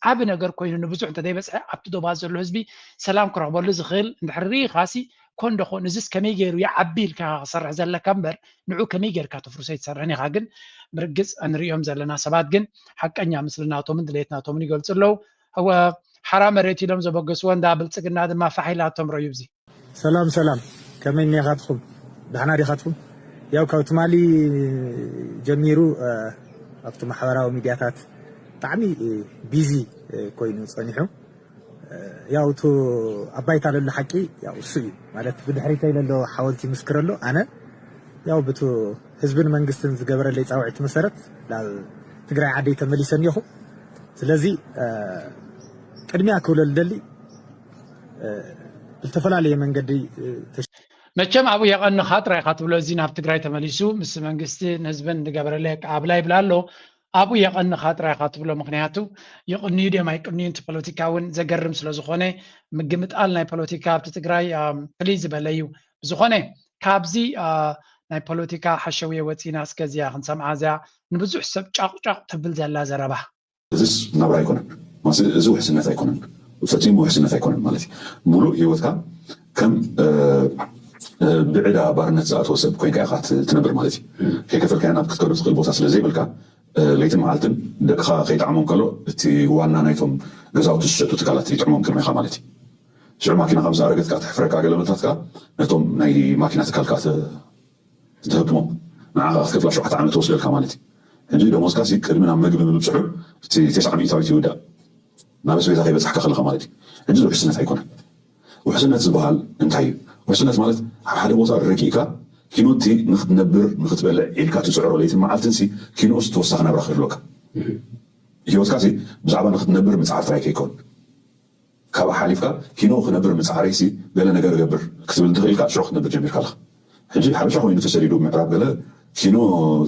ዓብ ነገር ኮይኑ ንብዙሕ እንተዘይበፅሐ ኣብቲ ዶባ ዘሎ ህዝቢ ሰላም ክረኽበሉ ዝኽእል እንድሕር ርኢኻሲ ኮንደኾን እዚስ ከመይ ገይሩ ይዓቢ ኢልካ ክሰርሕ ዘለካ እምበር ንዑ ከመይ ጌርካ ተፍርሶ ይትሰርሕን ኢኻ ግን ብርግፅ እንሪኦም ዘለና ሰባት ግን ሓቀኛ ምስልናቶምን ድሌትናቶምን ይገልፁ ኣለው ሓራ መሬት ኢሎም ዘበገስዎ እንዳ ብልፅግና ድማ ፋሒላቶም ረዩ እዚ ሰላም ከመይ ኔኻትኩም ዳሕና ዲኻትኩም ያው ካብ ትማሊ ጀሚሩ ኣብቲ ማሕበራዊ ሚድያታት ብጣዕሚ ቢዚ ኮይኑ ፀኒሑ ያው እቲ ኣባይታ ለሎ ሓቂ ያው እሱ እዩ ማለት ብድሕሪተይ ለሎ ሓወልቲ ይምስክር ኣሎ ኣነ ያው በቲ ህዝብን መንግስትን ዝገበረለይ ፃውዒት መሰረት ናብ ትግራይ ዓደይ ተመሊሰኒ ኢኹ ስለዚ ቅድሚያ ክብሎ ልደሊ ብዝተፈላለየ መንገዲ መቸም ኣብኡ የቐንኻ ጥራይኻ ትብሎ እዚ ናብ ትግራይ ተመሊሱ ምስ መንግስትን ህዝብን ዝገበረለይ ኣቃብላ ይብላ ኣሎ ኣብኡ የቐንኻ ጥራይኻ ትብሎ ምክንያቱ ይቕንዩ ድዮም ኣይቅንዩን እቲ ፖለቲካ እውን ዘገርም ስለዝኾነ ምግምጣል ናይ ፖለቲካ ኣብቲ ትግራይ ፍልይ ዝበለ እዩ ዝኾነ ካብዚ ናይ ፖለቲካ ሓሸውየ ወፂና እስከዚያ ክንሰምዓ እዚያ ንብዙሕ ሰብ ጫቁጫቅ ትብል ዘላ ዘረባ እዚስ ናብራ ኣይኮነን እዚ ውሕስነት ኣይኮነን ፈፂሙ ውሕስነት ኣይኮነን ማለት እዩ ሙሉእ ሂወትካ ከም ብዕዳ ባርነት ዝኣተወ ሰብ ኮይንካ ኢኻ ትነብር ማለት እዩ ከይከፈልካ ናብ ክትከዶ ትኽእል ቦታ ስለዘይብልካ ለይትን መዓልትን ደቅኻ ከይጣዕሞም ከሎ እቲ ዋና ናይቶም ገዛውቲ ዝሸጡ ትካላት ይጥዕሞም ቅድሚኻ ማለት እዩ ሽዑ ማኪና ካብ ዝኣረገትካ ትሕፍረካ ገለመልታትካ ነቶም ናይ ማኪና ትካልካ ትህብሞም ንዓኻ ክትከፍላ 7 ዓመት ተወስደልካ ማለት እዩ ሕጂ ደሞዝካ ቅድሚ ናብ ምግቢ ምብፅሑ እቲ 9 ሚእታዊት ይውዳእ ናብ ኣስቤዛ ከይበፅሕካ ከለካ ማለት እዩ ሕጂ ውሕስነት ኣይኮነን ውሕስነት ዝበሃል እንታይ እዩ ውሕስነት ማለት ኣብ ሓደ ቦታ ረቂቕካ ኪኖቲ ንክትነብር ንክትበልዕ ኢልካ ትፅዕሮ ለይትን መዓልትንሲ ኪኖስ ተወሳኺ ናብራ ክህልወካ ሂወትካ ብዛዕባ ንክትነብር ምፅዓር ጥራይ ከይኮን ካብኣ ሓሊፍካ ኪኖ ክነብር ምፅዓረይሲ ገለ ነገር ገብር ክትብል ትኽእልካ ሽዑ ክትነብር ጀሚርካ ኣለካ ሕጂ ሓበሻ ኮይኑ ተሰዲዱ ምዕራብ ገለ ኪኖ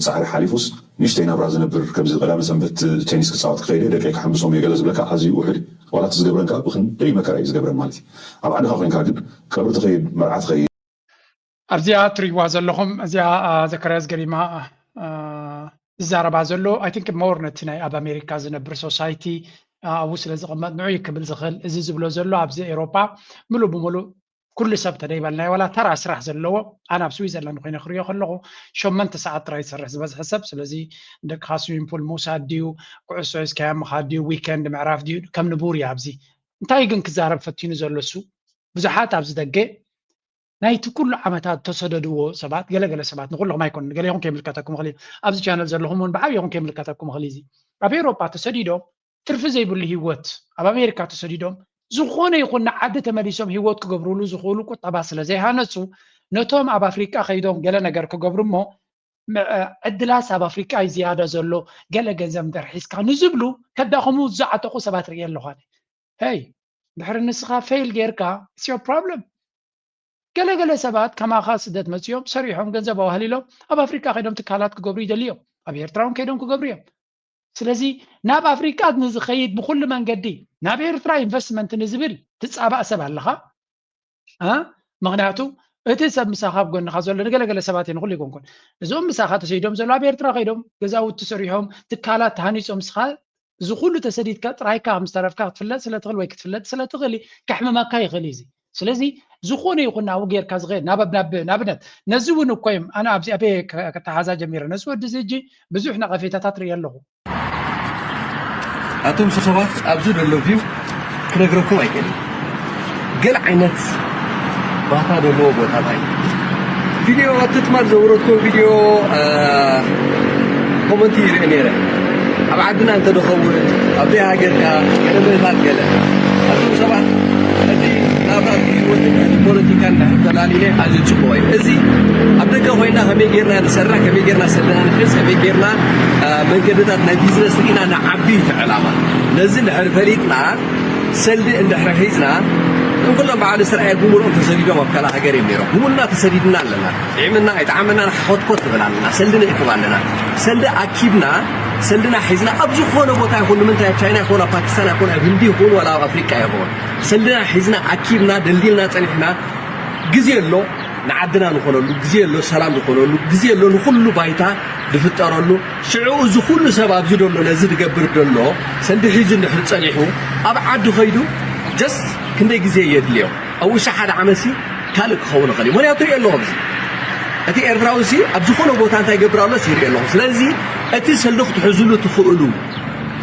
ፃዕሪ ሓሊፉስ ንእሽተይ ናብራ ዝነብር ከምዚ ቀዳመ ሰንበት ቴኒስ ክፃወት ክኸይደ ደቀይ ክሕምሶም እየ ገለ ዝብለካ ኣዝዩ ውሕድ ዋላ እቲ ዝገብረንካ ብክንደይ መከራ እዩ ዝገብረን ማለት እዩ ኣብ ዓድኻ ኮይንካ ግን ቀብሪ ትኸይድ መርዓ ትኸይድ ኣብዚኣ ትሪእዋ ዘለኹም እዚኣ ዘከርያስ ገሪማ زاربا زلو I think more نتناي أب أمريكا زنبر society أو سلزق ما نوعي قبل زخل إزي زبلو زلو أبزي أوروبا ملو بملو كل سبت دايما ولا ترى سرح زلو أنا بسويسرلاند خوين خريو خلقو شو ما أنت ساعات راي سرح بس حسب سلزي دك خاصوين بول موسى ديو كعسويس كام خاديو ويكند معرف ديو كم نبوري أبزي انتاي جن كزارب فتينو زلو سو بزحات أبزي دقة نايت كل عمتات تصددوا سبات جل سبات نقول لهم ما يكون جل يوم كامل كتاكم خلي أبز channel زلهم من بعد يوم كامل كتاكم خليزي أبي أوروبا تصديدهم ترفزي باللي هيوت أبي أمريكا تصديدهم زخونة يكون عادة ماليسهم هيوت كجبرولو زخولو كت أباس لزي هانسو نتوم أب أفريقيا خيدهم جل نجار كجبرمو الدلاس أب أفريقيا زيادة زلوا جل جزم درحيس كانوا زبلو كده خمو زعتوا سبات ريال لهاني هاي بحر النسخة فيل جيركا it's your problem قال سبات كما خاص دت مسيوم سريحهم جنزبوا أهليلهم أب أفريقيا خيدهم تكالات كجبري دليهم أبي إرتراهم كيدهم كجبريهم سلازي ناب أفريقيا نزخيد بكل من قدي ناب إرترا إنفستمنت نزبل تسعة سبع لها مغناته أتسب مساحة بقولنا خازول قال سباتين نقول لكم كون زوم مساحة تسيدهم زلوا أبي إرترا خيدهم جزاو تسريحهم تكالات هانيسهم سخال زخول تسديد كات رايكا مسترف كات فلات سلا تغل ويكت فلات سلا تغلي كحمة ما كاي غليزي سلازي زخوني يقولنا وغير كاز غير نابنت نزون كويم أنا أبي كتحازا جميرة نسود دزيجي بزوحنا غفيتا تاتري يلغو أتوم سبات أبزود اللوفيو كنقرأكم أيكن قل عينت باتا دلو بوتا باي فيديو تتمر زورتكم فيديو كومنتي رئنيرة أبعدنا أنت دخول أبدي هاجركا كنبرتات قلع أتوم سبات أدي نابرات بوليتيكا نحتلاليني عزيز شبوي إزي أبدك هوينا خمي جيرنا نسرع خمي جيرنا سلنا نخلص خمي جيرنا من كدتات نبيزنس لقينا نعبيه علامة نزل حرفليتنا سلد عند حرفيزنا نقول لهم بعد سرعة بقول أنت سديدهم أبكلا هجري ميرو بقولنا تسديدنا لنا عملنا يتعاملنا نحط كت بلنا سلدنا يكبرنا سلد أكيدنا سلدنا حزنا أبزو خونا بوتا يكون من تاع تشاينا يكون باكستان يكون هندي يكون ولا أفريقيا يكون سلدنا حزنا أكيدنا دليلنا تانيحنا جزيلو نعدنا نقولوا جزيلو سلام نقولوا جزيلو نقول بايتا دفترلو شعو زخول سبب زدلو نزيد قبر دلو سند حزن نحط صنيحو أبعد خيدو جست كنده جزيه يدليو أو شحد عمسي كالك خون خلي ولا يطيع الله بزي أتي إرراوسي أبزخونه بوتان تاي قبر الله سيري الله سلازي أتي سلخ تحزلو تخؤلو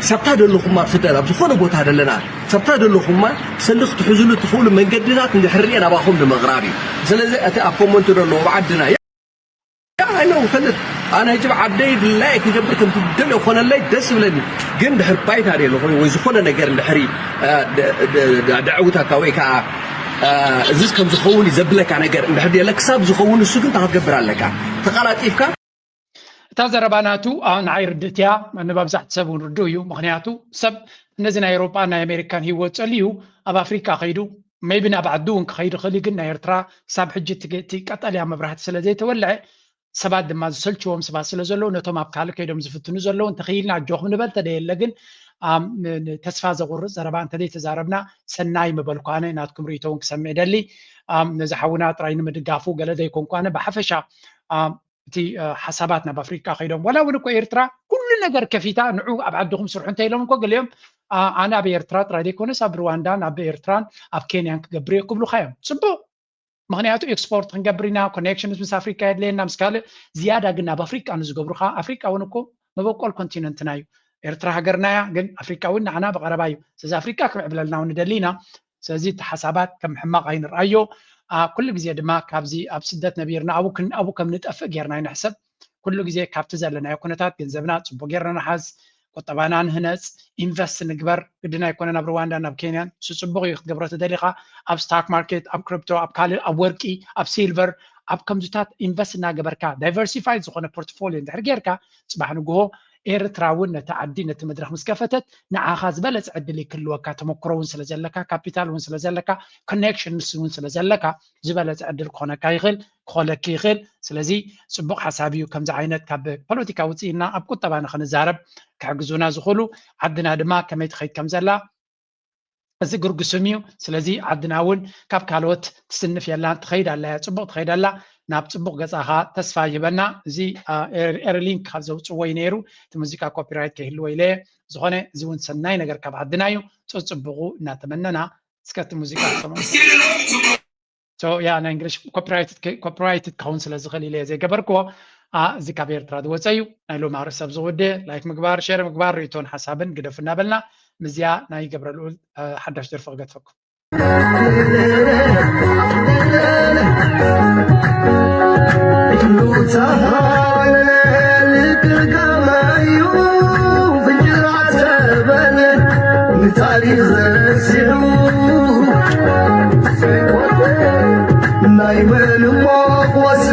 سبتاد اللهم سدد أبزخونه بوتان لنا سبتاد اللهم سلخ تحزلو تخؤلو من قدرات من حرية أنا باخم لمغربي سلازي أتي أبومنتو الله وعدنا يا أنا وخلت أنا يجب عديد الله كجبرت تدل وخنا الله دس بلني جن ده بايت هذه اللي هو ويزخونا نجار الحري دعوتها كويكا زيز كم زخوني زبلك أنا جر بحدي لك ساب زخون السوق أنت هتجبر لك تقالات إفكا تزرباناتو أنا عيردتيا أنا بمزح سبون ردويو مغنياتو سب نزنا أوروبا أنا أمريكان هي وتسأليو أبا أفريقيا خيدو ما يبنى بعدون خير خلي قلنا يرترا ساب حجة تي قتالي عم برحت سلازي تولع سبات دما زسلچوم سبات سلازلو نتوم أبكال كيدوم زفتنو زلو تخيلنا جوخ من بلتا دي لكن تسفا زغرز زربان تدي تزاربنا سناي مبلقانه ناتكم ريتون كسمي دلي نزحونا طراين مدقافو قال يكون قانا بحفشا تي حساباتنا بافريقيا خيدوم ولا ونكو إيرترا كل نجر كفيتا نعو أبعدهم سرحون تيلهم كو قال يوم أنا بإيرترا ترادي كونس أب رواندا أب إيرتران أب كينيا قبري قبلو خيام سبو مغنياتو إكسبورت هنقبرنا كونكشنز مس أفريقيا لنا مسكال زيادة قلنا بأفريقيا نزقبروها أفريقيا ونكو مبقوا الكونتيننت نايو إيرترا هجرنا جن أفريقيا ونا أنا بغربايو سز أفريقيا كم عبلنا وندلينا سزيد حسابات كم حماق عين رأيو كل جزء دما كابزي أبسدت نبيرنا أبو كم نتأفق يرنا نحسب كل جزء كابتزل لنا يكونتات جنزبنا تبغيرنا حاز قطبانا هناس إنفست نكبر بدنا يكون نبرواندا نبكينيا سوسبوغي قبرة دقيقة أب ستوك ماركت أب كريبتو أب كالي أب وركي أب سيلفر أب كمزوتات إنفست ناقبركا دايفرسيفايد زخونا بورتفوليو ندحرجيركا صباح نقوه إيرتراون تعدي نتمدرخ مسكفتت نعاخاز بلد عدلي كل وكا تمكرون سلازلكا كابيتال ون سلازلكا كونكشن ون سلازلكا زبلد عدل كونا كايغل كولا كيغل سلازي صبوق حسابيو كم زعينت كاب بوليتيكا وصينا اب قطبانا خنزارب كعجزونا زخلو عدنا دما كما يتخيد كم زلا እዚ ግርግስም እዩ ስለዚ ዓድና እውን ካብ ካልኦት ትስንፍ የላ ትኸይድ ኣላ ፅቡቅ ትኸይድ ኣላ ናብ ጽቡቕ ገጻኻ ተስፋ ይበና እዚ ኤርሊንክ ካብ ዘውፅዎ ነይሩ እቲ ሙዚቃ ኮፒራይት ከይህልዎ ኢለ ዝኾነ እዚ እውን ሰናይ ነገር ካብ ዓድና እዩ ጽቡቑ እናተመነና እስከቲ ሙዚቃ ሰማዕ So yeah, na English copyrighted council ዝኽእል ኢለ ዘይገበርክዎ እዚ ካብ ኤርትራ ዝወፀ እዩ ናይ ሎማ ርሰብ ዝውደ ላይክ ምግባር ሼር ምግባር ሪቶን ሓሳብን ግደፍ እናበልና ምዝያ ናይ ገብረልኡል ሓዳሽ ደርፊ ክገድፈኩም نايمن موقوس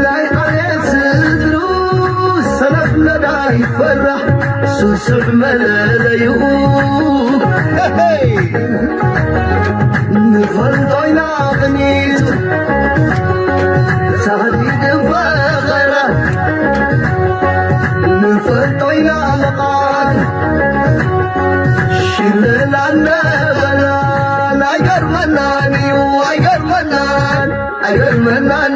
لاي عليت دروس سلف لدى يفرح سوسف ملاليو نفرضينا غنيت سعديد بغيرة نفرضينا مقاد شلنا النغلا لا يرمناني ويرمنان I got my man,